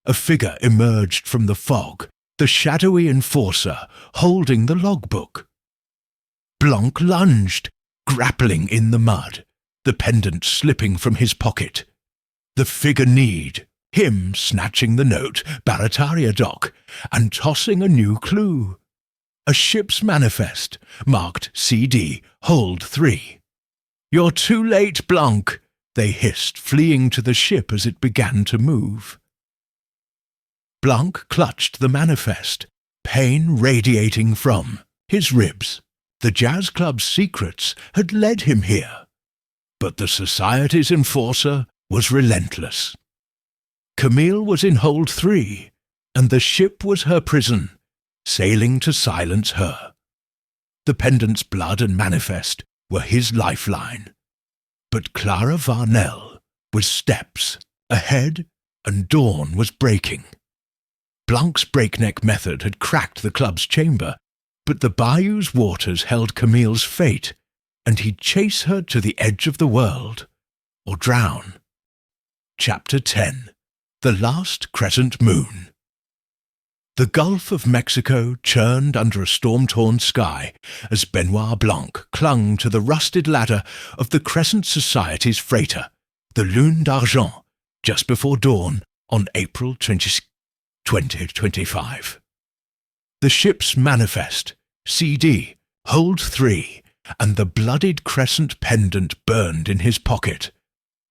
A figure emerged from the fog, the shadowy enforcer, holding the logbook. Blanc lunged, grappling in the mud, the pendant slipping from his pocket. The figure kneed, him snatching the note, Barataria Doc, and tossing a new clue. A ship's manifest, marked CD, hold 3. "You're too late, Blanc," they hissed, fleeing to the ship as it began to move. Blanc clutched the manifest, pain radiating from his ribs. The jazz club's secrets had led him here, but the society's enforcer was relentless. Camille was in hold 3, and the ship was her prison, sailing to silence her. The pendant's blood and manifest were his lifeline, but Clara Varnell was steps ahead, and dawn was breaking. Blanc's breakneck method had cracked the club's chamber, but the bayou's waters held Camille's fate, and he'd chase her to the edge of the world, or drown. Chapter 10. The Last Crescent Moon. The Gulf of Mexico churned under a storm-torn sky as Benoit Blanc clung to the rusted ladder of the Crescent Society's freighter, the Lune d'Argent, just before dawn on April 20, 2025. The ship's manifest, CD, hold 3, and the bloodied crescent pendant burned in his pocket,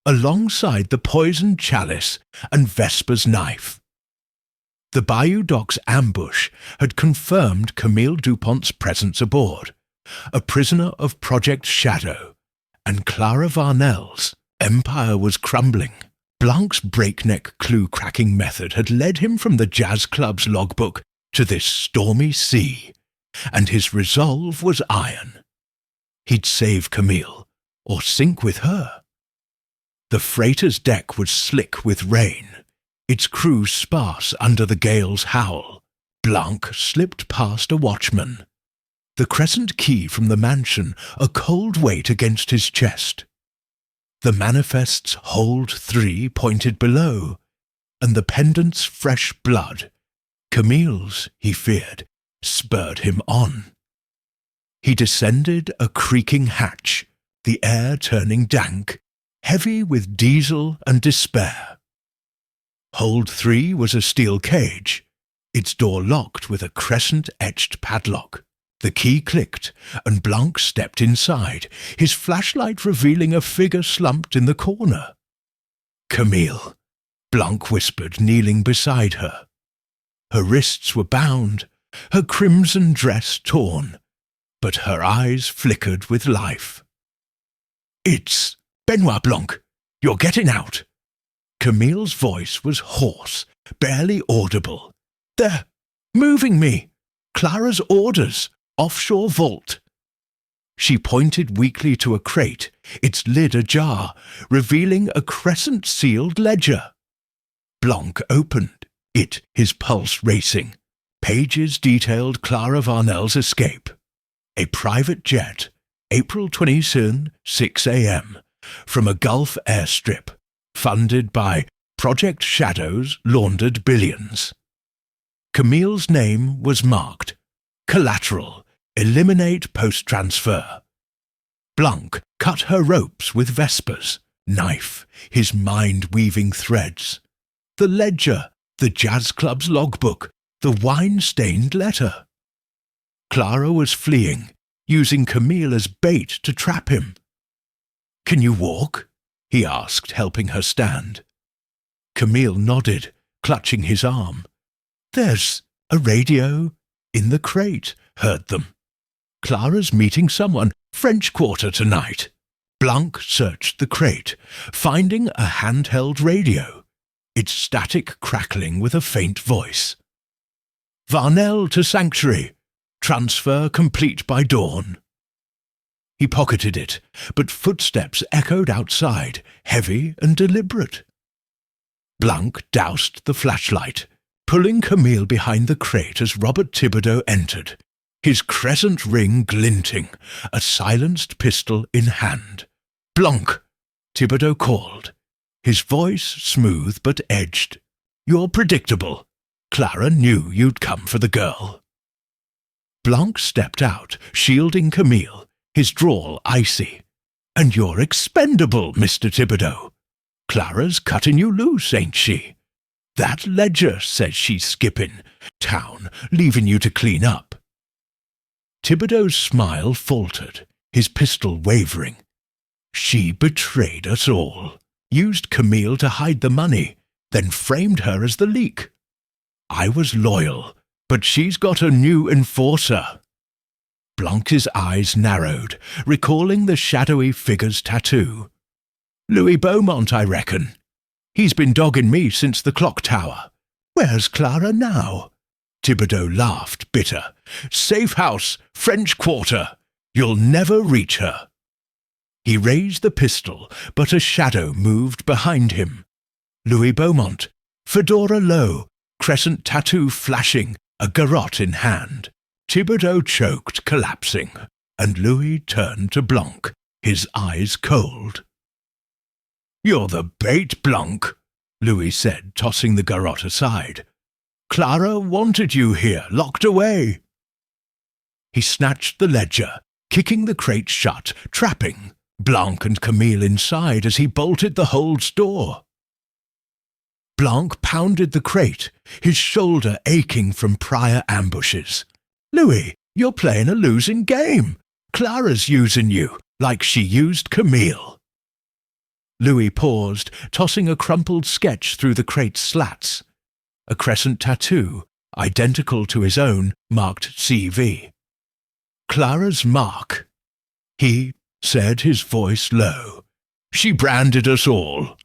alongside the poisoned chalice and Vesper's knife. The Bayou Doc's ambush had confirmed Camille DuPont's presence aboard, a prisoner of Project Shadow, and Clara Varnell's empire was crumbling. Blanc's breakneck clue-cracking method had led him from the jazz club's logbook to this stormy sea, and his resolve was iron. He'd save Camille, or sink with her. The freighter's deck was slick with rain, its crew sparse under the gale's howl. Blanc slipped past a watchman, the crescent key from the mansion a cold weight against his chest. The manifest's hold 3 pointed below, and the pendant's fresh blood, Camille's, he feared, spurred him on. He descended a creaking hatch, the air turning dank, heavy with diesel and despair. Hold 3 was a steel cage, its door locked with a crescent-etched padlock. The key clicked, and Blanc stepped inside, his flashlight revealing a figure slumped in the corner. "Camille," Blanc whispered, kneeling beside her. Her wrists were bound, her crimson dress torn, but her eyes flickered with life. "It's Benoit Blanc. You're getting out." Camille's voice was hoarse, barely audible. "They're moving me. Clara's orders. Offshore vault." She pointed weakly to a crate, its lid ajar, revealing a crescent-sealed ledger. Blanc opened it, his pulse racing. Pages detailed Clara Varnell's escape. A private jet, April 22, 6 a.m., from a Gulf airstrip, funded by Project Shadow's laundered billions. Camille's name was marked Collateral. Eliminate post-transfer. Blanc cut her ropes with Vesper's knife, his mind weaving threads. The ledger, the jazz club's logbook, the wine-stained letter. Clara was fleeing, using Camille as bait to trap him. "Can you walk?" he asked, helping her stand. Camille nodded, clutching his arm. "There's a radio in the crate," heard them. "Clara's meeting someone, French Quarter tonight." Blanc searched the crate, finding a handheld radio. its static crackling with a faint voice. "Varnell to Sanctuary. Transfer complete by dawn." He pocketed it, but footsteps echoed outside, heavy and deliberate. Blanc doused the flashlight, pulling Camille behind the crate as Robert Thibodeau entered, his crescent ring glinting, a silenced pistol in hand. "Blanc," Thibodeau called, his voice smooth but edged. "You're predictable. Clara knew you'd come for the girl." Blanc stepped out, shielding Camille, his drawl icy. "And you're expendable, Mr. Thibodeau. Clara's cutting you loose, ain't she? That ledger says she's skipping town, leaving you to clean up." Thibodeau's smile faltered, his pistol wavering. "She betrayed us all, used Camille to hide the money, then framed her as the leak. I was loyal, but she's got a new enforcer." Blanc's eyes narrowed, recalling the shadowy figure's tattoo. "Louis Beaumont, I reckon. He's been dogging me since the clock tower. Where's Clara now?" Thibodeau laughed, bitter. "Safe house, French Quarter. You'll never reach her." He raised the pistol, but a shadow moved behind him. Louis Beaumont, fedora low, crescent tattoo flashing, a garrote in hand. Thibodeau choked, collapsing, and Louis turned to Blanc, his eyes cold. "You're the bait, Blanc," Louis said, tossing the garrote aside. "Clara wanted you here, locked away." He snatched the ledger, kicking the crate shut, trapping Blanc and Camille inside as he bolted the hold's door. Blanc pounded the crate, his shoulder aching from prior ambushes. "Louis, you're playing a losing game. Clara's using you, like she used Camille." Louis paused, tossing a crumpled sketch through the crate's slats. A crescent tattoo, identical to his own, marked CV. "Clara's mark," he said, his voice low. "She branded us all.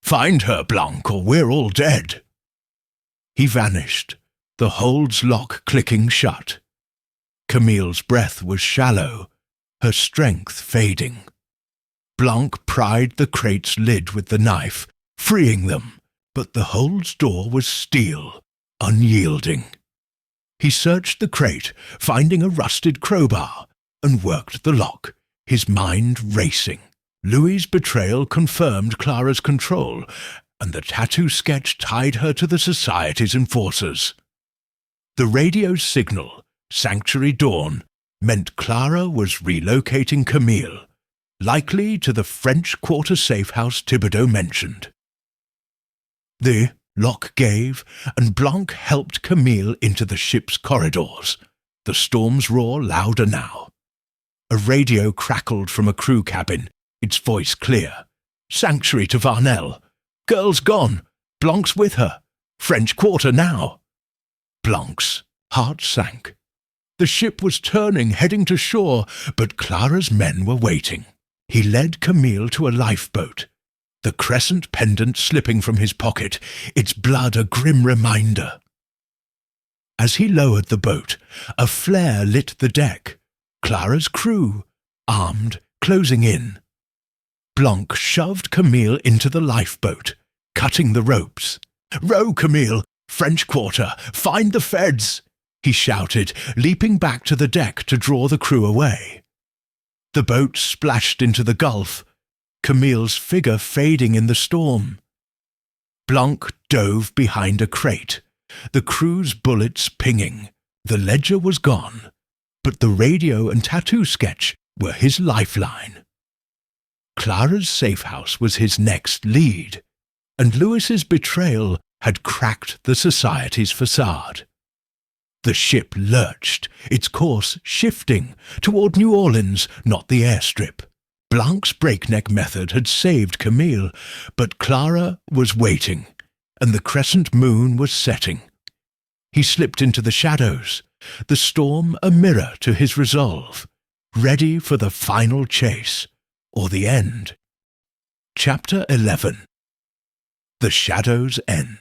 Find her, Blanc, or we're all dead." He vanished, the hold's lock clicking shut. Camille's breath was shallow, her strength fading. Blanc pried the crate's lid with the knife, freeing them, but the hold's door was steel, unyielding. He searched the crate, finding a rusted crowbar, and worked the lock, his mind racing. Louis's betrayal confirmed Clara's control, and the tattoo sketch tied her to the Society's enforcers. The radio's signal, Sanctuary Dawn, meant Clara was relocating Camille, likely to the French Quarter safe house Thibodeau mentioned. The lock gave, and Blanc helped Camille into the ship's corridors, the storm's roar louder now. A radio crackled from a crew cabin, its voice clear. "Sanctuary to Varnell. Girl's gone. Blanc's with her. French Quarter now." Blanc's heart sank. The ship was turning, heading to shore, but Clara's men were waiting. He led Camille to a lifeboat, the crescent pendant slipping from his pocket, its blood a grim reminder. As he lowered the boat, a flare lit the deck. Clara's crew, armed, closing in. Blanc shoved Camille into the lifeboat, cutting the ropes. "Row, Camille! French Quarter! Find the feds!" he shouted, leaping back to the deck to draw the crew away. The boat splashed into the gulf, Camille's figure fading in the storm. Blanc dove behind a crate, the crew's bullets pinging. The ledger was gone, but the radio and tattoo sketch were his lifeline. Clara's safe house was his next lead, and Louis's betrayal had cracked the Society's facade. The ship lurched, its course shifting toward New Orleans, not the airstrip. Blanc's breakneck method had saved Camille, but Clara was waiting, and the crescent moon was setting. He slipped into the shadows, the storm a mirror to his resolve, ready for the final chase, or the end. Chapter 11. The Shadow's End.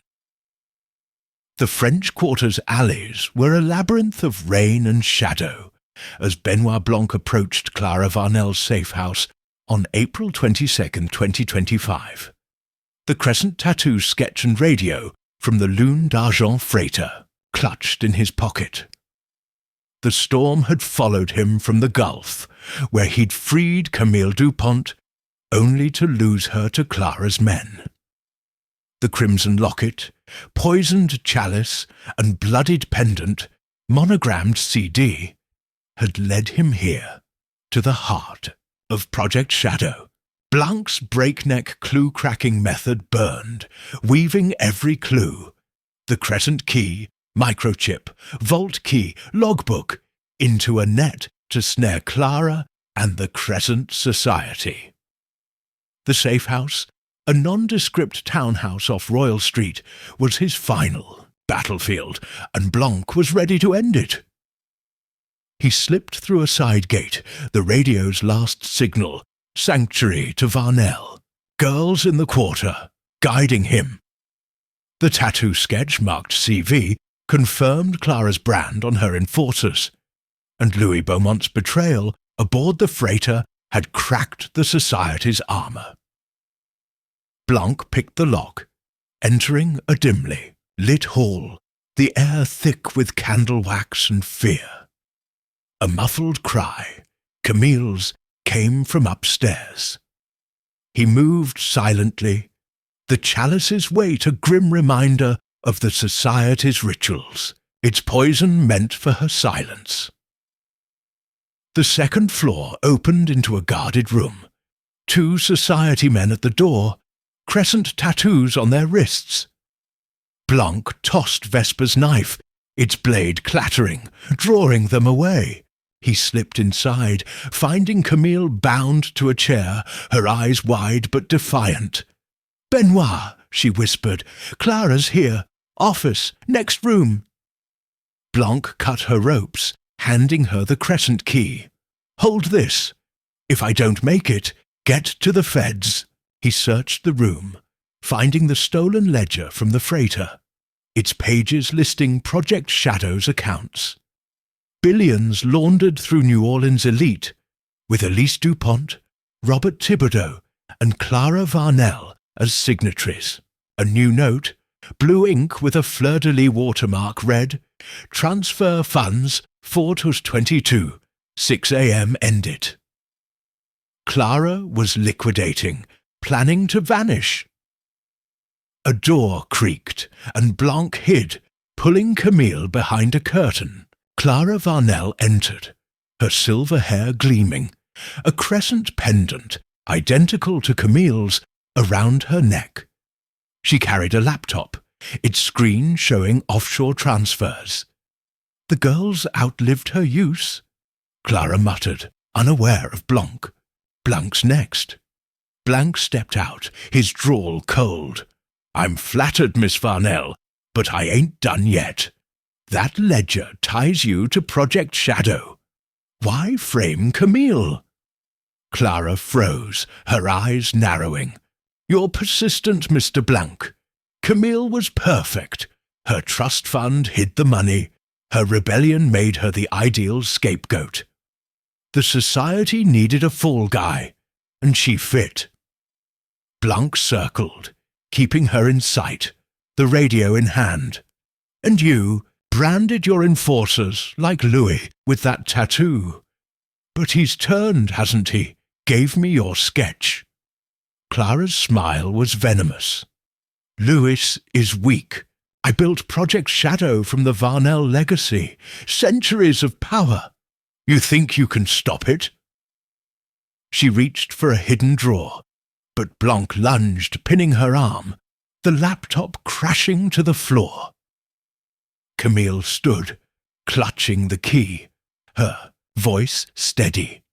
The French Quarter's alleys were a labyrinth of rain and shadow as Benoit Blanc approached Clara Varnell's safe house on April 22, 2025. The crescent tattoo sketch and radio from the Lune d'Argent freighter clutched in his pocket. The storm had followed him from the Gulf, where he'd freed Camille DuPont, only to lose her to Clara's men. The crimson locket, poisoned chalice, and bloodied pendant, monogrammed CD, had led him here, to the heart of Project Shadow. Blanc's breakneck clue-cracking method burned, weaving every clue, the crescent key, microchip, vault key, logbook, into a net to snare Clara and the Crescent Society. The safe house, a nondescript townhouse off Royal Street, was his final battlefield, and Blanc was ready to end it. He slipped through a side gate, the radio's last signal, sanctuary to Varnell, girls in the quarter, guiding him. The tattoo sketch marked CV confirmed Clara's brand on her enforcers, and Louis Beaumont's betrayal aboard the freighter had cracked the Society's armor. Blanc picked the lock, entering a dimly lit hall, the air thick with candle wax and fear. A muffled cry, Camille's, came from upstairs. He moved silently, the chalice's weight a grim reminder of the Society's rituals, its poison meant for her silence. The second floor opened into a guarded room. 2 Society men at the door, crescent tattoos on their wrists. Blanc tossed Vesper's knife, its blade clattering, drawing them away. He slipped inside, finding Camille bound to a chair, her eyes wide but defiant. "Benoit," she whispered, "Clara's here. Office, next room." Blanc cut her ropes, handing her the crescent key. "Hold this. If I don't make it, get to the feds." He searched the room, finding the stolen ledger from the freighter, its pages listing Project Shadow's accounts. Billions laundered through New Orleans' elite, with Elise DuPont, Robert Thibodeau, and Clara Varnell as signatories. A new note, blue ink with a fleur-de-lis watermark, read, "Transfer funds 4/22, 6 a.m. ended." Clara was liquidating, planning to vanish. A door creaked, and Blanc hid, pulling Camille behind a curtain. Clara Varnell entered, her silver hair gleaming, a crescent pendant, identical to Camille's, around her neck. She carried a laptop, its screen showing offshore transfers. The girl's outlived her use, Clara muttered, unaware of Blanc. Blanc's next. Blanc stepped out, his drawl cold. "I'm flattered, Miss Varnell, but I ain't done yet. That ledger ties you to Project Shadow. Why frame Camille?" Clara froze, her eyes narrowing. "You're persistent, Mr. Blanc. Camille was perfect. Her trust fund hid the money. Her rebellion made her the ideal scapegoat. The Society needed a fall guy, and she fit." Blanc circled, keeping her in sight, the radio in hand. "And you branded your enforcers like Louis with that tattoo. But he's turned, hasn't he? Gave me your sketch." Clara's smile was venomous. "Louis is weak. I built Project Shadow from the Varnell legacy. Centuries of power. You think you can stop it?" She reached for a hidden drawer, but Blanc lunged, pinning her arm, the laptop crashing to the floor. Camille stood, clutching the key, her voice steady.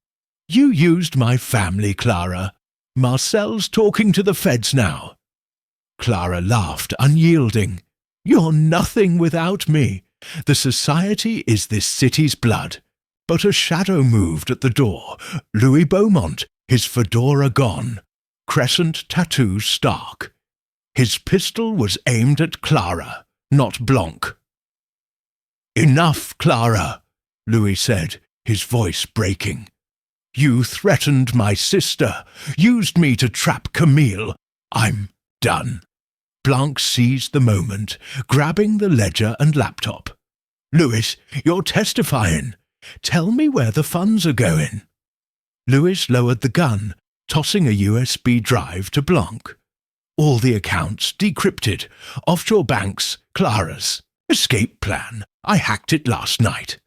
"You used my family, Clara. Marcel's talking to the feds now." Clara laughed, unyielding. "You're nothing without me. The Society is this city's blood." But a shadow moved at the door. Louis Beaumont, his fedora gone, crescent tattoo stark. His pistol was aimed at Clara, not Blanc. "Enough, Clara," Louis said, his voice breaking. "You threatened my sister, used me to trap Camille. I'm done." Blanc seized the moment, grabbing the ledger and laptop. "Louis, you're testifying. Tell me where the funds are going." Louis lowered the gun, tossing a USB drive to Blanc. "All the accounts decrypted. Offshore banks, Clara's. Escape plan. I hacked it last night."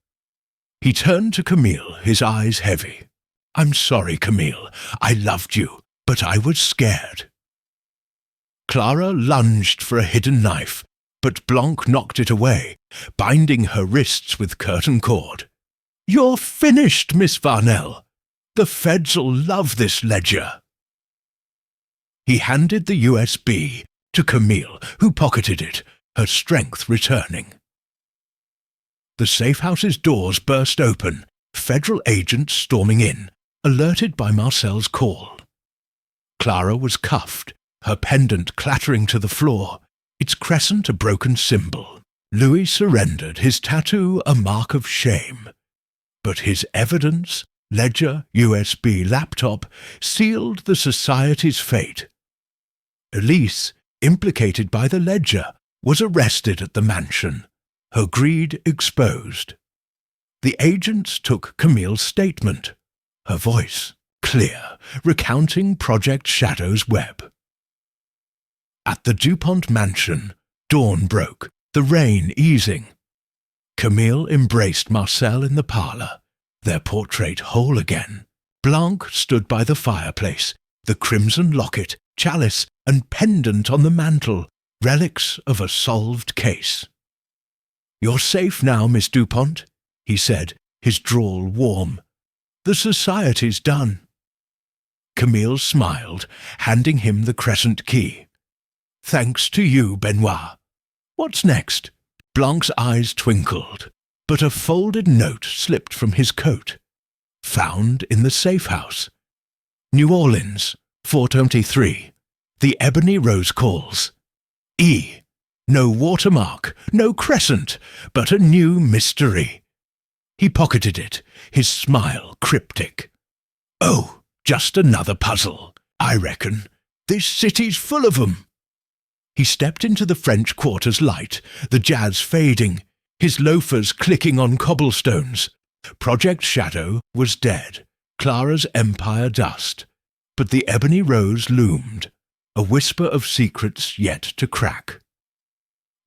He turned to Camille, his eyes heavy. "I'm sorry, Camille. I loved you, but I was scared." Clara lunged for a hidden knife, but Blanc knocked it away, binding her wrists with curtain cord. "You're finished, Miss Varnell. The feds'll love this ledger." He handed the USB to Camille, who pocketed it, her strength returning. The safehouse's doors burst open, federal agents storming in, alerted by Marcel's call. Clara was cuffed, her pendant clattering to the floor, its crescent a broken symbol. Louis surrendered, his tattoo a mark of shame. But his evidence, ledger, USB, laptop, sealed the society's fate. Elise, implicated by the ledger, was arrested at the mansion, her greed exposed. The agents took Camille's statement, her voice clear, recounting Project Shadow's web. At the DuPont mansion, dawn broke, the rain easing. Camille embraced Marcel in the parlour, their portrait whole again. Blanc stood by the fireplace, the crimson locket, chalice, and pendant on the mantel, relics of a solved case. "You're safe now, Miss DuPont," he said, his drawl warm. "The society's done." Camille smiled, handing him the crescent key. "Thanks to you, Benoit. What's next?" Blanc's eyes twinkled, but a folded note slipped from his coat. "Found in the safe house. New Orleans, 423. The Ebony Rose calls. E. No watermark, no crescent, but a new mystery." He pocketed it, his smile cryptic. "Oh, just another puzzle, I reckon. This city's full of 'em." He stepped into the French Quarter's light, the jazz fading, his loafers clicking on cobblestones. Project Shadow was dead, Clara's empire dust, but the Ebony Rose loomed, a whisper of secrets yet to crack.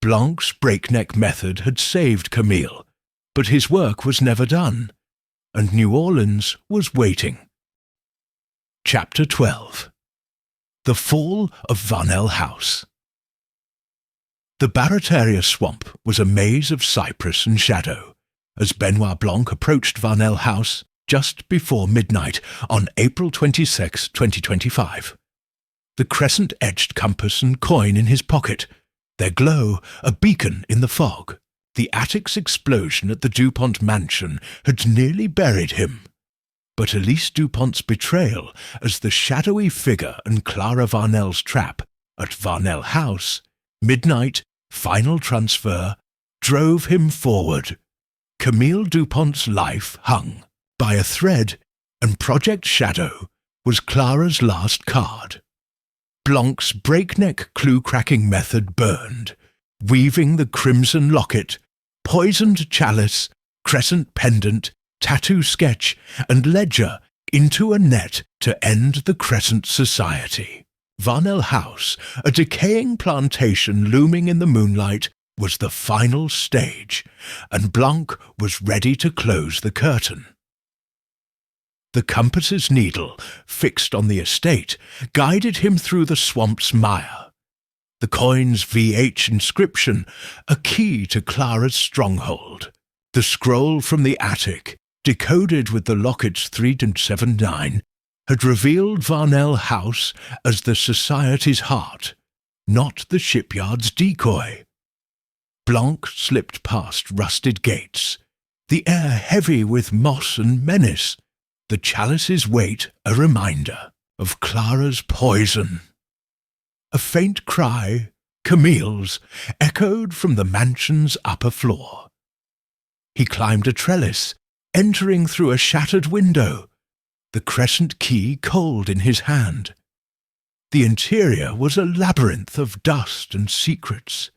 Blanc's breakneck method had saved Camille, but his work was never done, and New Orleans was waiting. Chapter 12. The Fall of Varnell House. The Barataria swamp was a maze of cypress and shadow, as Benoit Blanc approached Varnell House just before midnight on April 26, 2025. The crescent-edged compass and coin in his pocket, their glow a beacon in the fog. The attic's explosion at the DuPont mansion had nearly buried him. But Elise DuPont's betrayal as the shadowy figure and Clara Varnell's trap at Varnell House, midnight, final transfer, drove him forward. Camille DuPont's life hung by a thread, and Project Shadow was Clara's last card. Blanc's breakneck clue-cracking method burned, weaving the crimson locket, poisoned chalice, crescent pendant, tattoo sketch, and ledger into a net to end the Crescent Society. Varnell House, a decaying plantation looming in the moonlight, was the final stage, and Blanc was ready to close the curtain. The compass's needle, fixed on the estate, guided him through the swamp's mire. The coin's VH inscription, a key to Clara's stronghold. The scroll from the attic, decoded with the locket's 379, had revealed Varnell House as the society's heart, not the shipyard's decoy. Blanc slipped past rusted gates, the air heavy with moss and menace, the chalice's weight a reminder of Clara's poison. A faint cry, Camille's, echoed from the mansion's upper floor. He climbed a trellis, entering through a shattered window, the crescent key cold in his hand. The interior was a labyrinth of dust and secrets,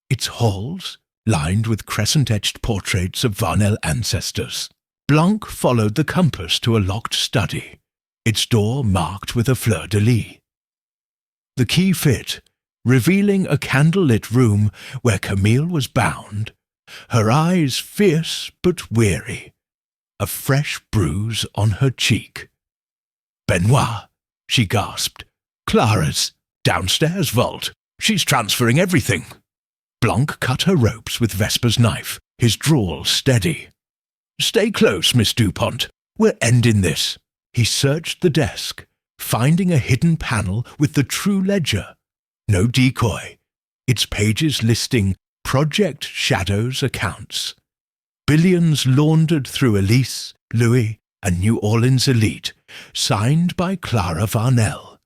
its halls lined with crescent-etched portraits of Varnell ancestors. Blanc followed the compass to a locked study, its door marked with a fleur-de-lis. The key fit, revealing a candle-lit room where Camille was bound, her eyes fierce but weary, a fresh bruise on her cheek. "Benoit," she gasped. "Clara's downstairs vault. She's transferring everything." Blanc cut her ropes with Vesper's knife, his drawl steady. "Stay close, Miss DuPont. We're ending this." He searched the desk, finding a hidden panel with the true ledger. No decoy, its pages listing Project Shadow's accounts. Billions laundered through Elise, Louis, and New Orleans elite, signed by Clara Varnell.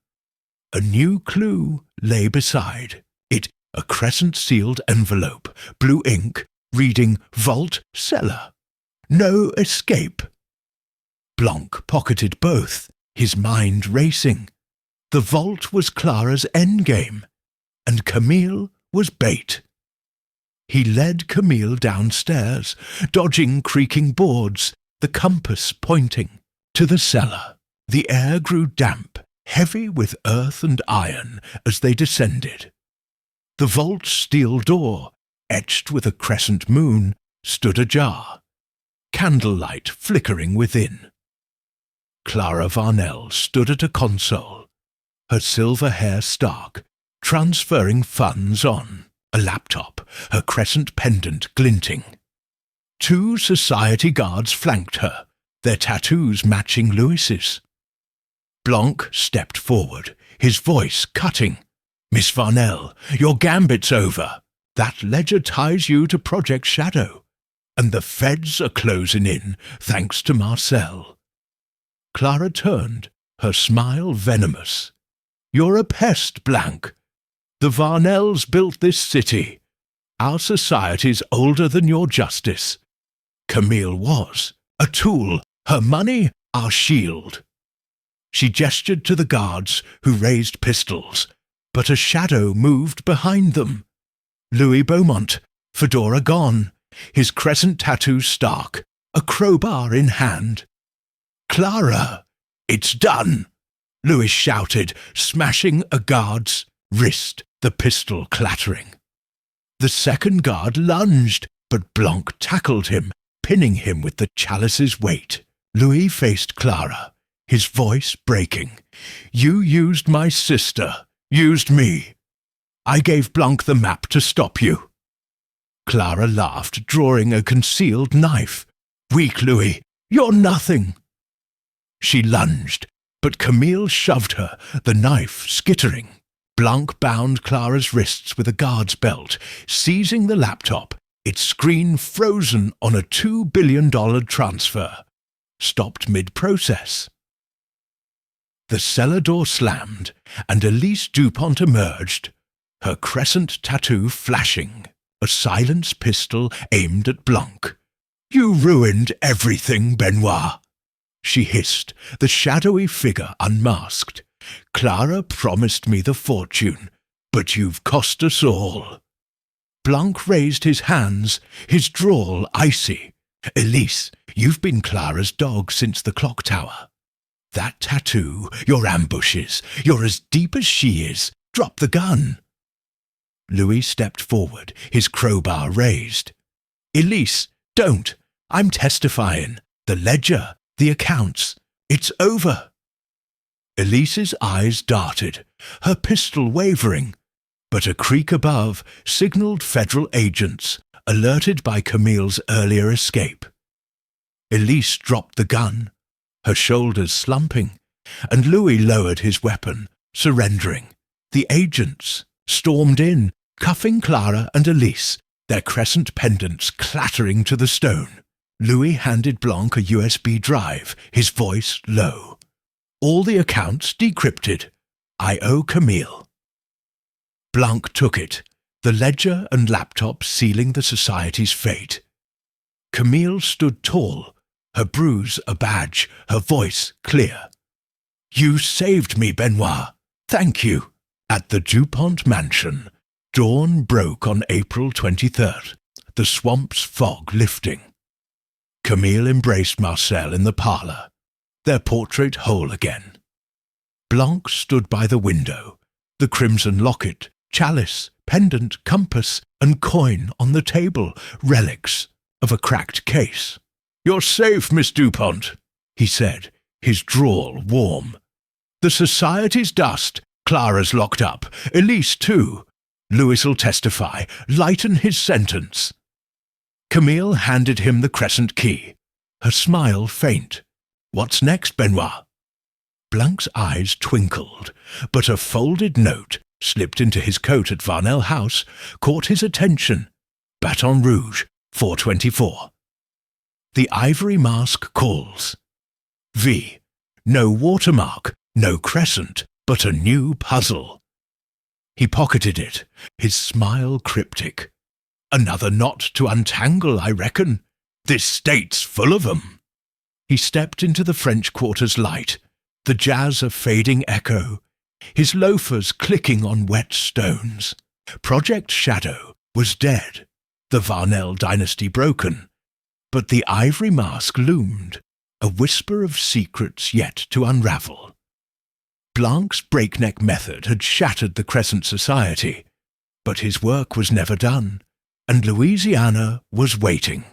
A new clue lay beside it, a crescent-sealed envelope, blue ink, reading Vault Cellar. No escape. Blanc pocketed both, his mind racing. The vault was Clara's endgame, and Camille was bait. He led Camille downstairs, dodging creaking boards, the compass pointing to the cellar. The air grew damp, heavy with earth and iron as they descended. The vault's steel door, etched with a crescent moon, stood ajar, candlelight flickering within. Clara Varnell stood at a console, her silver hair stark, transferring funds on a laptop, her crescent pendant glinting. 2 society guards flanked her, their tattoos matching Louis's. Blanc stepped forward, his voice cutting. "Miss Varnell, your gambit's over. That ledger ties you to Project Shadow, and the feds are closing in, thanks to Marcel." Clara turned, her smile venomous. "You're a pest, Blanc. The Varnells built this city. Our society's older than your justice. Camille was a tool, her money our shield." She gestured to the guards, who raised pistols, but a shadow moved behind them. Louis Beaumont, fedora gone, his crescent tattoo stark, a crowbar in hand. "Clara, it's done!" Louis shouted, smashing a guard's wrist, the pistol clattering. The second guard lunged, but Blanc tackled him, pinning him with the chalice's weight. Louis faced Clara, his voice breaking. "You used my sister, used me. I gave Blanc the map to stop you." Clara laughed, drawing a concealed knife. "Weak, Louis, you're nothing." She lunged, but Camille shoved her, the knife skittering. Blanc bound Clara's wrists with a guard's belt, seizing the laptop, its screen frozen on a $2 billion transfer. Stopped mid-process. The cellar door slammed, and Elise DuPont emerged, her crescent tattoo flashing, a silenced pistol aimed at Blanc. "You ruined everything, Benoit," she hissed, the shadowy figure unmasked. "Clara promised me the fortune, but you've cost us all." Blanc raised his hands, his drawl icy. "Elise, you've been Clara's dog since the clock tower. That tattoo, your ambushes, you're as deep as she is. Drop the gun." Louis stepped forward, his crowbar raised. "Elise, don't. I'm testifying. The ledger, the accounts. It's over." Elise's eyes darted, her pistol wavering, but a creak above signalled federal agents, alerted by Camille's earlier escape. Elise dropped the gun, her shoulders slumping, and Louis lowered his weapon, surrendering. The agents stormed in, cuffing Clara and Elise, their crescent pendants clattering to the stone. Louis handed Blanc a USB drive, his voice low. "All the accounts decrypted. I owe Camille." Blanc took it, the ledger and laptop sealing the society's fate. Camille stood tall, her bruise a badge, her voice clear. "You saved me, Benoit. Thank you." At the DuPont mansion, dawn broke on April 23rd, the swamp's fog lifting. Camille embraced Marcel in the parlour, their portrait whole again. Blanc stood by the window, the crimson locket, chalice, pendant, compass, and coin on the table, relics of a cracked case. "You're safe, Miss DuPont," he said, his drawl warm. "The society's dust. Clara's locked up. Elise, too. Louis'll testify, lighten his sentence." Camille handed him the crescent key, her smile faint. "What's next, Benoit?" Blanc's eyes twinkled, but a folded note, slipped into his coat at Varnell House, caught his attention. Baton Rouge, 424. The ivory mask calls. V. No watermark, no crescent, but a new puzzle. He pocketed it, his smile cryptic. "Another knot to untangle, I reckon. This state's full of 'em." He stepped into the French Quarter's light, the jazz a fading echo, his loafers clicking on wet stones. Project Shadow was dead, the Varnell dynasty broken, but the ivory mask loomed, a whisper of secrets yet to unravel. Blanc's breakneck method had shattered the Crescent Society, but his work was never done, and Louisiana was waiting.